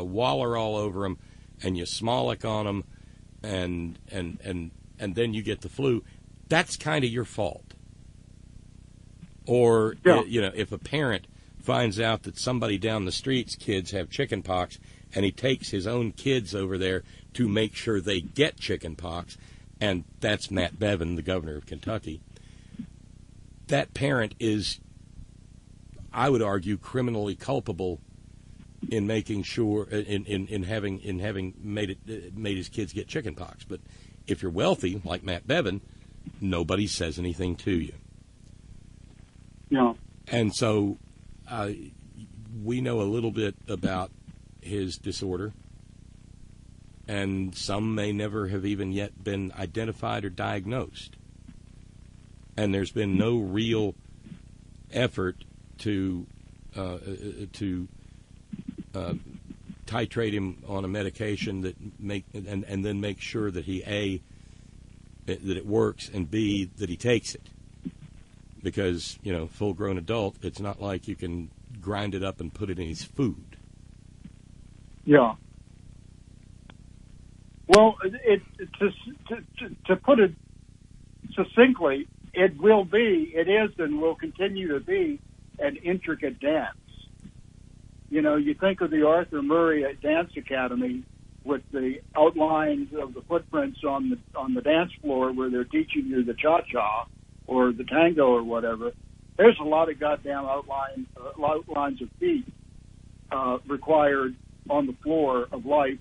waller all over them and you smolic on them and then you get the flu, that's kind of your fault. Or if a parent finds out that somebody down the street's kids have chicken pox and he takes his own kids over there to make sure they get chicken pox, and that's Matt Bevin, the governor of Kentucky, that parent is, I would argue, criminally culpable in making sure in having made his kids get chicken pox. But if you're wealthy, like Matt Bevin, nobody says anything to you. No. And so we know a little bit about his disorder, and some may never have even yet been identified or diagnosed. And there's been no real effort to titrate him on a medication that and then make sure that that it works, and B, that he takes it. Because, full-grown adult, it's not like you can grind it up and put it in his food. Yeah. Well, to put it succinctly, it is and will continue to be an intricate dance. You think of the Arthur Murray Dance Academy, with the outlines of the footprints on the dance floor where they're teaching you the cha-cha or the tango or whatever. There's a lot of goddamn outlines of feet required on the floor of life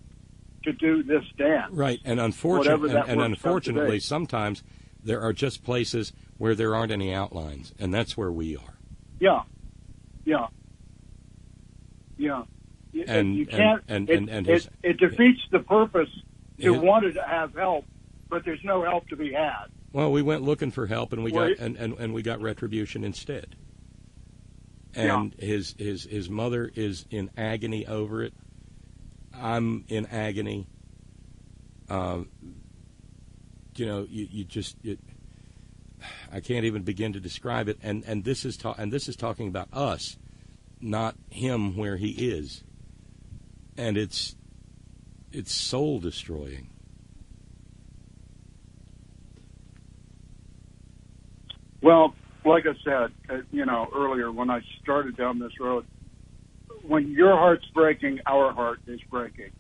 to do this dance. Right, and unfortunately, sometimes there are just places where there aren't any outlines, and that's where we are. Yeah. And you can't. It defeats the purpose to want to have help, but there's no help to be had. Well, we went looking for help, and we got retribution instead. And his mother is in agony over it. I'm in agony. I can't even begin to describe it. And this is talking about us, not him where he is. And it's soul destroying. Well, like I said, earlier when I started down this road, when your heart's breaking, our heart is breaking.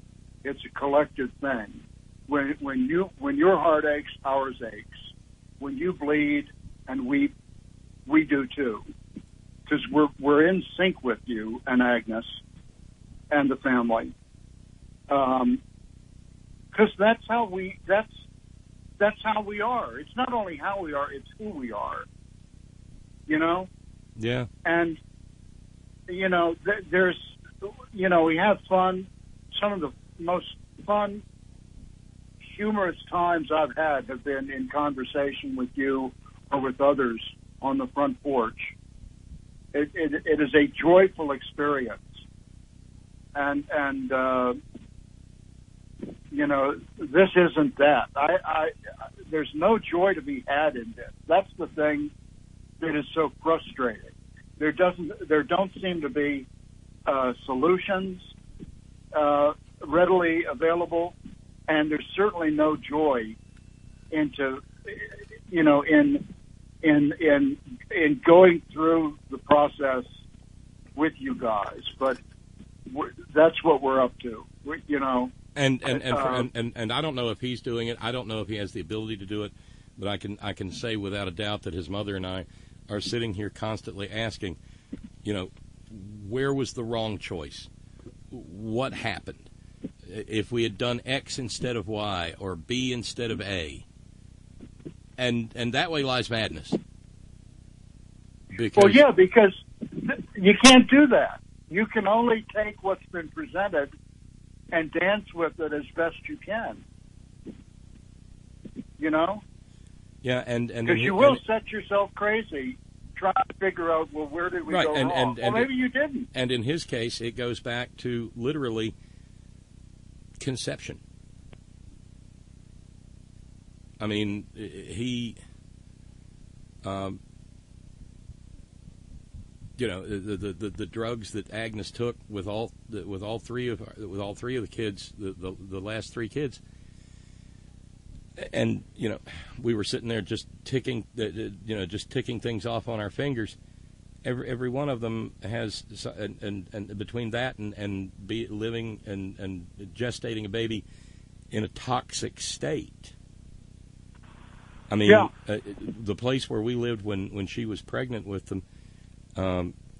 It's a collective thing. When your heart aches, ours aches. When you bleed and weep, we do too, because we're in sync with you and Agnes and the family. Because that's how we are. It's not only how we are; it's who we are. Yeah. And there's we have fun. Some of the most fun, humorous times I've had have been in conversation with you or with others on the front porch. It is a joyful experience, and this isn't that. There's no joy to be had in this. That's the thing that is so frustrating. There don't seem to be solutions readily available, and there's certainly no joy in going through the process with you guys. But that's what we're up to. And I don't know if he's doing it. I don't know if he has the ability to do it. But I can say without a doubt that his mother and I are sitting here constantly asking, where was the wrong choice? What happened? If we had done X instead of Y or B instead of A, and that way lies madness. Because you can't do that. You can only take what's been presented and dance with it as best you can. Yeah, and because you will set yourself crazy trying to figure out, well, where did we go wrong? Well, maybe you didn't. And in his case, it goes back to literally conception. I mean, he, the drugs that Agnes took with all three of the kids, the last three kids. And we were sitting there just ticking things off on our fingers. Every one of them has, and between that and be living and gestating a baby in a toxic state. I mean, the place where we lived when she was pregnant with them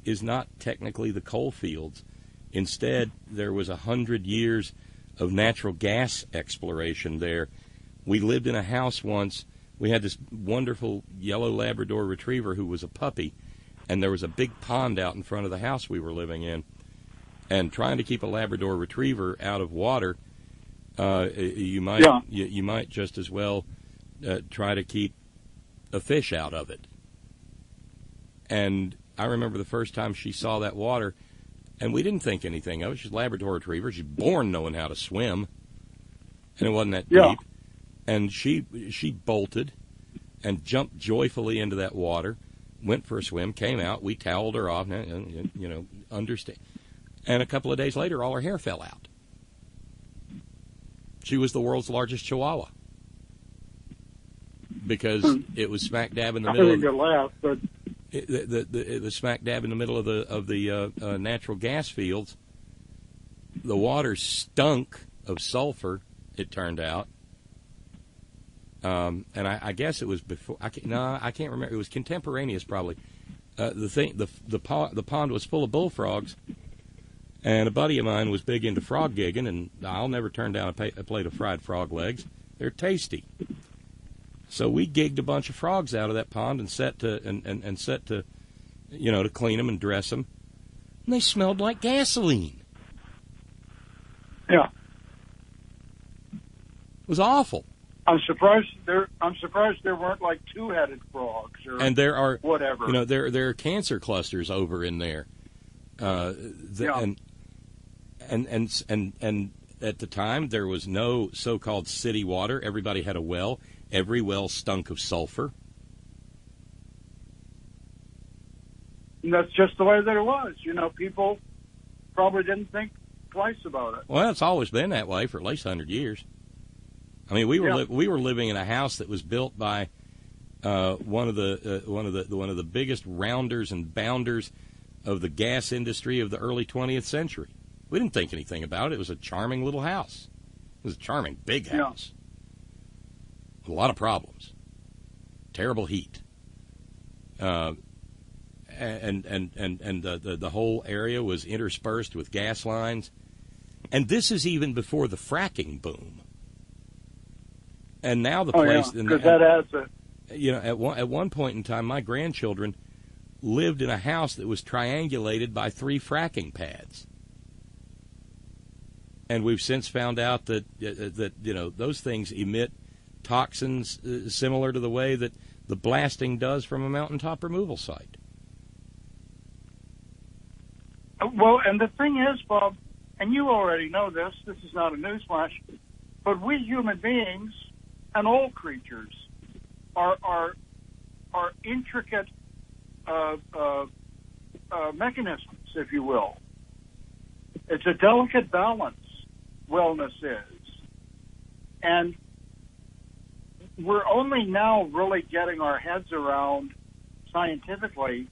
is not technically the coal fields. Instead, there was 100 years of natural gas exploration there. We lived in a house once. We had this wonderful yellow Labrador retriever who was a puppy, and there was a big pond out in front of the house we were living in. And trying to keep a Labrador retriever out of water, you might just as well try to keep a fish out of it. And I remember the first time she saw that water, and we didn't think anything of it. She's a Labrador retriever. She's born knowing how to swim, and it wasn't that deep. And she bolted and jumped joyfully into that water, went for a swim, came out. We toweled her off, understand. And a couple of days later, all her hair fell out. She was the world's largest Chihuahua because it was smack dab in the middle. I think you laugh, but it was smack dab in the middle of the natural gas fields. The water stunk of sulfur, it turned out. And I guess it was before. I can't remember. It was contemporaneous, probably. The pond was full of bullfrogs, and a buddy of mine was big into frog gigging, and I'll never turn down a plate of fried frog legs. They're tasty. So we gigged a bunch of frogs out of that pond and set to to clean them and dress them, and they smelled like gasoline. Yeah, it was awful. I'm surprised there weren't like two-headed frogs and there are whatever. There are cancer clusters over in there. And at the time there was no so-called city water. Everybody had a well. Every well stunk of sulfur. And that's just the way that it was. People probably didn't think twice about it. Well, it's always been that way for at least 100 years. I mean, we were living in a house that was built by one of the biggest rounders and bounders of the gas industry of the early 20th century. We didn't think anything about it. It was a charming little house. It was a charming big house. With a lot of problems. Terrible heat. And the whole area was interspersed with gas lines. And this is even before the fracking boom. And now the place, because that adds it. At one point in time, my grandchildren lived in a house that was triangulated by 3 fracking pads, and we've since found out that those things emit toxins similar to the way that the blasting does from a mountaintop removal site. Well, and the thing is, Bob, and you already know this. This is not a newsflash, but we human beings and all creatures are intricate mechanisms, if you will. It's a delicate balance, wellness is. And we're only now really getting our heads around, scientifically,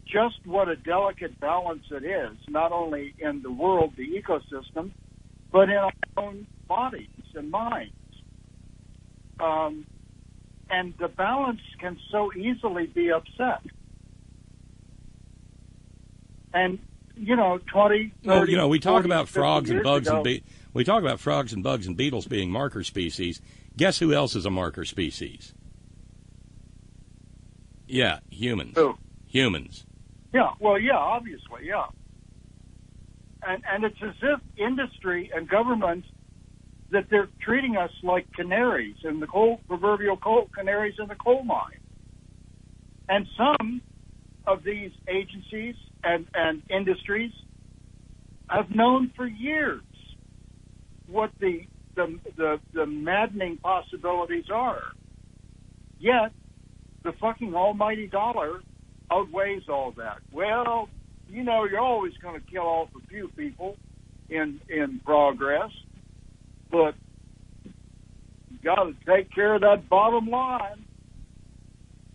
just what a delicate balance it is, not only in the world, the ecosystem, but in our own bodies and minds. And the balance can so easily be upset. And, 20, 30, we talk 40, about frogs and bugs ago, we talk about frogs and bugs and beetles being marker species. Guess who else is a marker species? Yeah, humans. Who? Humans. Yeah, well, yeah, obviously, yeah. And it's as if industry and government, that they're treating us like canaries in the proverbial canaries in the coal mine. And some of these agencies and industries have known for years what the maddening possibilities are. Yet, the fucking almighty dollar outweighs all that. Well, you're always going to kill off a few people in progress, but you got to take care of that bottom line.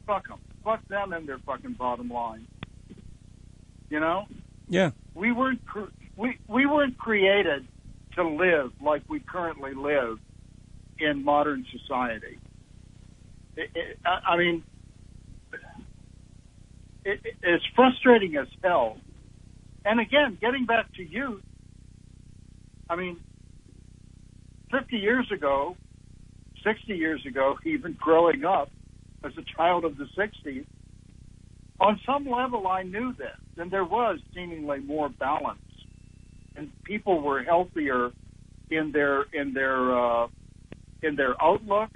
Fuck them. Fuck them and their fucking bottom line. Yeah. We weren't created to live like we currently live in modern society. It's frustrating as hell. And again, getting back to youth, 50 years ago, 60 years ago, even growing up as a child of the 60s, on some level I knew this, and there was seemingly more balance, and people were healthier in their outlook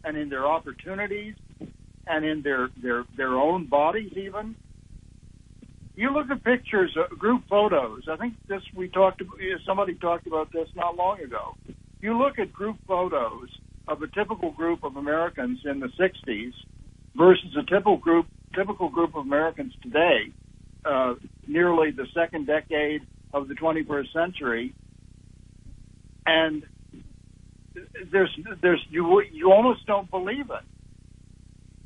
and in their opportunities and in their own bodies even. You look at pictures, group photos. I think somebody talked about this not long ago. You look at group photos of a typical group of Americans in the 60s versus a typical group of Americans today, nearly the second decade of the 21st century, and you almost don't believe it.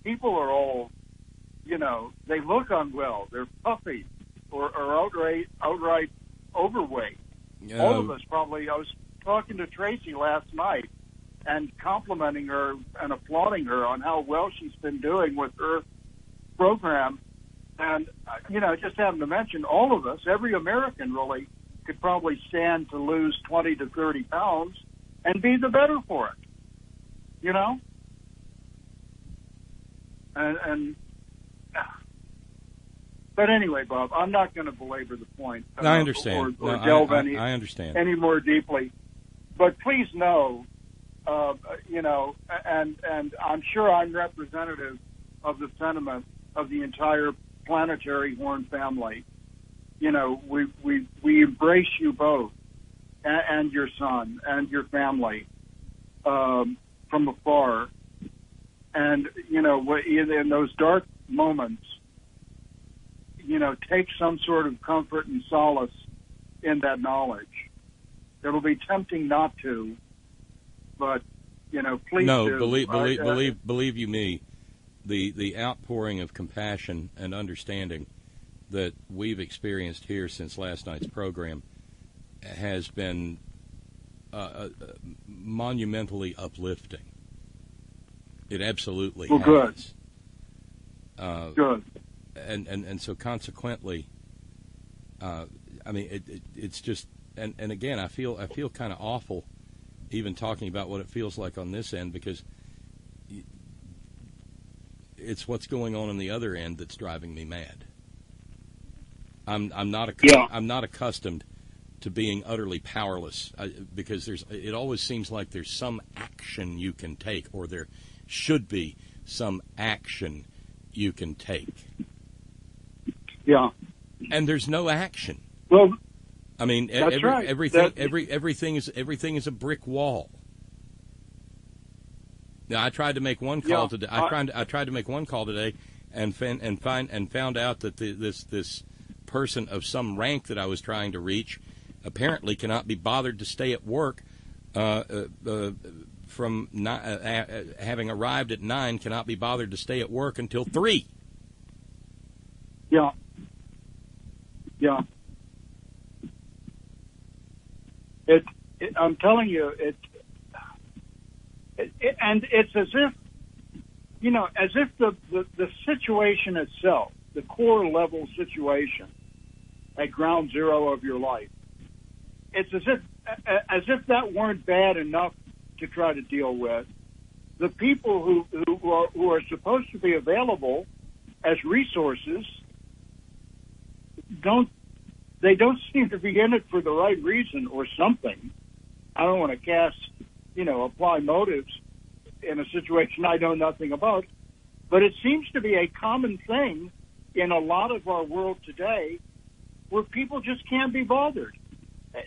People are all, they look unwell, they're puffy, or outright overweight. All of us probably. I was talking to Tracy last night and complimenting her and applauding her on how well she's been doing with her program. And, just having to mention all of us, every American really could probably stand to lose 20 to 30 pounds and be the better for it, But anyway, Bob, I'm not going to belabor the point. No, I understand. Or delve I understand. any more deeply. But please know, and I'm sure I'm representative of the sentiment of the entire planetary Horn family. We embrace you both and your son and your family from afar. And, in those dark moments, take some sort of comfort and solace in that knowledge. It'll be tempting not to, but, please do. Believe you me, the outpouring of compassion and understanding that we've experienced here since last night's program has been monumentally uplifting. It absolutely has. Good. And so consequently, it's just, and again, I feel kind of awful even talking about what it feels like on this end, because it's what's going on the other end that's driving me mad. I'm not accustomed to being utterly powerless, because it always seems like there's some action you can take, or there should be some action you can take. Yeah. And there's no action. Well, that's right. Everything is a brick wall. Now, I tried to make one call today. I tried to make one call today, and found out that this person of some rank that I was trying to reach apparently cannot be bothered to stay at work from having arrived at 9, cannot be bothered to stay at work until 3. Yeah. Yeah. I'm telling you, and it's as if, the situation itself, the core level situation at ground zero of your life, it's as if that weren't bad enough to try to deal with. The people who are supposed to be available as resources don't seem to be in it for the right reason or something. I don't want to apply motives in a situation I know nothing about, but it seems to be a common thing in a lot of our world today where people just can't be bothered.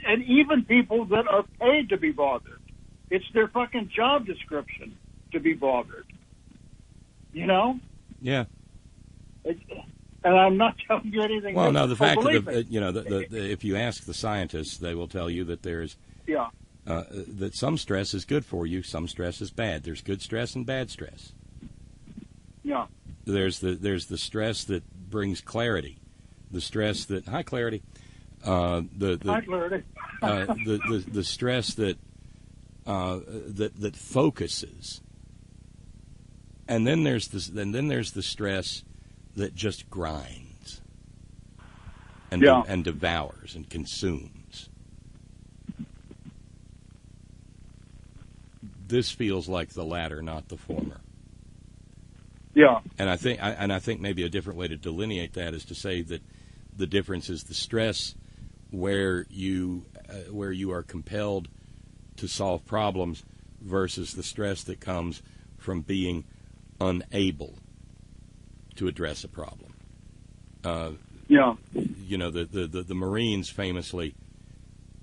And even people that are paid to be bothered. It's their fucking job description to be bothered. Yeah. And I'm not telling you anything. Well, no, the fact that if you ask the scientists, they will tell you that there's that some stress is good for you, some stress is bad. There's good stress and bad stress. Yeah. There's the stress that brings clarity, the stress that Clarity. Hi, Clarity. the stress that focuses, and then there's the stress that just grinds and devours and consumes. This feels like the latter, not the former. Yeah. And I think maybe a different way to delineate that is to say that the difference is the stress where you are compelled to solve problems versus the stress that comes from being unable to address a problem. The Marines famously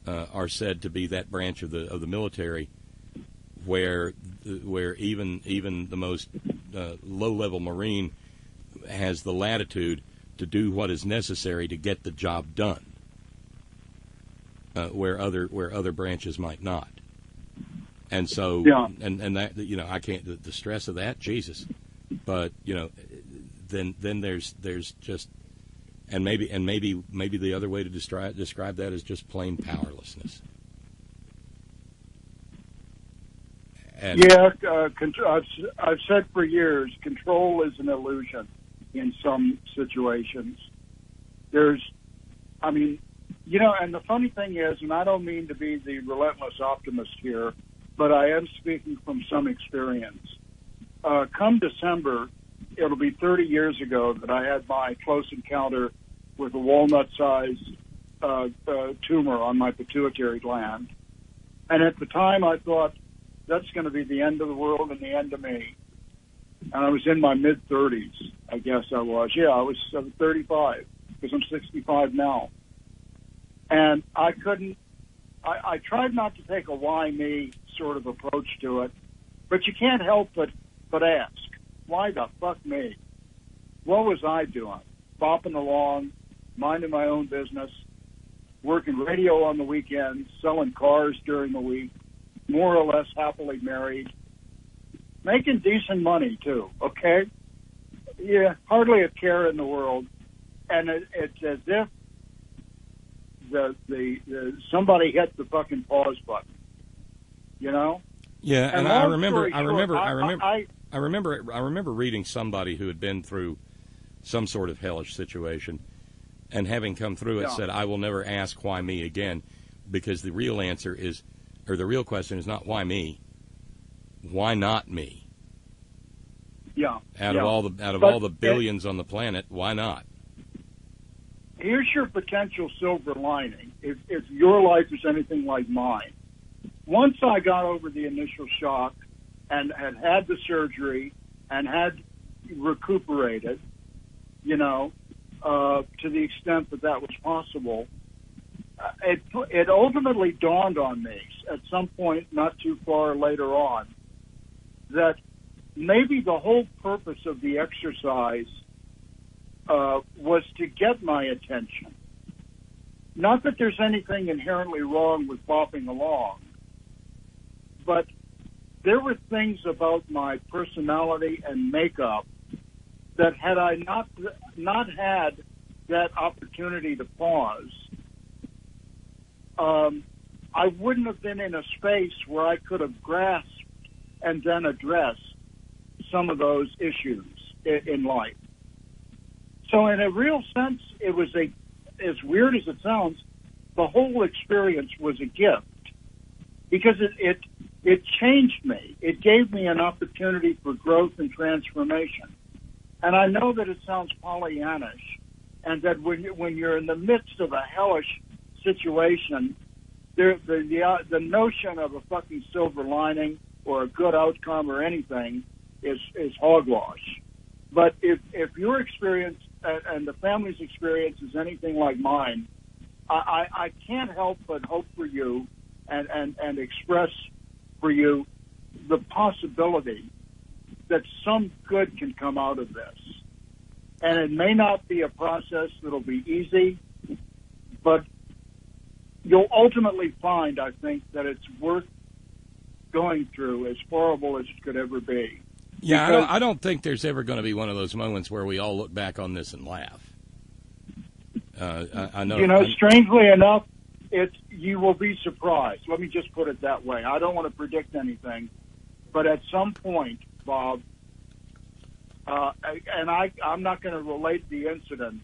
are said to be that branch of the military where even the most low-level Marine has the latitude to do what is necessary to get the job done, where other branches might not. And so, and that I can't the stress of that, Jesus. But then there's just, and maybe the other way to describe that is just plain powerlessness. And yeah, I've said for years, control is an illusion in some situations. And the funny thing is, and I don't mean to be the relentless optimist here, but I am speaking from some experience. Come December, it'll be 30 years ago that I had my close encounter with a walnut-sized tumor on my pituitary gland. And at the time, I thought, that's going to be the end of the world and the end of me. And I was in my mid-30s, I guess I was. Yeah, I was 35, because I'm 65 now. And I tried not to take a why me sort of approach to it, but you can't help but ask, why the fuck me? What was I doing? Bopping along, minding my own business, working radio on the weekends, selling cars during the week, more or less happily married, making decent money too, okay? Yeah, hardly a care in the world. And it's as if somebody hit the fucking pause button, you know? Yeah, and I remember reading somebody who had been through some sort of hellish situation and having come through it said, I will never ask why me again, because the real answer is, or the real question is not why me, why not me? Yeah. Out of all the billions on the planet, why not? Here's your potential silver lining. If your life is anything like mine, once I got over the initial shock and had the surgery and had recuperated, to the extent that was possible, it ultimately dawned on me at some point not too far later on that maybe the whole purpose of the exercise was to get my attention. Not that there's anything inherently wrong with bopping along, but there were things about my personality and makeup that had I not had that opportunity to pause, I wouldn't have been in a space where I could have grasped and then addressed some of those issues in life. So in a real sense, it was as weird as it sounds, the whole experience was a gift because it changed me. It gave me an opportunity for growth and transformation. And I know that it sounds Pollyannish, and that when you're in the midst of a hellish situation, the notion of a fucking silver lining or a good outcome or anything is hogwash. But if your experience and the family's experience is anything like mine, I can't help but hope for you and express for you the possibility that some good can come out of this. And it may not be a process that'll be easy, but you'll ultimately find, I think, that it's worth going through, as horrible as it could ever be. Yeah, I don't think there's ever going to be one of those moments where we all look back on this and laugh. I know. Strangely enough, you will be surprised. Let me just put it that way. I don't want to predict anything, but at some point, Bob, and I'm not going to relate the incident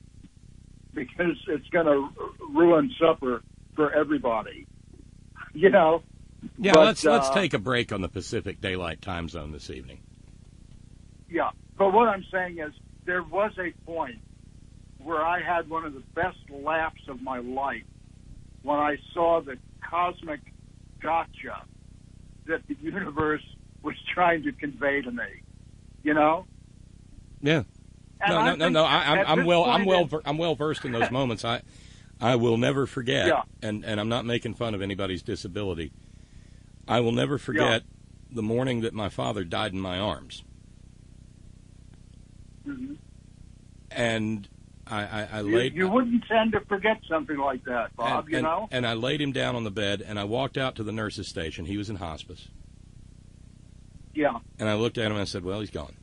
because it's going to ruin supper for everybody. Yeah, but, let's take a break on the Pacific Daylight Time Zone this evening. Yeah, but what I'm saying is there was a point where I had one of the best laughs of my life when I saw the cosmic gotcha that the universe was trying to convey to me. Yeah. No. I'm well versed in those moments. I will never forget, and I'm not making fun of anybody's disability. I will never forget the morning that my father died in my arms. Mm-hmm. And I laid... You wouldn't tend to forget something like that, Bob, And I laid him down on the bed, and I walked out to the nurse's station. He was in hospice. Yeah. And I looked at him and I said, well, he's gone.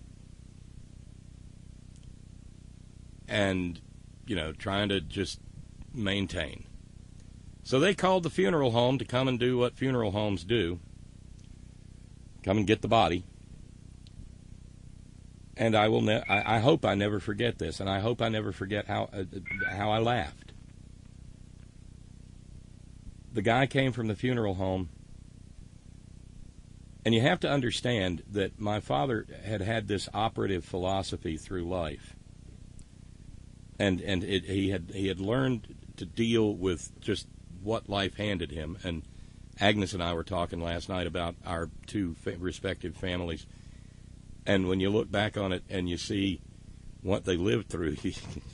And, trying to just maintain. So they called the funeral home to come and do what funeral homes do. come and get the body. And I will. I hope I never forget this, and I hope I never forget how I laughed. The guy came from the funeral home, and you have to understand that my father had this operative philosophy through life, and he had learned to deal with just what life handed him. And Agnes and I were talking last night about our two respective families. And when you look back on it and you see what they lived through,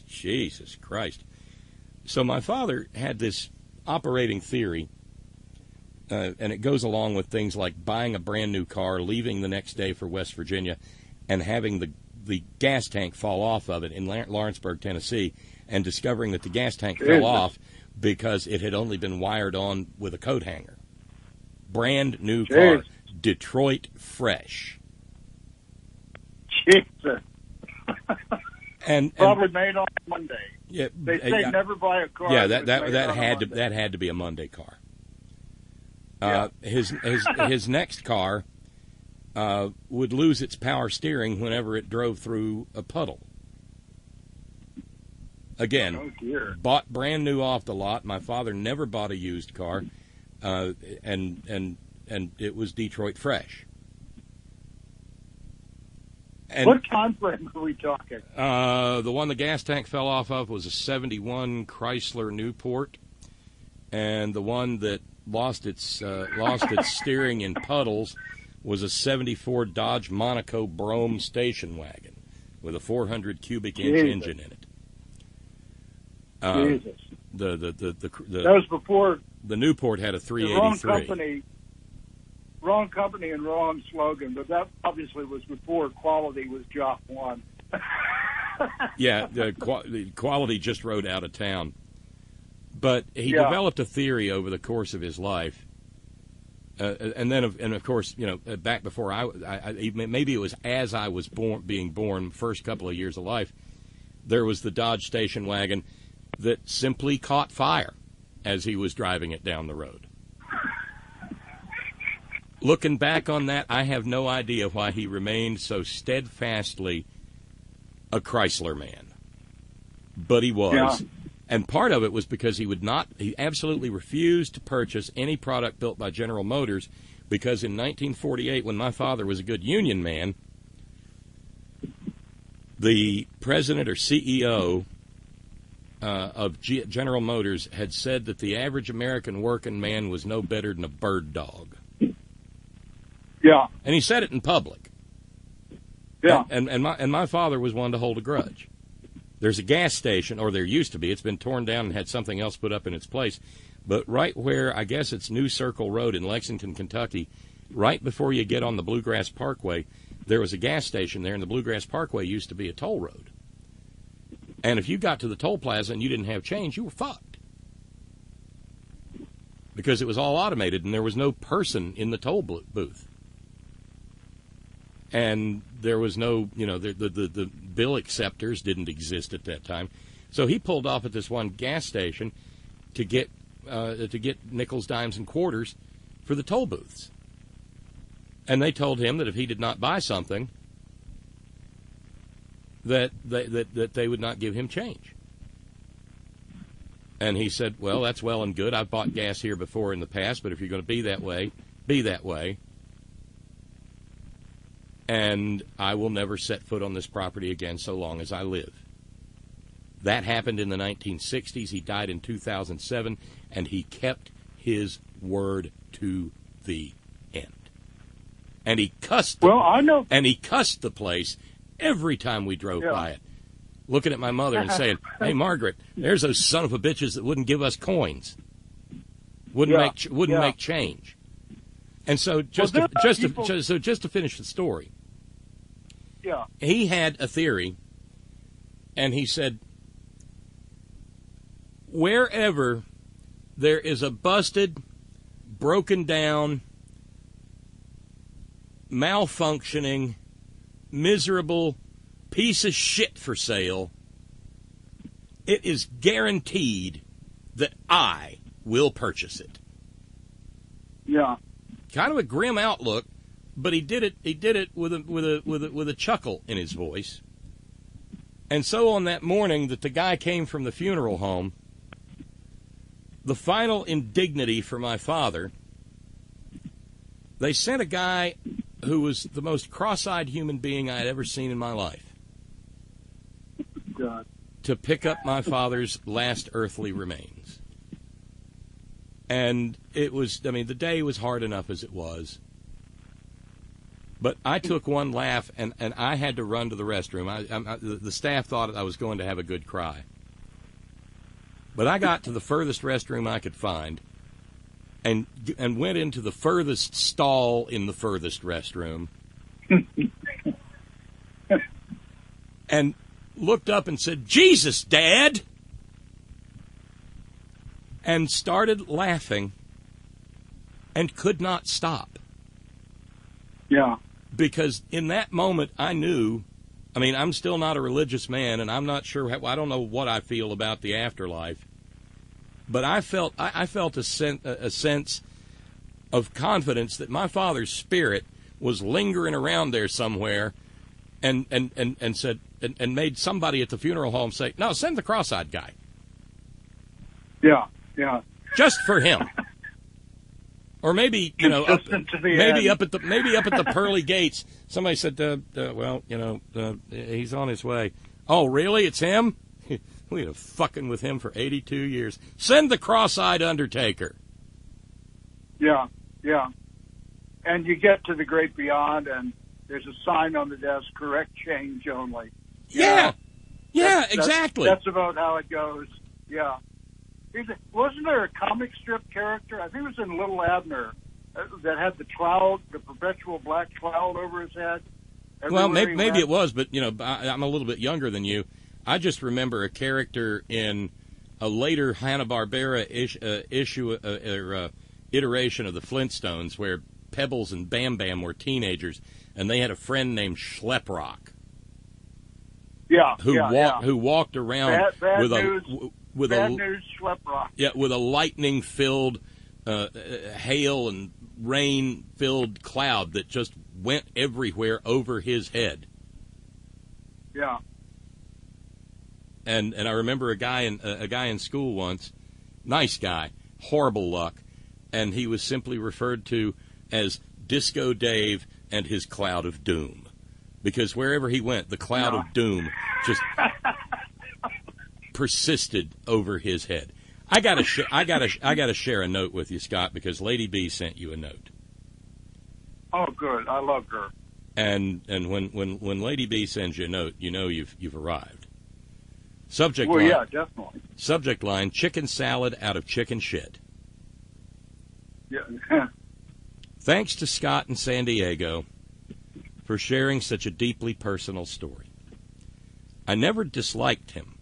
Jesus Christ. So my father had this operating theory, and it goes along with things like buying a brand new car, leaving the next day for West Virginia, and having the gas tank fall off of it in Lawrenceburg, Tennessee, and discovering that the gas tank fell off because it had only been wired on with a coat hanger. Brand new car, Detroit fresh. Jesus. and probably made on Monday. Yeah, they say never buy a car. Yeah, that had to be a Monday car. His next car would lose its power steering whenever it drove through a puddle. Again, bought brand new off the lot. My father never bought a used car, and it was Detroit fresh. And what time frame are we talking? The one the gas tank fell off of was a 71 Chrysler Newport, and the one that lost its steering in puddles was a 74 Dodge Monaco Brougham station wagon with a 400 cubic inch engine in it. Jesus. That was before the Newport had a 383. Wrong company and wrong slogan, but that obviously was before quality was job one. Yeah, the quality just rode out of town. But he developed a theory over the course of his life, and of course, back before maybe it was as I was being born, first couple of years of life, there was the Dodge station wagon that simply caught fire as he was driving it down the road. Looking back on that, I have no idea why he remained so steadfastly a Chrysler man. But he was. Yeah. And part of it was because he absolutely refused to purchase any product built by General Motors, because in 1948, when my father was a good union man, the president or CEO of General Motors had said that the average American working man was no better than a bird dog. Yeah. And he said it in public. Yeah. And my father was one to hold a grudge. There's a gas station, or there used to be. It's been torn down and had something else put up in its place. But right where, I guess it's New Circle Road in Lexington, Kentucky, right before you get on the Bluegrass Parkway, there was a gas station there, and the Bluegrass Parkway used to be a toll road. And if you got to the toll plaza and you didn't have change, you were fucked. Because it was all automated, and there was no person in the toll booth. And there was no, the bill acceptors didn't exist at that time. So he pulled off at this one gas station to get nickels, dimes, and quarters for the toll booths. And they told him that if he did not buy something, that they would not give him change. And he said, well, that's well and good. I've bought gas here before in the past, but if you're going to be that way, be that way. And I will never set foot on this property again so long as I live. That happened in the 1960s. He died in 2007, and he kept his word to the end. And he cussed. And he cussed the place every time we drove by it, looking at my mother and saying, "Hey, Margaret, there's those son of a bitches that wouldn't give us coins, wouldn't make change." And so just to finish the story, he had a theory, and he said, wherever there is a busted, broken down, malfunctioning, miserable piece of shit for sale, it is guaranteed that I will purchase it. Yeah. Kind of a grim outlook, but he did it with a chuckle in his voice. And so on that morning that the guy came from the funeral home, the final indignity for my father, they sent a guy who was the most cross-eyed human being I had ever seen in my life to pick up my father's last earthly remains. And it was, I mean, the day was hard enough as it was. But I took one laugh, and I had to run to the restroom. The staff thought I was going to have a good cry. But I got to the furthest restroom I could find and went into the furthest stall in the furthest restroom and looked up and said, "Jesus, Dad!" and started laughing and could not stop. Yeah. Because in that moment, I knew, I mean, I'm still not a religious man, and I'm not sure, I don't know what I feel about the afterlife, but I felt a sense of confidence that my father's spirit was lingering around there somewhere and said, and made somebody at the funeral home say, "No, send the cross-eyed guy." Yeah, yeah. Just for him. Or maybe, you know, maybe up at the pearly gates, somebody said, "Well, you know, he's on his way." "Oh, really? It's him?" "We been fucking with him for 82 years. Send the cross-eyed undertaker." Yeah, yeah. And you get to the great beyond, and there's a sign on the desk: "Correct change only." Yeah, exactly. That's about how it goes. Yeah. Wasn't there a comic strip character? I think it was in Little Abner that had the cloud, the perpetual black cloud over his head. Well, maybe it was, but, you know, I'm a little bit younger than you. I just remember a character in a later Hanna-Barbera iteration of the Flintstones where Pebbles and Bam Bam were teenagers, and they had a friend named Schleprock. Yeah, who walked around with a lightning-filled, hail and rain-filled cloud that just went everywhere over his head. Yeah. And I remember a guy in school once, nice guy, horrible luck, and he was simply referred to as Disco Dave and his cloud of doom, because wherever he went, the cloud of doom just persisted over his head. I gotta share a note with you, Scott, because Lady B sent you a note. Oh, good. I love her. And when Lady B sends you a note, you know you've arrived. Subject well, line. Yeah, definitely. Subject line: chicken salad out of chicken shit. Yeah. Thanks to Scott in San Diego for sharing such a deeply personal story. I never disliked him.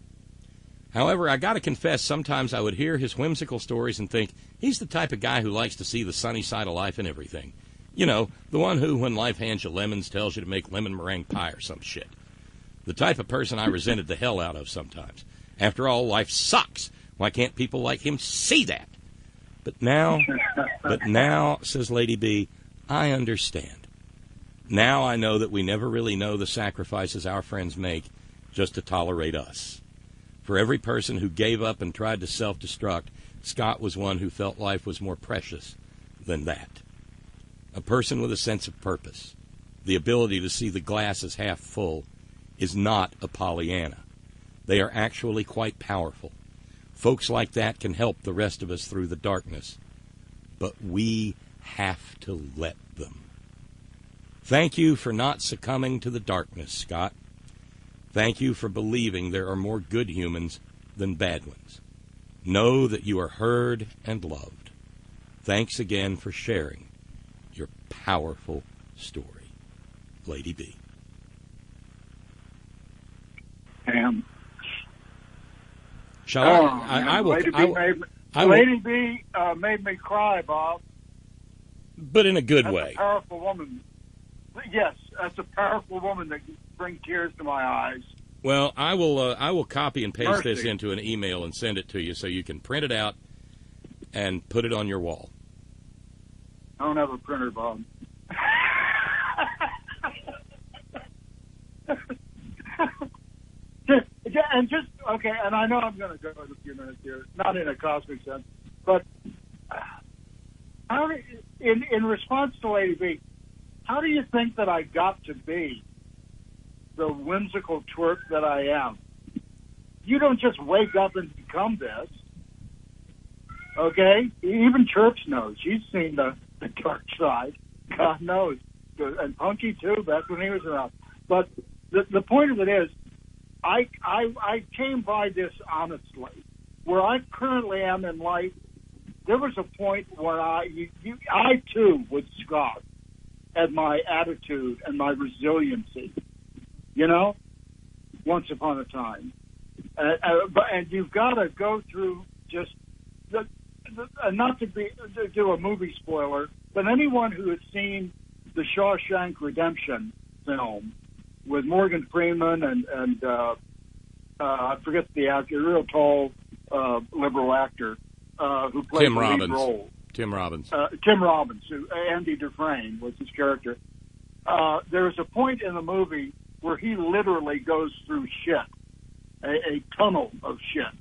However, I got to confess, sometimes I would hear his whimsical stories and think, he's the type of guy who likes to see the sunny side of life and everything. You know, the one who, when life hands you lemons, tells you to make lemon meringue pie or some shit. The type of person I resented the hell out of sometimes. After all, life sucks. Why can't people like him see that? But now, says Lady B, I understand. Now I know that we never really know the sacrifices our friends make just to tolerate us. For every person who gave up and tried to self-destruct, Scott was one who felt life was more precious than that. A person with a sense of purpose, the ability to see the glass as half full, is not a Pollyanna. They are actually quite powerful. Folks like that can help the rest of us through the darkness, but we have to let them. Thank you for not succumbing to the darkness, Scott. Thank you for believing there are more good humans than bad ones. Know that you are heard and loved. Thanks again for sharing your powerful story. Lady B. Damn. Shall I will. Lady B made me cry, Bob. But in a good way. A powerful woman. Yes, that's a powerful woman that can bring tears to my eyes. Well, I will copy and paste Mercy. this into an email and send it to you so you can print it out and put it on your wall. I don't have a printer, Bob. And just, okay, and I know I'm going to go in a few minutes here, not in a cosmic sense, but how, in response to Lady B, how do you think that I got to be the whimsical twerp that I am? You don't just wake up and become this, okay? Even Chirps knows. She's seen the dark side. God knows. And Punky, too, back when he was around. But the point of it is, I came by this honestly. Where I currently am in life, there was a point where I too would scoff at my attitude and my resiliency, you know, once upon a time. And you've got to go through just, not to do a movie spoiler, but anyone who has seen the Shawshank Redemption film with Morgan Freeman and I forget the actor, real tall liberal actor who played the lead role. Tim Robbins. Tim Robbins, Andy Dufresne was his character. There's a point in the movie where he literally goes through shit, a tunnel of shit,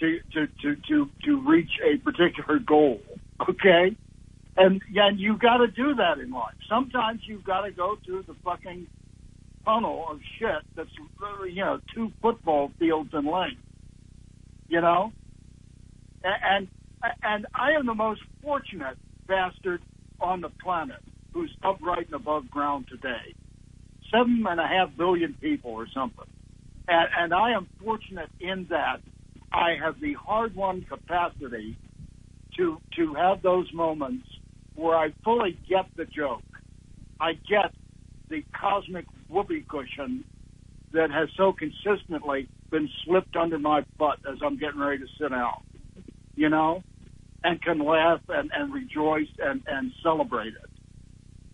to reach a particular goal. Okay, and you've got to do that in life. Sometimes you've got to go through the fucking tunnel of shit that's 2 football fields in length. You know, and I am the most fortunate bastard on the planet who's upright and above ground today. 7.5 billion people or something. And I am fortunate in that I have the hard-won capacity to have those moments where I fully get the joke. I get the cosmic whoopee cushion that has so consistently been slipped under my butt as I'm getting ready to sit down, you know, and can laugh and rejoice and celebrate it.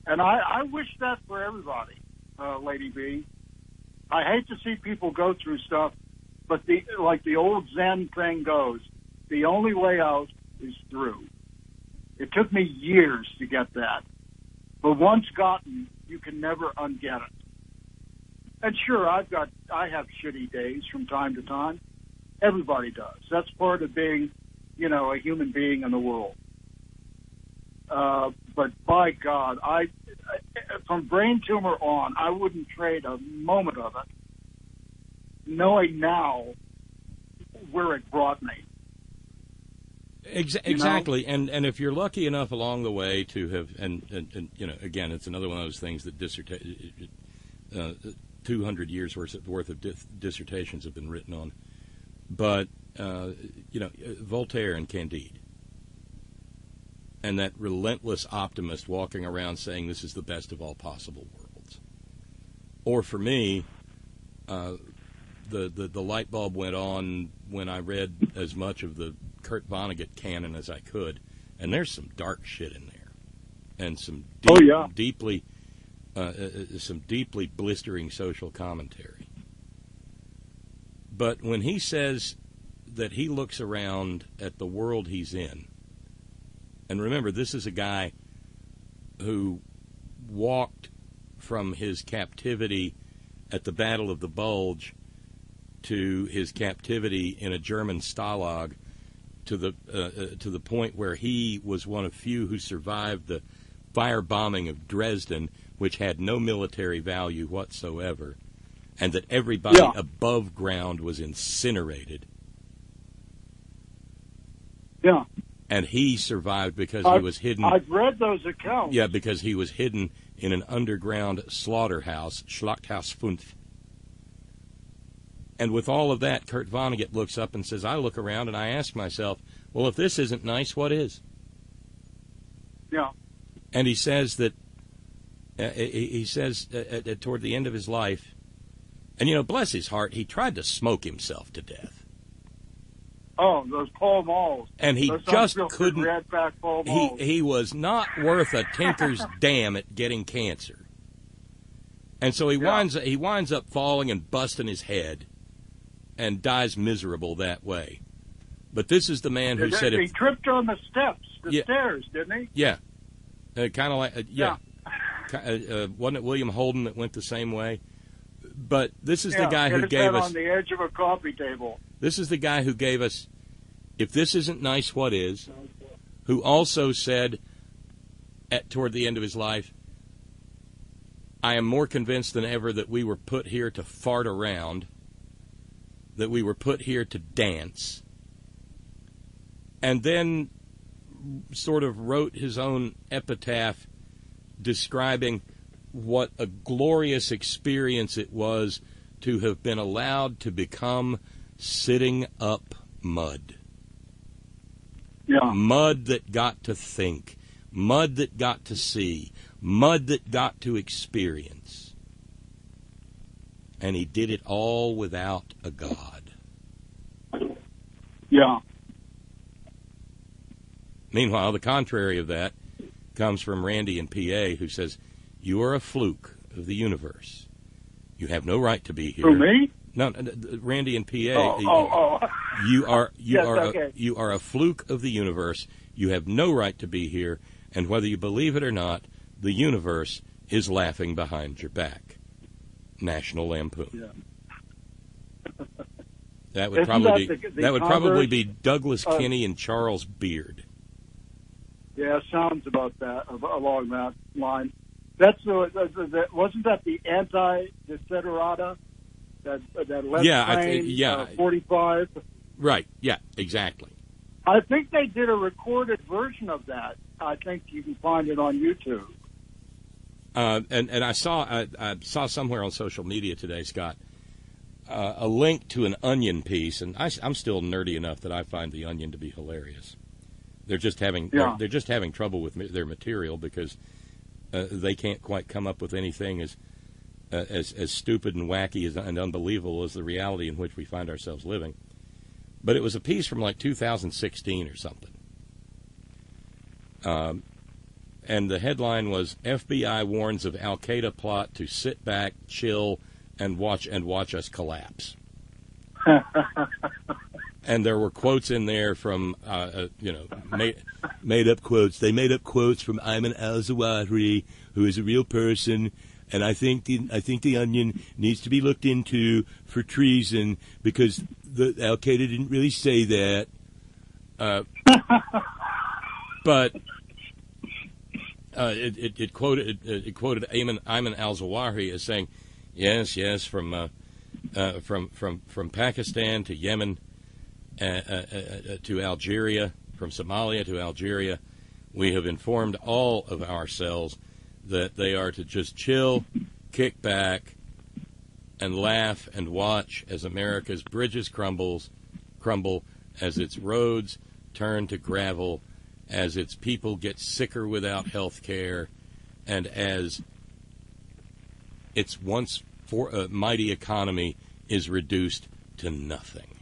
And I wish that for everybody, Lady B. I hate to see people go through stuff, but like the old Zen thing goes, the only way out is through. It took me years to get that. But once gotten, you can never unget it. And sure, I have shitty days from time to time. Everybody does. That's part of being, a human being in the world. But by God, from brain tumor on, I wouldn't trade a moment of it, knowing now where it brought me. Exactly, and if you're lucky enough along the way to have, and again, it's another one of those things that 200 years worth of dissertations have been written on, but Voltaire and Candide, and that relentless optimist walking around saying this is the best of all possible worlds. Or for me, the light bulb went on when I read as much of the Kurt Vonnegut canon as I could, and there's some dark shit in there, and some deeply blistering social commentary. But when he says that he looks around at the world he's in, and remember, this is a guy who walked from his captivity at the Battle of the Bulge to his captivity in a German stalag to the point where he was one of few who survived the firebombing of Dresden, which had no military value whatsoever, and that everybody above ground was incinerated. Yeah. And he survived because he was hidden. I've read those accounts. Yeah, because he was hidden in an underground slaughterhouse, Schlachthaus 5. And with all of that, Kurt Vonnegut looks up and says, I look around and I ask myself, well, if this isn't nice, what is? Yeah. And he says that, toward the end of his life, and, bless his heart, he tried to smoke himself to death. Oh, those Pall Malls. And he just couldn't. He was not worth a tinker's damn at getting cancer. And so he winds up falling and busting his head and dies miserable that way. But this is the man who said... He tripped on the steps, stairs, didn't he? Yeah. Kind of like... Wasn't it William Holden that went the same way? But this is the guy who gave us on the edge of a coffee table. This is the guy who gave us, if this isn't nice, what is? Who also said, toward the end of his life, I am more convinced than ever that we were put here to fart around, that we were put here to dance, and then sort of wrote his own epitaph describing what a glorious experience it was to have been allowed to become sitting up mud. Yeah. Mud that got to think, mud that got to see, mud that got to experience. And he did it all without a God. Yeah. Meanwhile, the contrary of that comes from Randy in PA, who says, you are a fluke of the universe. You have no right to be here. Who, me? No, Randy in PA. You are a fluke of the universe. You have no right to be here, and whether you believe it or not, the universe is laughing behind your back. National Lampoon. Yeah. That would probably be Douglas Kinney and Charles Beard. Yeah, sounds about that along that line. That's wasn't that the anti-desiderata that left 45? Right. Yeah. Exactly. I think they did a recorded version of that. I think you can find it on YouTube. And I saw somewhere on social media today, Scott, a link to an Onion piece, and I'm still nerdy enough that I find the Onion to be hilarious. They're just having trouble with their material because they can't quite come up with anything as stupid and wacky and unbelievable as the reality in which we find ourselves living. But it was a piece from like 2016 or something. And the headline was, FBI warns of Al-Qaeda plot to sit back, chill, and watch us collapse. And there were quotes in there from, made up quotes. They made up quotes from Ayman al-Zawahiri, who is a real person, and I think the Onion needs to be looked into for treason because the Al-Qaeda didn't really say that. But it quoted Ayman al-Zawahiri as saying, yes, from Pakistan to Yemen to Algeria, from Somalia to Algeria, we have informed all of ourselves that they are to just chill, kick back, and laugh and watch as America's bridges crumble, as its roads turn to gravel, as its people get sicker without health care, and as its once mighty economy is reduced to nothing.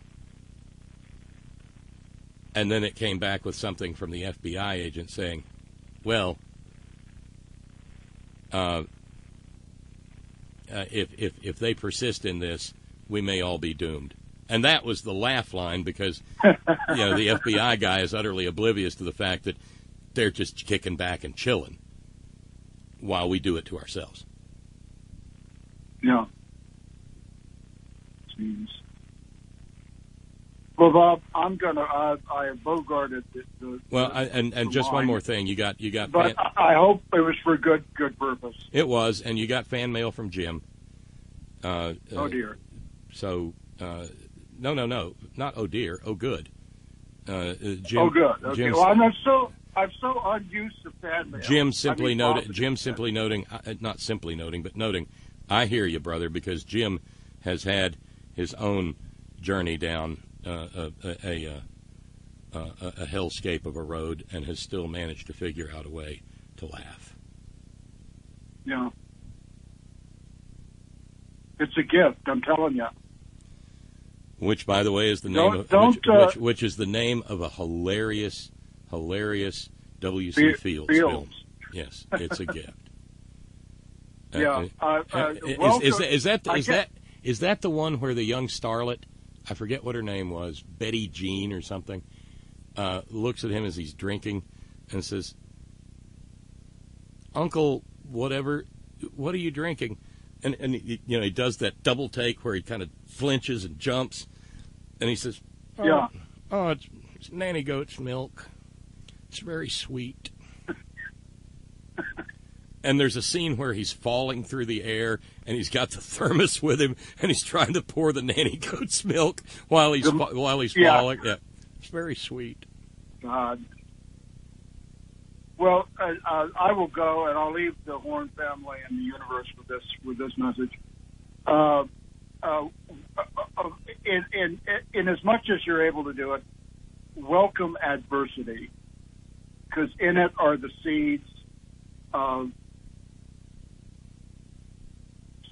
And then it came back with something from the FBI agent saying, well, if they persist in this, we may all be doomed. And that was the laugh line because, the FBI guy is utterly oblivious to the fact that they're just kicking back and chilling while we do it to ourselves. Yeah. Jeez. Well, Bob, I bogarted the well, and just one more thing, you got. But I hope it was for good purpose. It was, and you got fan mail from Jim. Oh dear. So, no, not oh dear, oh good. Jim, oh good. Okay. Jim's, well, I'm so unused to fan mail. Jim simply noting, not simply noting, but noting, I hear you, brother, because Jim has had his own journey down a hellscape of a road and has still managed to figure out a way to laugh. Yeah. It's a gift, I'm telling you. Which, by the way, is the name which is the name of a hilarious W.C. Fields film. Yes, it's a gift. Yeah. Is that the one where the young starlet, I forget what her name was, Betty Jean or something, looks at him as he's drinking and says, "Uncle, whatever, what are you drinking?" And he does that double take where he kind of flinches and jumps, and he says, "Oh, it's nanny goat's milk. It's very sweet." And there's a scene where he's falling through the air, and he's got the thermos with him, and he's trying to pour the nanny goat's milk while he's falling. Yeah, it's very sweet. God. Well, I will go, and I'll leave the Horn family and the universe with this message. In as much as you're able to do it, welcome adversity, because in it are the seeds of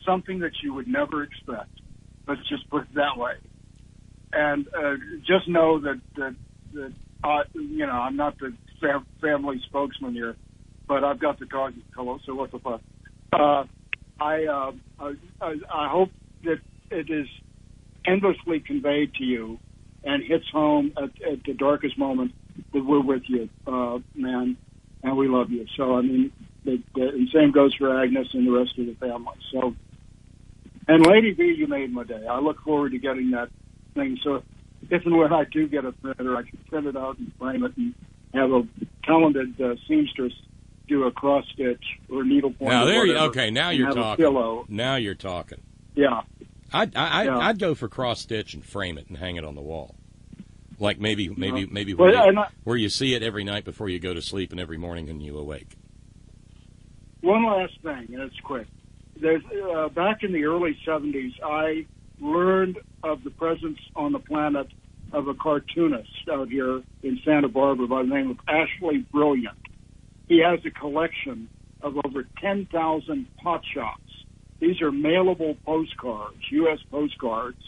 something that you would never expect. Let's just put it that way. And just know that I'm not the family spokesman here, but I've got the talking pillow, so what the fuck? I hope that it is endlessly conveyed to you and hits home at the darkest moment that we're with you, man, and we love you. So, I mean, the same goes for Agnes and the rest of the family. So, and Lady B, you made my day. I look forward to getting that thing. So if and when I do get a printer, I can print it out and frame it and have a talented seamstress do a cross stitch or needle point. Now there you okay. Now you're talking. Now you're talking. Yeah. I'd go for cross stitch and frame it and hang it on the wall, like maybe where you see it every night before you go to sleep and every morning when you awake. One last thing, and it's quick. There's back in the early 70s, I learned of the presence on the planet of a cartoonist out here in Santa Barbara by the name of Ashley Brilliant. He has a collection of over 10,000 pot shots. These are mailable postcards, U.S. postcards,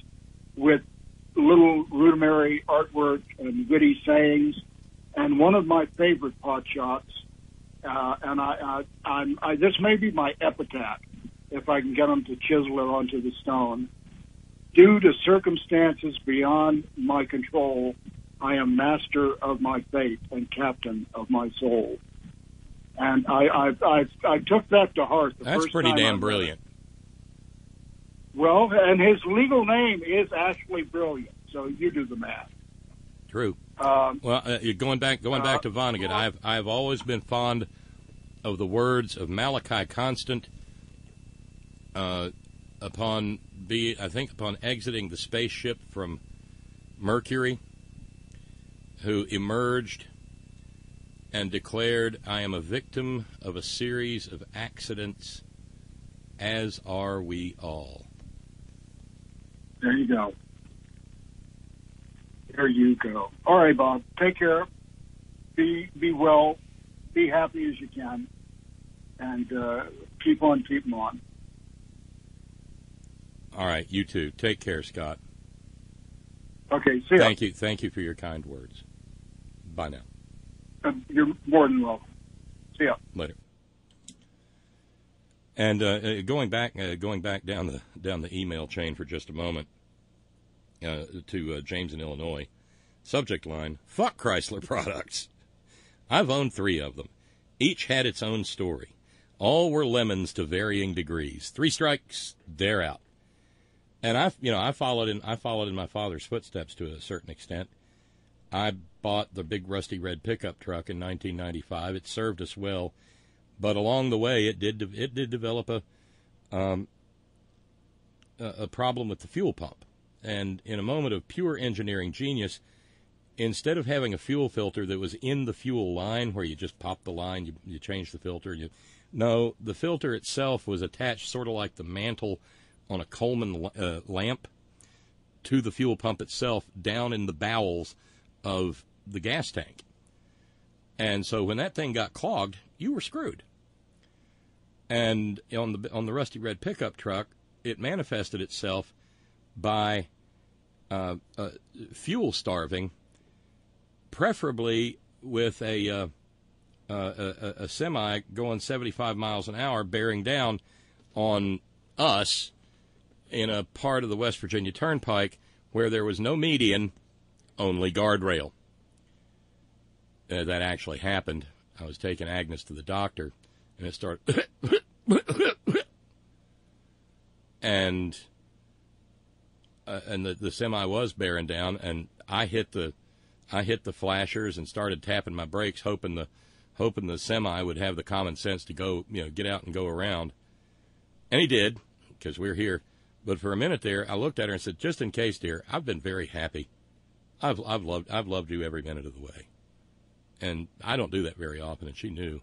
with little rudimentary artwork and witty sayings. And one of my favorite pot shots, and this may be my epitaph, if I can get them to chisel it onto the stone. Due to circumstances beyond my control, I am master of my fate and captain of my soul. And I took that to heart. That's pretty damn brilliant. Well, and his legal name is Ashley Brilliant, so you do the math. True. Going back to Vonnegut, I've always been fond of the words of Malachi Constant upon exiting the spaceship from Mercury, who emerged and declared, "I am a victim of a series of accidents, as are we all." There you go. There you go. All right, Bob. Take care. Be well. Be happy as you can. And keep on keeping on. All right, you too. Take care, Scott. Okay, see ya. Thank you for your kind words. Bye now. You're more than welcome. See ya. Later. And going back down the email chain for just a moment to James in Illinois. Subject line: "Fuck Chrysler products. I've owned 3 of them. Each had its own story. All were lemons to varying degrees. 3 strikes, they're out." And I followed in my father's footsteps to a certain extent. I bought the big rusty red pickup truck in 1995. It served us well, but along the way it did develop a problem with the fuel pump. And in a moment of pure engineering genius, instead of having a fuel filter that was in the fuel line where you just pop the line, you change the filter, no, the filter itself was attached sort of like the mantle on a Coleman lamp to the fuel pump itself down in the bowels of the gas tank. And so when that thing got clogged, you were screwed. And on the rusty red pickup truck, it manifested itself by fuel starving, preferably with a semi going 75 miles an hour bearing down on us in a part of the West Virginia Turnpike where there was no median, only guardrail. That actually happened. I was taking Agnes to the doctor, and it started. and the semi was bearing down, and I hit the flashers and started tapping my brakes, hoping the semi would have the common sense to go, get out and go around. And he did, because we're here. But for a minute there, I looked at her and said, "Just in case, dear, I've been very happy. I've loved you every minute of the way." And I don't do that very often, and she knew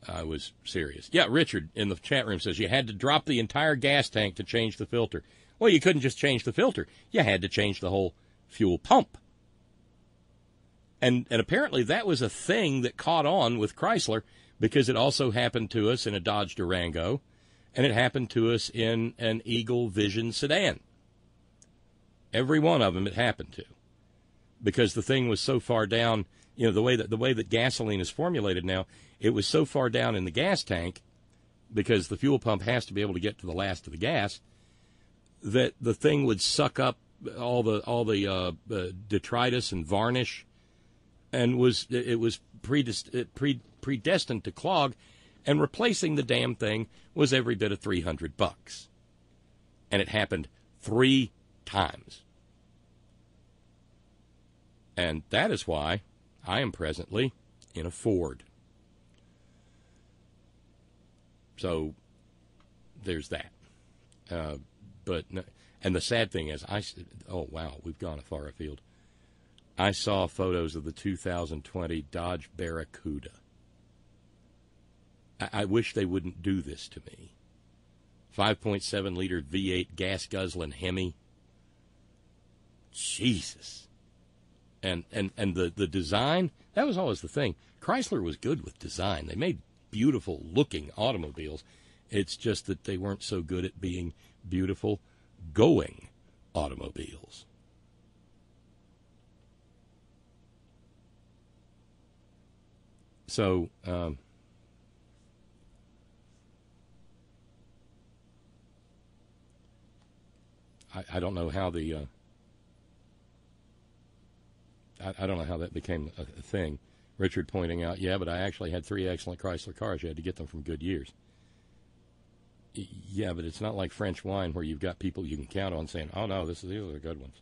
I was serious. Yeah, Richard in the chat room says you had to drop the entire gas tank to change the filter. Well, you couldn't just change the filter. You had to change the whole fuel pump. And apparently that was a thing that caught on with Chrysler, because it also happened to us in a Dodge Durango, and it happened to us in an Eagle Vision sedan. Every one of them it happened to, because the thing was so far down. The way that gasoline is formulated now, it was so far down in the gas tank, because the fuel pump has to be able to get to the last of the gas, that the thing would suck up all the detritus and varnish, and it was predestined to clog, and replacing the damn thing was every bit of $300, and it happened 3 times, and that is why I am presently in a Ford. So there's that. And the sad thing is, oh wow, we've gone far afield. I saw photos of the 2020 Dodge Barracuda. I wish they wouldn't do this to me. 5.7 liter V8 gas guzzling Hemi. Jesus. And the design, that was always the thing. Chrysler was good with design. They made beautiful looking automobiles. It's just that they weren't so good at being beautiful going automobiles. So, I don't know how I don't know how that became a thing. Richard pointing out, yeah, but I actually had 3 excellent Chrysler cars. You had to get them from Goodyear's. Yeah, but it's not like French wine where you've got people you can count on saying, "Oh no, these are the good ones."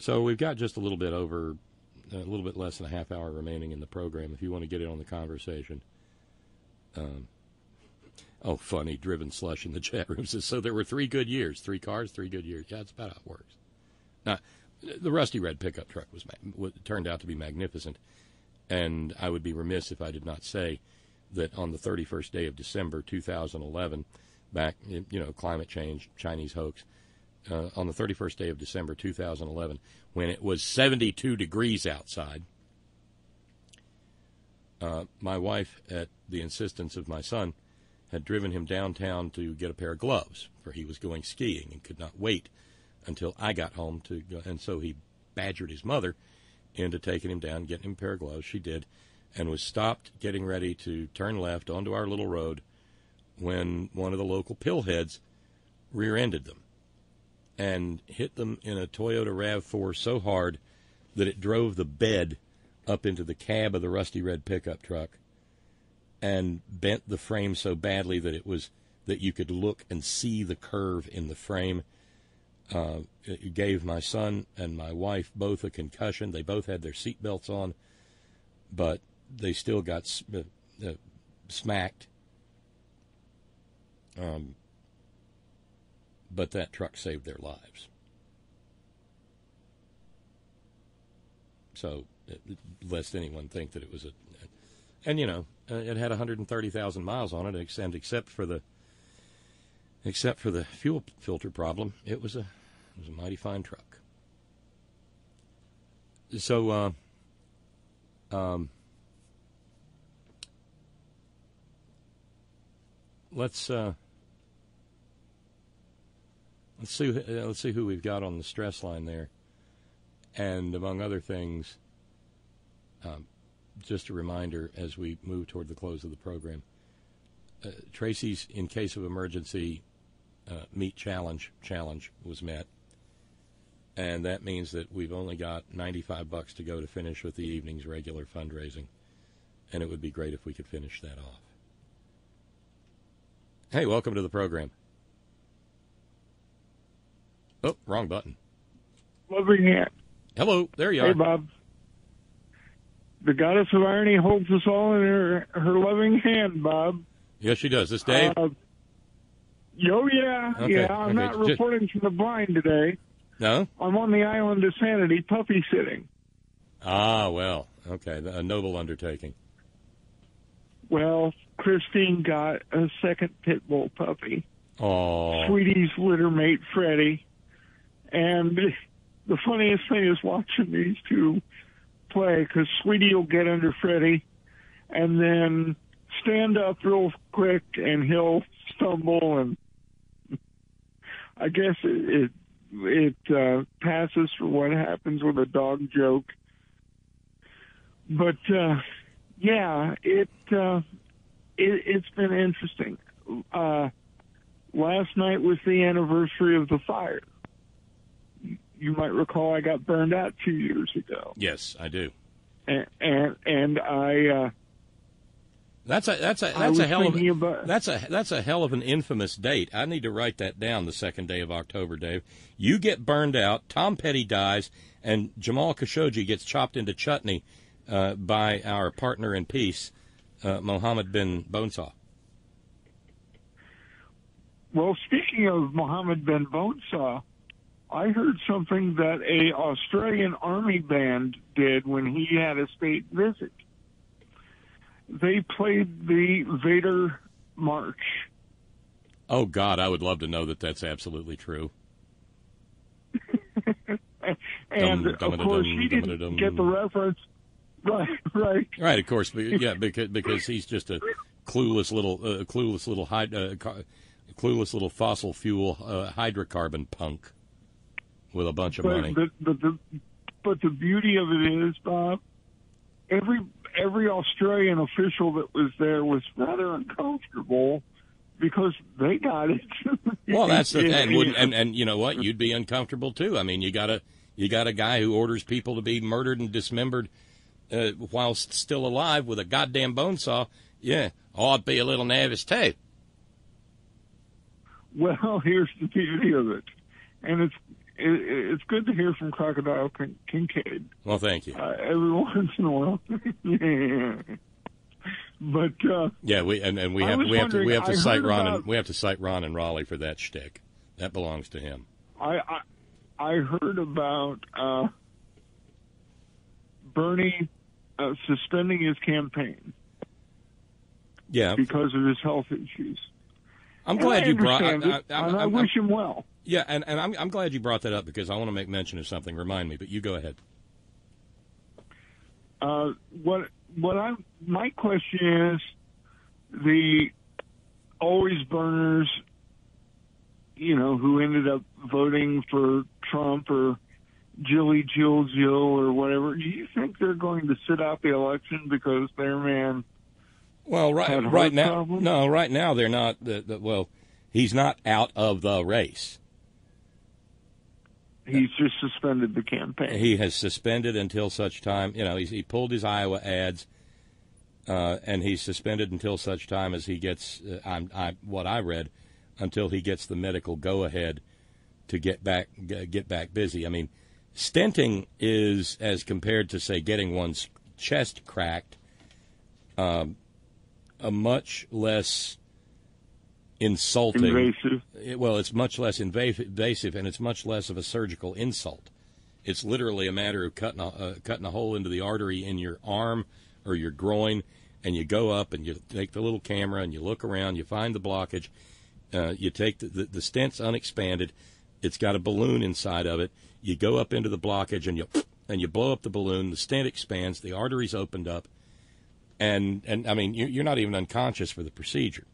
So we've got just a little bit less than a half hour remaining in the program. If you want to get in on the conversation. Oh, funny. Driven Slush in the chat room says, so there were 3 good years. 3 cars, 3 good years. Yeah, that's about how it works. Now, the rusty red pickup truck turned out to be magnificent, and I would be remiss if I did not say that on the 31st day of December 2011, back, climate change, Chinese hoax, on the 31st day of December 2011, when it was 72 degrees outside, my wife, at the insistence of my son, had driven him downtown to get a pair of gloves, for he was going skiing and could not wait until I got home to go. And so he badgered his mother into taking him down, getting him a pair of gloves. She did, and was stopped getting ready to turn left onto our little road when one of the local pillheads rear-ended them and hit them in a Toyota RAV4 so hard that it drove the bed up into the cab of the rusty red pickup truck and bent the frame so badly that you could look and see the curve in the frame. It gave my son and my wife both a concussion. They both had their seat belts on, but they still got smacked. But that truck saved their lives. So, lest anyone think that it was and it had 130,000 miles on it, and except for the fuel filter problem, it was a mighty fine truck. So, let's see who we've got on the stress line there, and among other things, just a reminder as we move toward the close of the program, Tracy's in case of emergency meet challenge was met, And that means that we've only got $95 to go to finish with the evening's regular fundraising. And it would be great if we could finish that off. Hey, welcome to the program. Oh, wrong button. Loving hand. Hello, there you are. Hey, Bob. The goddess of irony holds us all in her loving hand, Bob. Yes, she does. This Dave? Yeah. Okay, I'm not reporting from the blind today. No? I'm on the island of sanity, puppy sitting. Ah, well, okay, a noble undertaking. Well, Christine got a second pit bull puppy. Oh. Sweetie's litter mate, Freddie. And the funniest thing is watching these two play, because Sweetie will get under Freddie and then stand up real quick, and he'll stumble, and I guess it passes for what happens with a dog joke. But it's been interesting. Last night was the anniversary of the fire. You might recall I got burned out 2 years ago. Yes, I do. And I. That's a hell of an infamous date. I need to write that down. The second day of October, Dave. You get burned out. Tom Petty dies, and Jamal Khashoggi gets chopped into chutney by our partner in peace, Mohammed bin Bonesaw. Well, speaking of Mohammed bin Bonesaw, I heard something that a Australian army band did when he had a state visit. They played the Vader March. Oh, God, I would love to know that that's absolutely true. And, of course, he didn't get the reference. Right. Right, of course. Yeah, because he's just a clueless little fossil fuel hydrocarbon punk with a bunch of money. But the beauty of it is, Bob, every Australian official that was there was rather uncomfortable because they got it. Well, that's the and you know what? You'd be uncomfortable too. I mean, you got a guy who orders people to be murdered and dismembered while still alive with a goddamn bone saw. Yeah, I'd be a little nervous too. Well, here's the beauty of it, and it's good to hear from Crocodile Kincaid. Well, thank you. Every once in a while. Yeah. But we have to cite Ron and Raleigh for that shtick. That belongs to him. I heard about Bernie suspending his campaign. Yeah, because of his health issues. I'm glad you brought. I wish him well. Yeah, and I'm glad you brought that up because I want to make mention of something. Remind me, but you go ahead. My question is, the always burners, who ended up voting for Trump or Jill or whatever. Do you think they're going to sit out the election because their man? Well, right now they're not. Well, he's not out of the race. He's just suspended the campaign. He has suspended until such time. He pulled his Iowa ads, and he's suspended until such time as he gets. What I read, until he gets the medical go-ahead to get back busy. I mean, stenting is, as compared to say getting one's chest cracked, a much less insulting. Invasive. It's much less invasive, and it's much less of a surgical insult. It's literally a matter of cutting a hole into the artery in your arm or your groin, and you go up and you take the little camera and you look around, you find the blockage, you take the stent's unexpanded, it's got a balloon inside of it. You go up into the blockage and you blow up the balloon. The stent expands, the artery's opened up, and I mean you're not even unconscious for the procedure.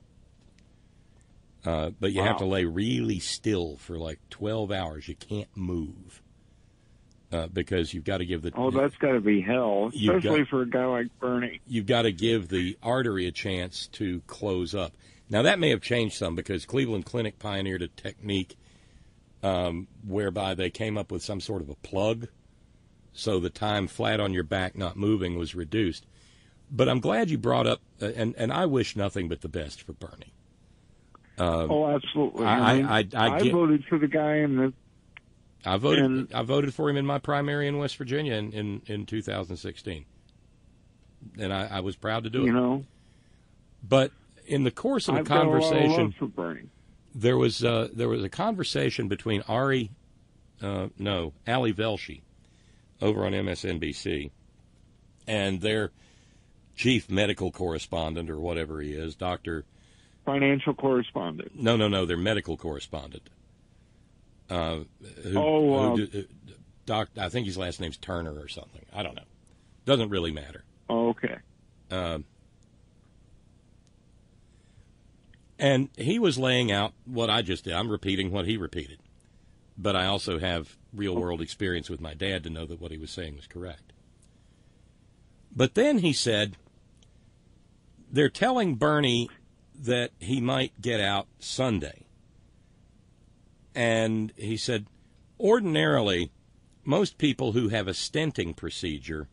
But you have to lay really still for like 12 hours. You can't move because you've got to give the... Oh, that's got to be hell, especially for a guy like Bernie. You've got to give the artery a chance to close up. Now, that may have changed some because Cleveland Clinic pioneered a technique whereby they came up with some sort of a plug, so the time flat on your back not moving was reduced. But I'm glad you brought up, and I wish nothing but the best for Bernie. Absolutely. I voted for the guy in the. I voted for him in my primary in West Virginia in 2016, and I was proud to do it. But in the course of the conversation, got a lot of love for Bernie. There was a conversation between Ali Velshi over on MSNBC and their chief medical correspondent, or whatever he is, financial correspondent. No, their medical correspondent. I think his last name's Turner or something. I don't know. Doesn't really matter. Oh, okay. And he was laying out what I just did. I'm repeating what he repeated. But I also have real-world experience with my dad to know that what he was saying was correct. But then he said, they're telling Bernie that he might get out Sunday. And he said, ordinarily, most people who have a stenting procedure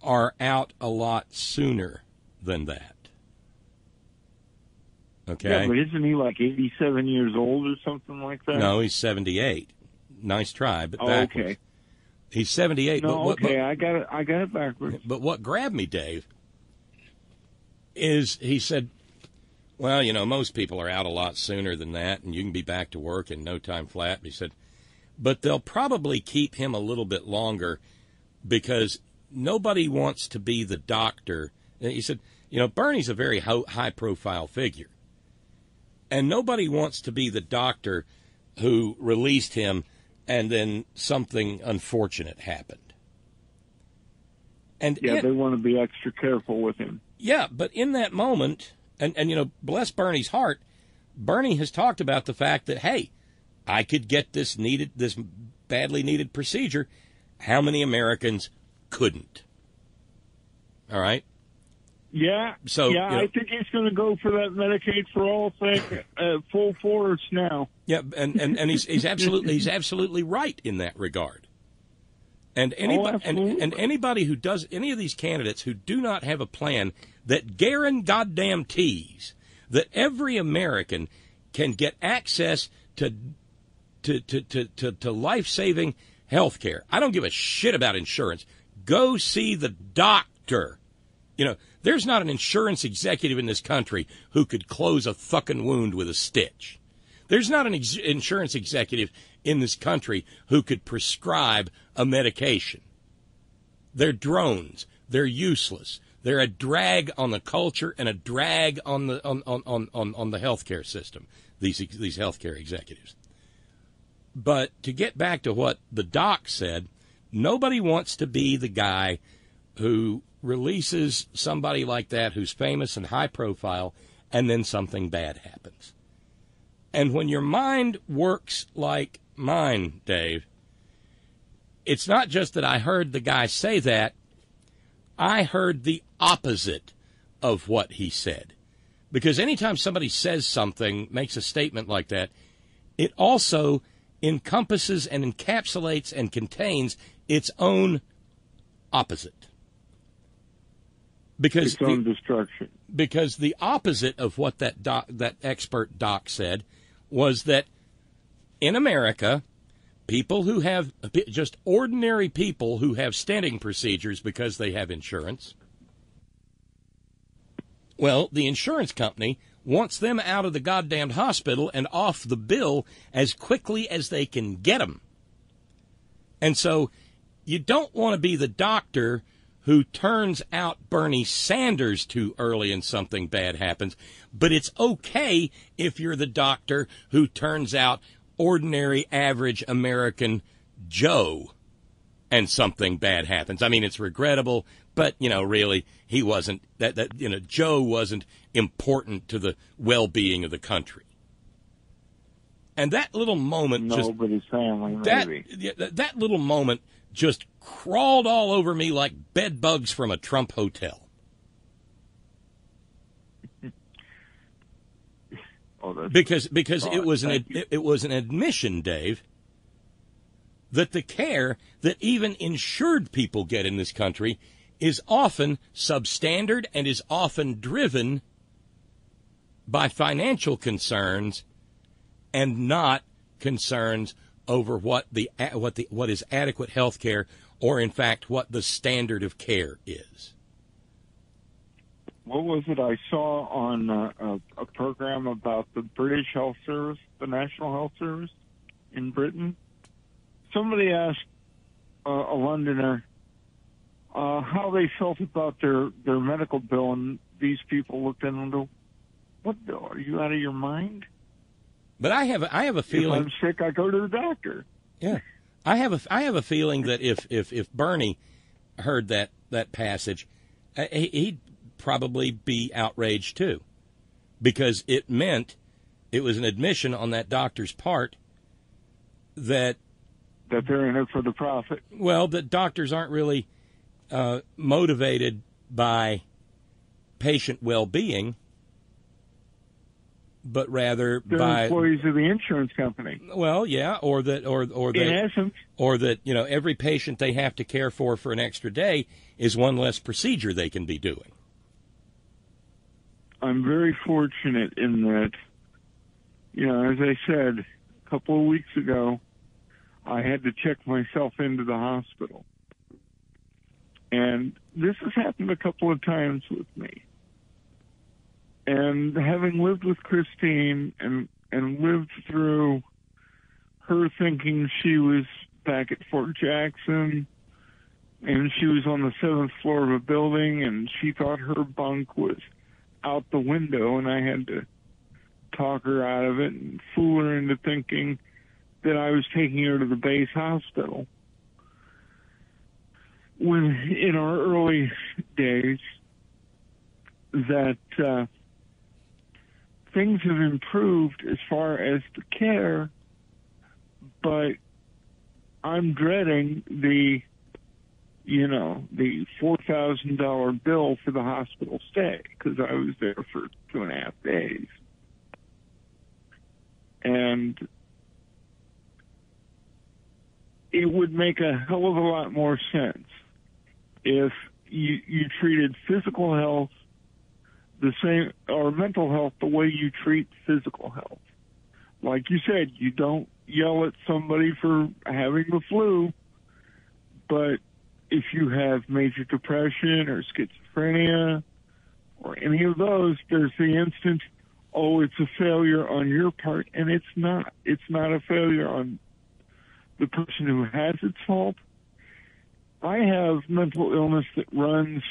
are out a lot sooner than that. Okay. Yeah, but isn't he like 87 years old or something like that? No, he's 78. Nice try, but backwards. Okay. He's 78. No, I got it backwards. But what grabbed me, Dave, is he said, well, most people are out a lot sooner than that, and you can be back to work in no time flat. He said, but they'll probably keep him a little bit longer because nobody wants to be the doctor. And he said, Bernie's a very high-profile figure, and nobody wants to be the doctor who released him and then something unfortunate happened. And they want to be extra careful with him. Yeah, but in that moment, and bless Bernie's heart, Bernie has talked about the fact that, hey, I could get this badly needed procedure. How many Americans couldn't? All right? Yeah. So I think he's going to go for that Medicaid for all thing full force now. Yeah, and he's absolutely right in that regard. And anybody who does any of these candidates who do not have a plan that guarantees that every American can get access to life-saving health care. I don't give a shit about insurance. Go see the doctor. There's not an insurance executive in this country who could close a fucking wound with a stitch. There's not an insurance executive in this country who could prescribe a medication. They're drones. They're useless. They're a drag on the culture and a drag on the healthcare system. These healthcare executives. But to get back to what the doc said, nobody wants to be the guy who releases somebody like that who's famous and high profile, and then something bad happens. And when your mind works like mine, Dave, it's not just that I heard the guy say that, I heard the opposite of what he said. Because anytime somebody says something, makes a statement like that, it also encompasses and encapsulates and contains its own opposite. Because its own destruction. Because the opposite of what that expert doc said was that in America, people who have, just ordinary people who have stenting procedures because they have insurance, well, the insurance company wants them out of the goddamn hospital and off the bill as quickly as they can get them. And so you don't want to be the doctor who turns out Bernie Sanders too early and something bad happens, but it's okay if you're the doctor who turns out ordinary, average American Joe and something bad happens. I mean, it's regrettable, but, really, he wasn't, Joe wasn't important to the well-being of the country. And that little moment Nobody's family, maybe. That little moment just crawled all over me like bed bugs from a Trump hotel. Because it was an admission, Dave, that the care that even insured people get in this country is often substandard and is often driven by financial concerns and not concerns over what is adequate health care, or in fact what the standard of care is. What was it I saw on a program about the British Health Service, the National Health Service in Britain? Somebody asked a Londoner how they felt about their medical bill, and these people looked at them and go, "What bill? Are you out of your mind?" But I have a feeling. If I'm sick, I go to the doctor. Yeah, I have a feeling that if Bernie heard that passage, he'd probably be outraged too, because it meant it was an admission on that doctor's part that they're in it for the profit. Well, that doctors aren't really motivated by patient well-being, but rather they're by employees of the insurance company. Well, yeah, or that in essence, or that every patient they have to care for an extra day is one less procedure they can be doing. I'm very fortunate in that, as I said a couple of weeks ago, I had to check myself into the hospital. And this has happened a couple of times with me. And having lived with Christine and lived through her thinking she was back at Fort Jackson and she was on the 7th floor of a building and she thought her bunk was out the window, and I had to talk her out of it and fool her into thinking that I was taking her to the base hospital. When in our early days that things have improved as far as the care, but I'm dreading the $4,000 bill for the hospital stay, because I was there for 2.5 days. And it would make a hell of a lot more sense if you treated physical health the same, or mental health the way you treat physical health. Like you said, you don't yell at somebody for having the flu, but if you have major depression or schizophrenia or any of those, there's the instant, oh, it's a failure on your part, and it's not. It's not a failure on the person who has its fault. I have mental illness that runs,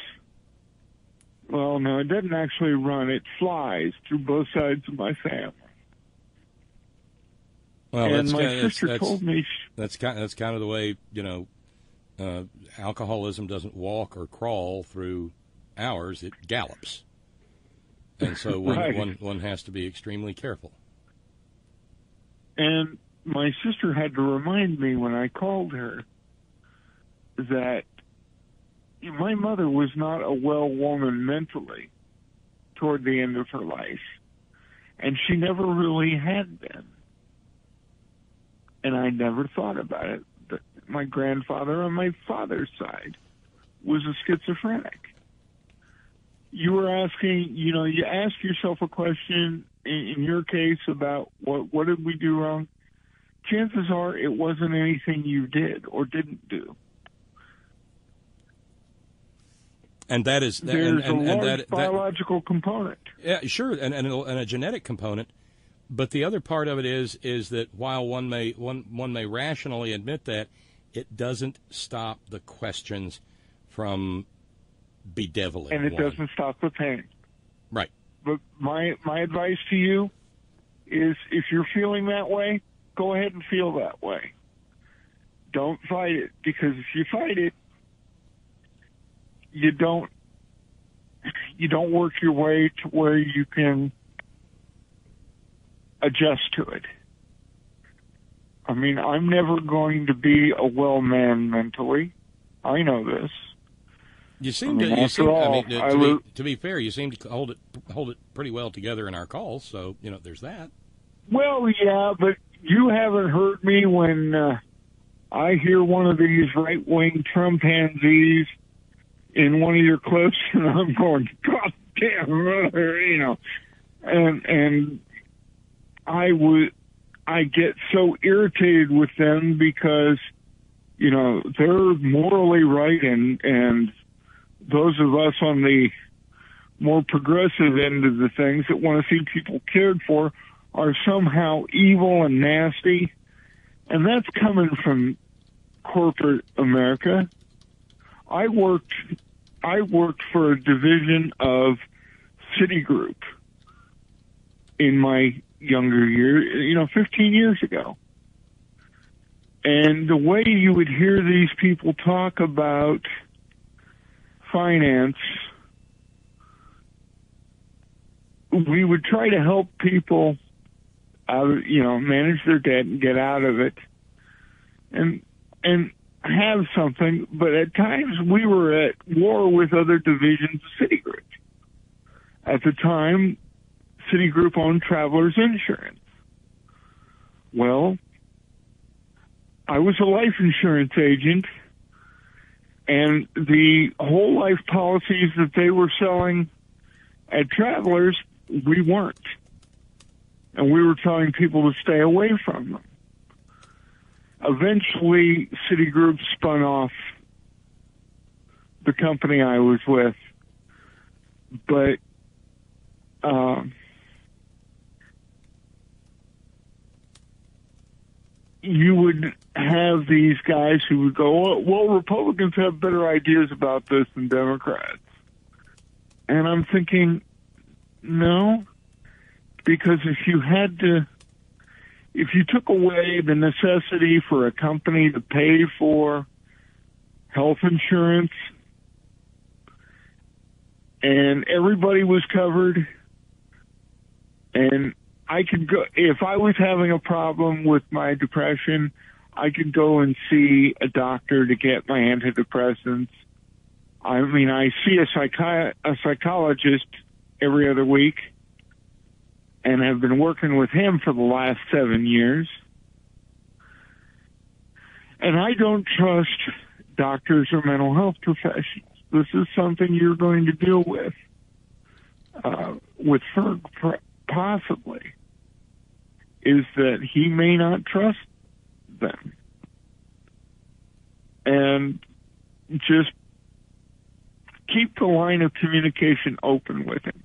well, no, it doesn't actually run. It flies through both sides of my family. Well, and my sister told me that's kind of the way, alcoholism doesn't walk or crawl through ours; it gallops, and so one has to be extremely careful. And my sister had to remind me when I called her that my mother was not a well woman mentally toward the end of her life, and she never really had been. And I never thought about it. But my grandfather on my father's side was a schizophrenic. You were asking, you ask yourself a question in your case about what did we do wrong? Chances are it wasn't anything you did or didn't do. And that is there's a large biological component. Yeah, sure, and a genetic component. But the other part of it is that while one may rationally admit that, it doesn't stop the questions from bedeviling. And it doesn't stop the pain. Right. But my advice to you is, if you're feeling that way, go ahead and feel that way. Don't fight it, because if you fight it, you don't work your way to where you can adjust to it. I mean, I'm never going to be a well man mentally. I know this. You seem to be fair, you seem to hold it pretty well together in our calls. So there's that. Well, yeah, but you haven't heard me when I hear one of these right-wing Trump pansies in one of your clips, and I'm going, God damn, and I get so irritated with them because they're morally right, and those of us on the more progressive end of the things that want to see people cared for are somehow evil and nasty. And that's coming from corporate America. I worked for a division of Citigroup in my younger years, 15 years ago. And the way you would hear these people talk about finance, we would try to help people manage their debt and get out of it and have something. But at times we were at war with other divisions of Citigroup. At the time, Citigroup owned Travelers Insurance. Well, I was a life insurance agent, and the whole life policies that they were selling at Travelers, we weren't. And we were telling people to stay away from them. Eventually, Citigroup spun off the company I was with. But you would have these guys who would go, well, Republicans have better ideas about this than Democrats. And I'm thinking, no, because if you took away the necessity for a company to pay for health insurance and everybody was covered, and I could go, if I was having a problem with my depression, I could go and see a doctor to get my antidepressants. I mean, I see a psychologist every other week and have been working with him for the last 7 years. And I don't trust doctors or mental health professionals. This is something you're going to deal with Ferg possibly, is that he may not trust them. And just keep the line of communication open with him.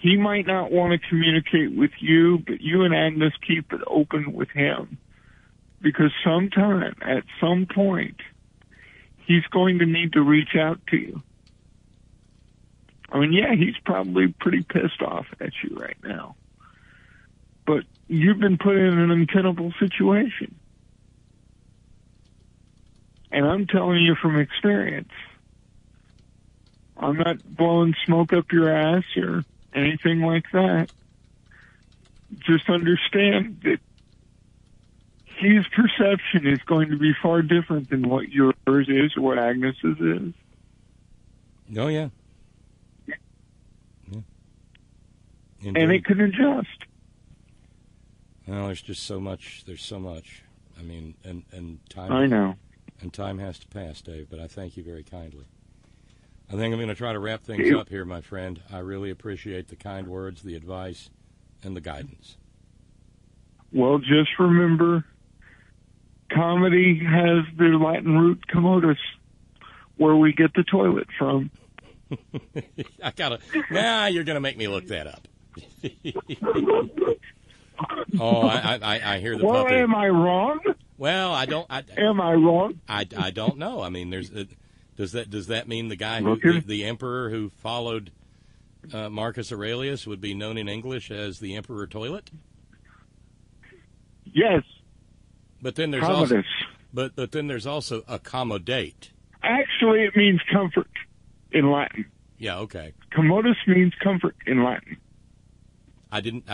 He might not want to communicate with you, but you and Agnes keep it open with him. Because sometime, at some point, he's going to need to reach out to you. I mean, yeah, he's probably pretty pissed off at you right now. But you've been put in an untenable situation. And I'm telling you from experience, I'm not blowing smoke up your ass or anything like that. Just understand that his perception is going to be far different than what yours is or what Agnes's is. Oh, yeah. And it can adjust. Well, there's just so much. There's so much. I mean, and time. I know. And time has to pass, Dave, but I thank you very kindly. I think I'm going to try to wrap things up here, my friend. I really appreciate the kind words, the advice, and the guidance. Well, just remember, comedy has the Latin root commodus, where we get the toilet from. You're going to make me look that up. Oh, I hear the puppy. Well, am I wrong? Well, I don't. Am I wrong? I don't know. I mean, does that mean the guy the emperor who followed Marcus Aurelius would be known in English as the Emperor Toilet? Yes. But then there's but then there's also accommodate. Actually, it means comfort in Latin. Yeah. Okay. Commodus means comfort in Latin. I didn't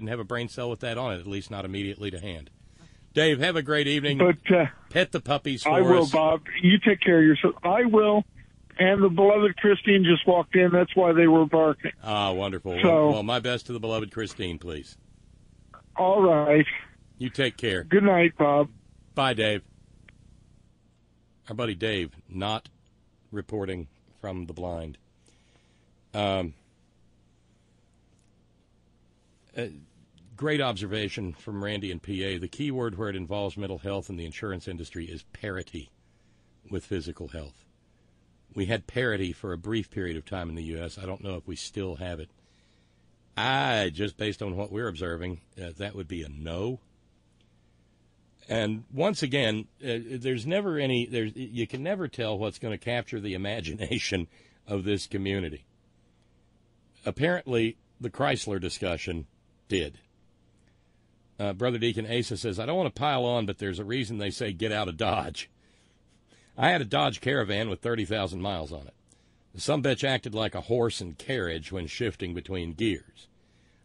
have a brain cell with that on it, at least not immediately to hand. Dave, have a great evening. But pet the puppies for us. I will, Bob. You take care of yourself. I will. and the beloved Christine just walked in. That's why they were barking. Ah, wonderful. So, well, my best to the beloved Christine, please. All right. You take care. Good night, Bob. Bye, Dave. Our buddy Dave, not reporting from the blind. Great observation from Randy in PA. The key word where it involves mental health in the insurance industry is parity with physical health. We had parity for a brief period of time in the U.S. I don't know if we still have it. Just based on what we're observing, that would be a no. And once again, you can never tell what's going to capture the imagination of this community. Apparently, the Chrysler discussion did. Brother Deacon Asa says, I don't want to pile on, but there's a reason they say get out of Dodge. I had a Dodge Caravan with 30,000 miles on it. The sumbitch acted like a horse and carriage when shifting between gears.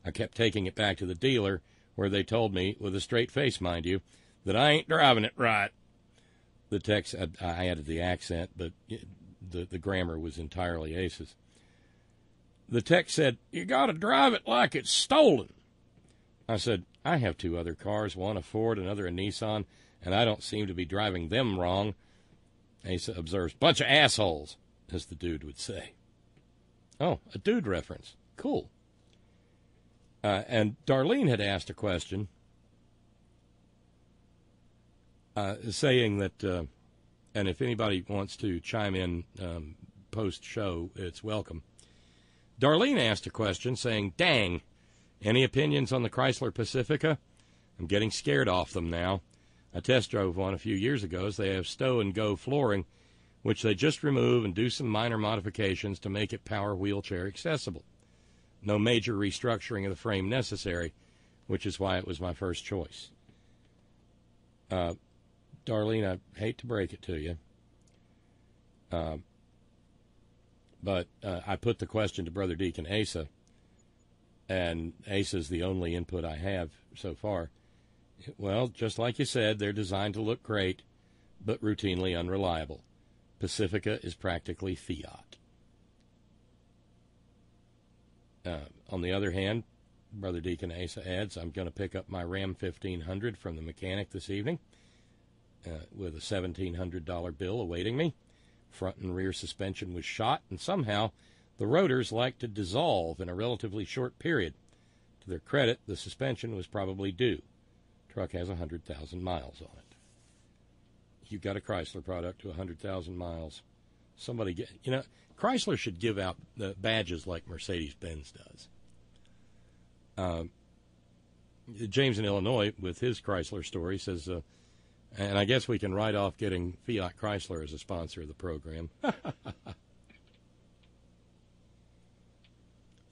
I kept taking it back to the dealer, where they told me, with a straight face, mind you, that I ain't driving it right. The text, I added the accent, but the grammar was entirely Asa's. The text said, you got to drive it like it's stolen. I said, I have two other cars, one a Ford, another a Nissan, and I don't seem to be driving them wrong. Asa observes, bunch of assholes, as the dude would say. Oh, a dude reference. Cool. And Darlene had asked a question saying that, and if anybody wants to chime in post-show, it's welcome. Darlene asked a question saying, dang, any opinions on the Chrysler Pacifica? I'm getting scared off them now. I test drove one a few years ago as they have stow-and-go flooring, which they just remove and do some minor modifications to make it power wheelchair accessible. No major restructuring of the frame necessary, which is why it was my first choice. Darlene, I hate to break it to you, but I put the question to Brother Deacon Asa, and Asa's the only input I have so far. Well, just like you said, they're designed to look great, but routinely unreliable. Pacifica is practically Fiat. On the other hand, Brother Deacon Asa adds, I'm going to pick up my Ram 1500 from the mechanic this evening with a $1,700 bill awaiting me. Front and rear suspension was shot, and somehow the rotors like to dissolve in a relatively short period. To their credit, the suspension was probably due. Truck has 100,000 miles on it. You got a Chrysler product to 100,000 miles. Somebody get, Chrysler should give out the badges like Mercedes-Benz does. James in Illinois, with his Chrysler story, says, and I guess we can write off getting Fiat Chrysler as a sponsor of the program.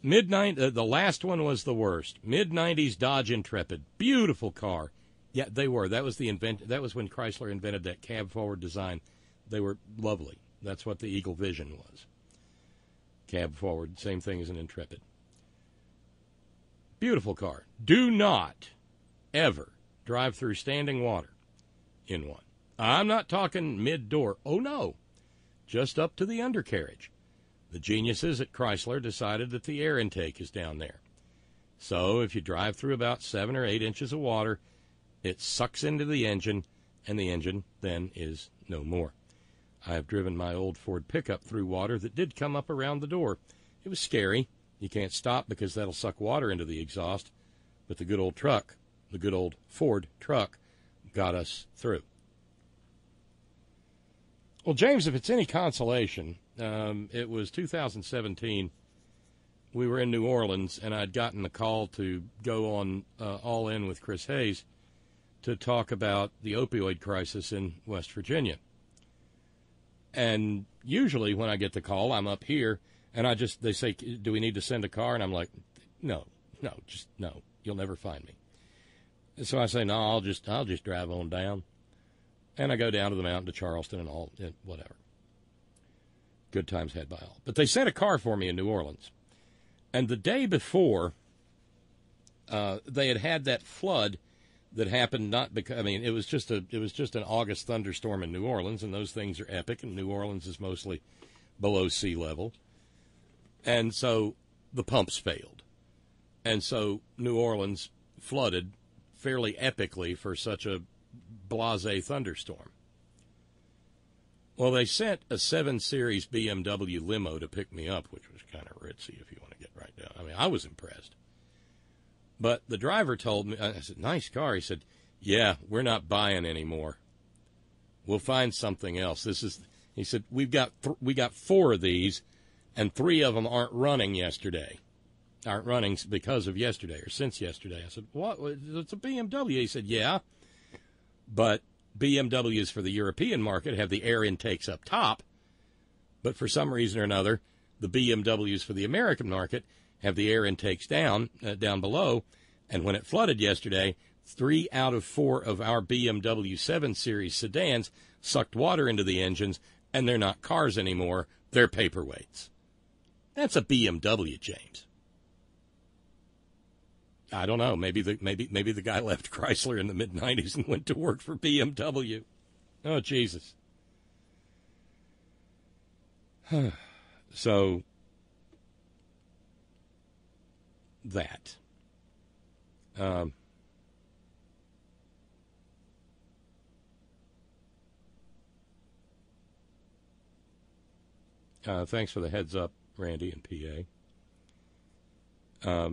The last one was the worst. Mid-90s Dodge Intrepid. Beautiful car. Yeah, they were. That was that was when Chrysler invented that cab-forward design. They were lovely. That's what the Eagle Vision was. Cab-forward, same thing as an Intrepid. Beautiful car. Do not ever drive through standing water in one. I'm not talking mid-door. Oh, no. Just up to the undercarriage. The geniuses at Chrysler decided that the air intake is down there. So if you drive through about 7 or 8 inches of water, it sucks into the engine, and the engine then is no more. I have driven my old Ford pickup through water that did come up around the door. It was scary. You can't stop because that'll suck water into the exhaust. But the good old truck, the good old Ford truck, got us through. Well, James, if it's any consolation, it was 2017. We were in New Orleans, and I'd gotten the call to go on All In with Chris Hayes to talk about the opioid crisis in West Virginia. And usually when I get the call, I'm up here, and they say, do we need to send a car? And I'm like, no, you'll never find me. And so I say, no, I'll just drive on down. And I go down to the mountain to Charleston and whatever. Good times had by all. But they sent a car for me in New Orleans. And the day before, they had that flood that happened it was just an August thunderstorm in New Orleans, and those things are epic, and New Orleans is mostly below sea level. And so the pumps failed. And so New Orleans flooded fairly epically for such a blasé thunderstorm. Well, they sent a 7 Series BMW limo to pick me up, which was kind of ritzy if you want to get right down. I mean, I was impressed. But the driver told me, I said, nice car. He said, yeah, we're not buying anymore. We'll find something else. He said, we got 4 of these, and 3 of them aren't running because of yesterday or since yesterday. I said, what? It's a BMW. He said, yeah, but BMWs for the European market have the air intakes up top, but for some reason or another, the BMWs for the American market have the air intakes down below, and when it flooded yesterday, 3 out of 4 of our BMW 7 Series sedans sucked water into the engines, and they're not cars anymore, they're paperweights. That's a BMW, James. I don't know. Maybe the guy left Chrysler in the mid-'90s and went to work for BMW. Oh, Jesus. So, that. Thanks for the heads up, Randy and PA.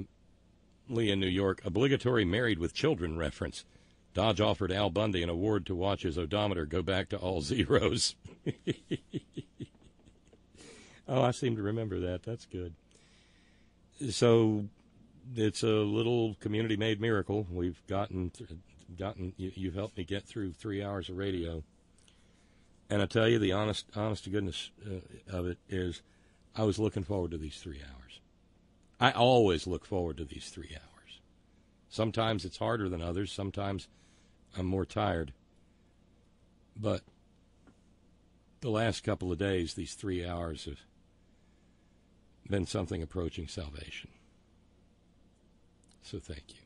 Lee in New York, obligatory Married with Children reference. Dodge offered Al Bundy an award to watch his odometer go back to all zeros. Oh, I seem to remember that. That's good. So it's a little community-made miracle. We've gotten. You've helped me get through 3 hours of radio. And I tell you, the honest to goodness of it is, I was looking forward to these 3 hours. I always look forward to these 3 hours. Sometimes it's harder than others. Sometimes I'm more tired. But the last couple of days, these 3 hours have been something approaching salvation. So thank you.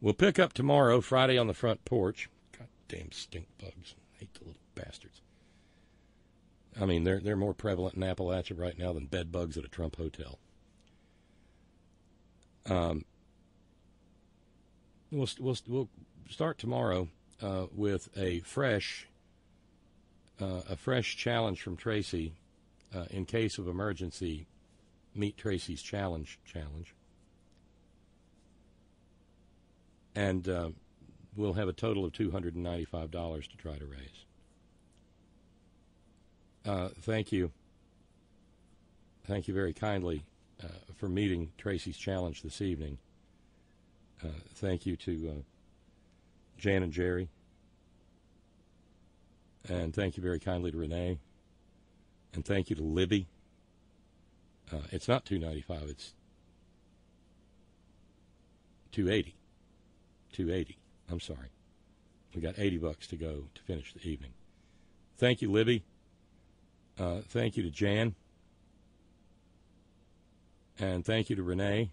We'll pick up tomorrow, Friday on the Front Porch. Goddamn stink bugs. I hate the little bastards. I mean, they're more prevalent in Appalachia right now than bed bugs at a Trump hotel. We'll start tomorrow with a fresh challenge from Tracy. In case of emergency, meet Tracy's challenge. And we'll have a total of $295 to try to raise. Thank you. Thank you very kindly for meeting Tracy's challenge this evening. Thank you to Jan and Jerry. And thank you very kindly to Renee. And thank you to Libby. It's not $295, it's $280. $280. I'm sorry. We got $80 to go to finish the evening. Thank you, Libby. Thank you to Jan. And thank you to Renee.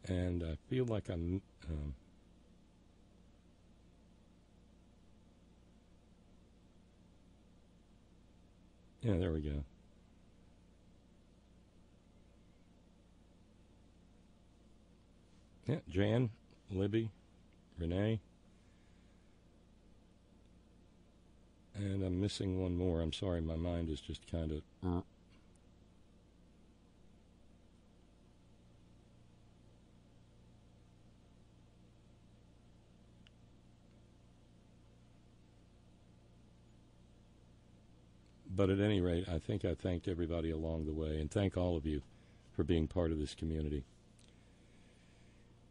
And I feel like I'm... yeah, there we go. Yeah, Jan, Libby, Renee. And I'm missing one more. I'm sorry, my mind is just kind of... But at any rate, I think I thanked everybody along the way, and thank all of you for being part of this community.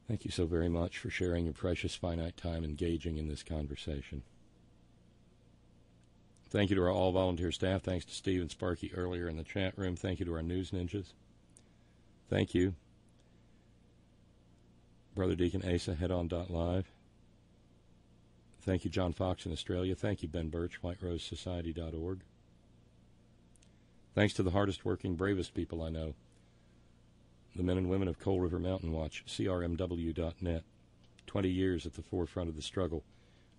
Thank you so very much for sharing your precious finite time engaging in this conversation. Thank you to our all-volunteer staff. Thanks to Steve and Sparky earlier in the chat room. Thank you to our news ninjas. Thank you. Brother Deacon Asa, headon.live. Thank you, John Fox in Australia. Thank you, Ben Birch, whiterosesociety.org. Thanks to the hardest working, bravest people I know, the men and women of Coal River Mountain Watch, crmw.net, 20 years at the forefront of the struggle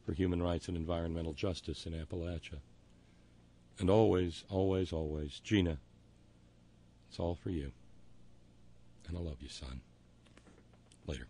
for human rights and environmental justice in Appalachia. And always, always, always, Gina, it's all for you. And I love you, son. Later.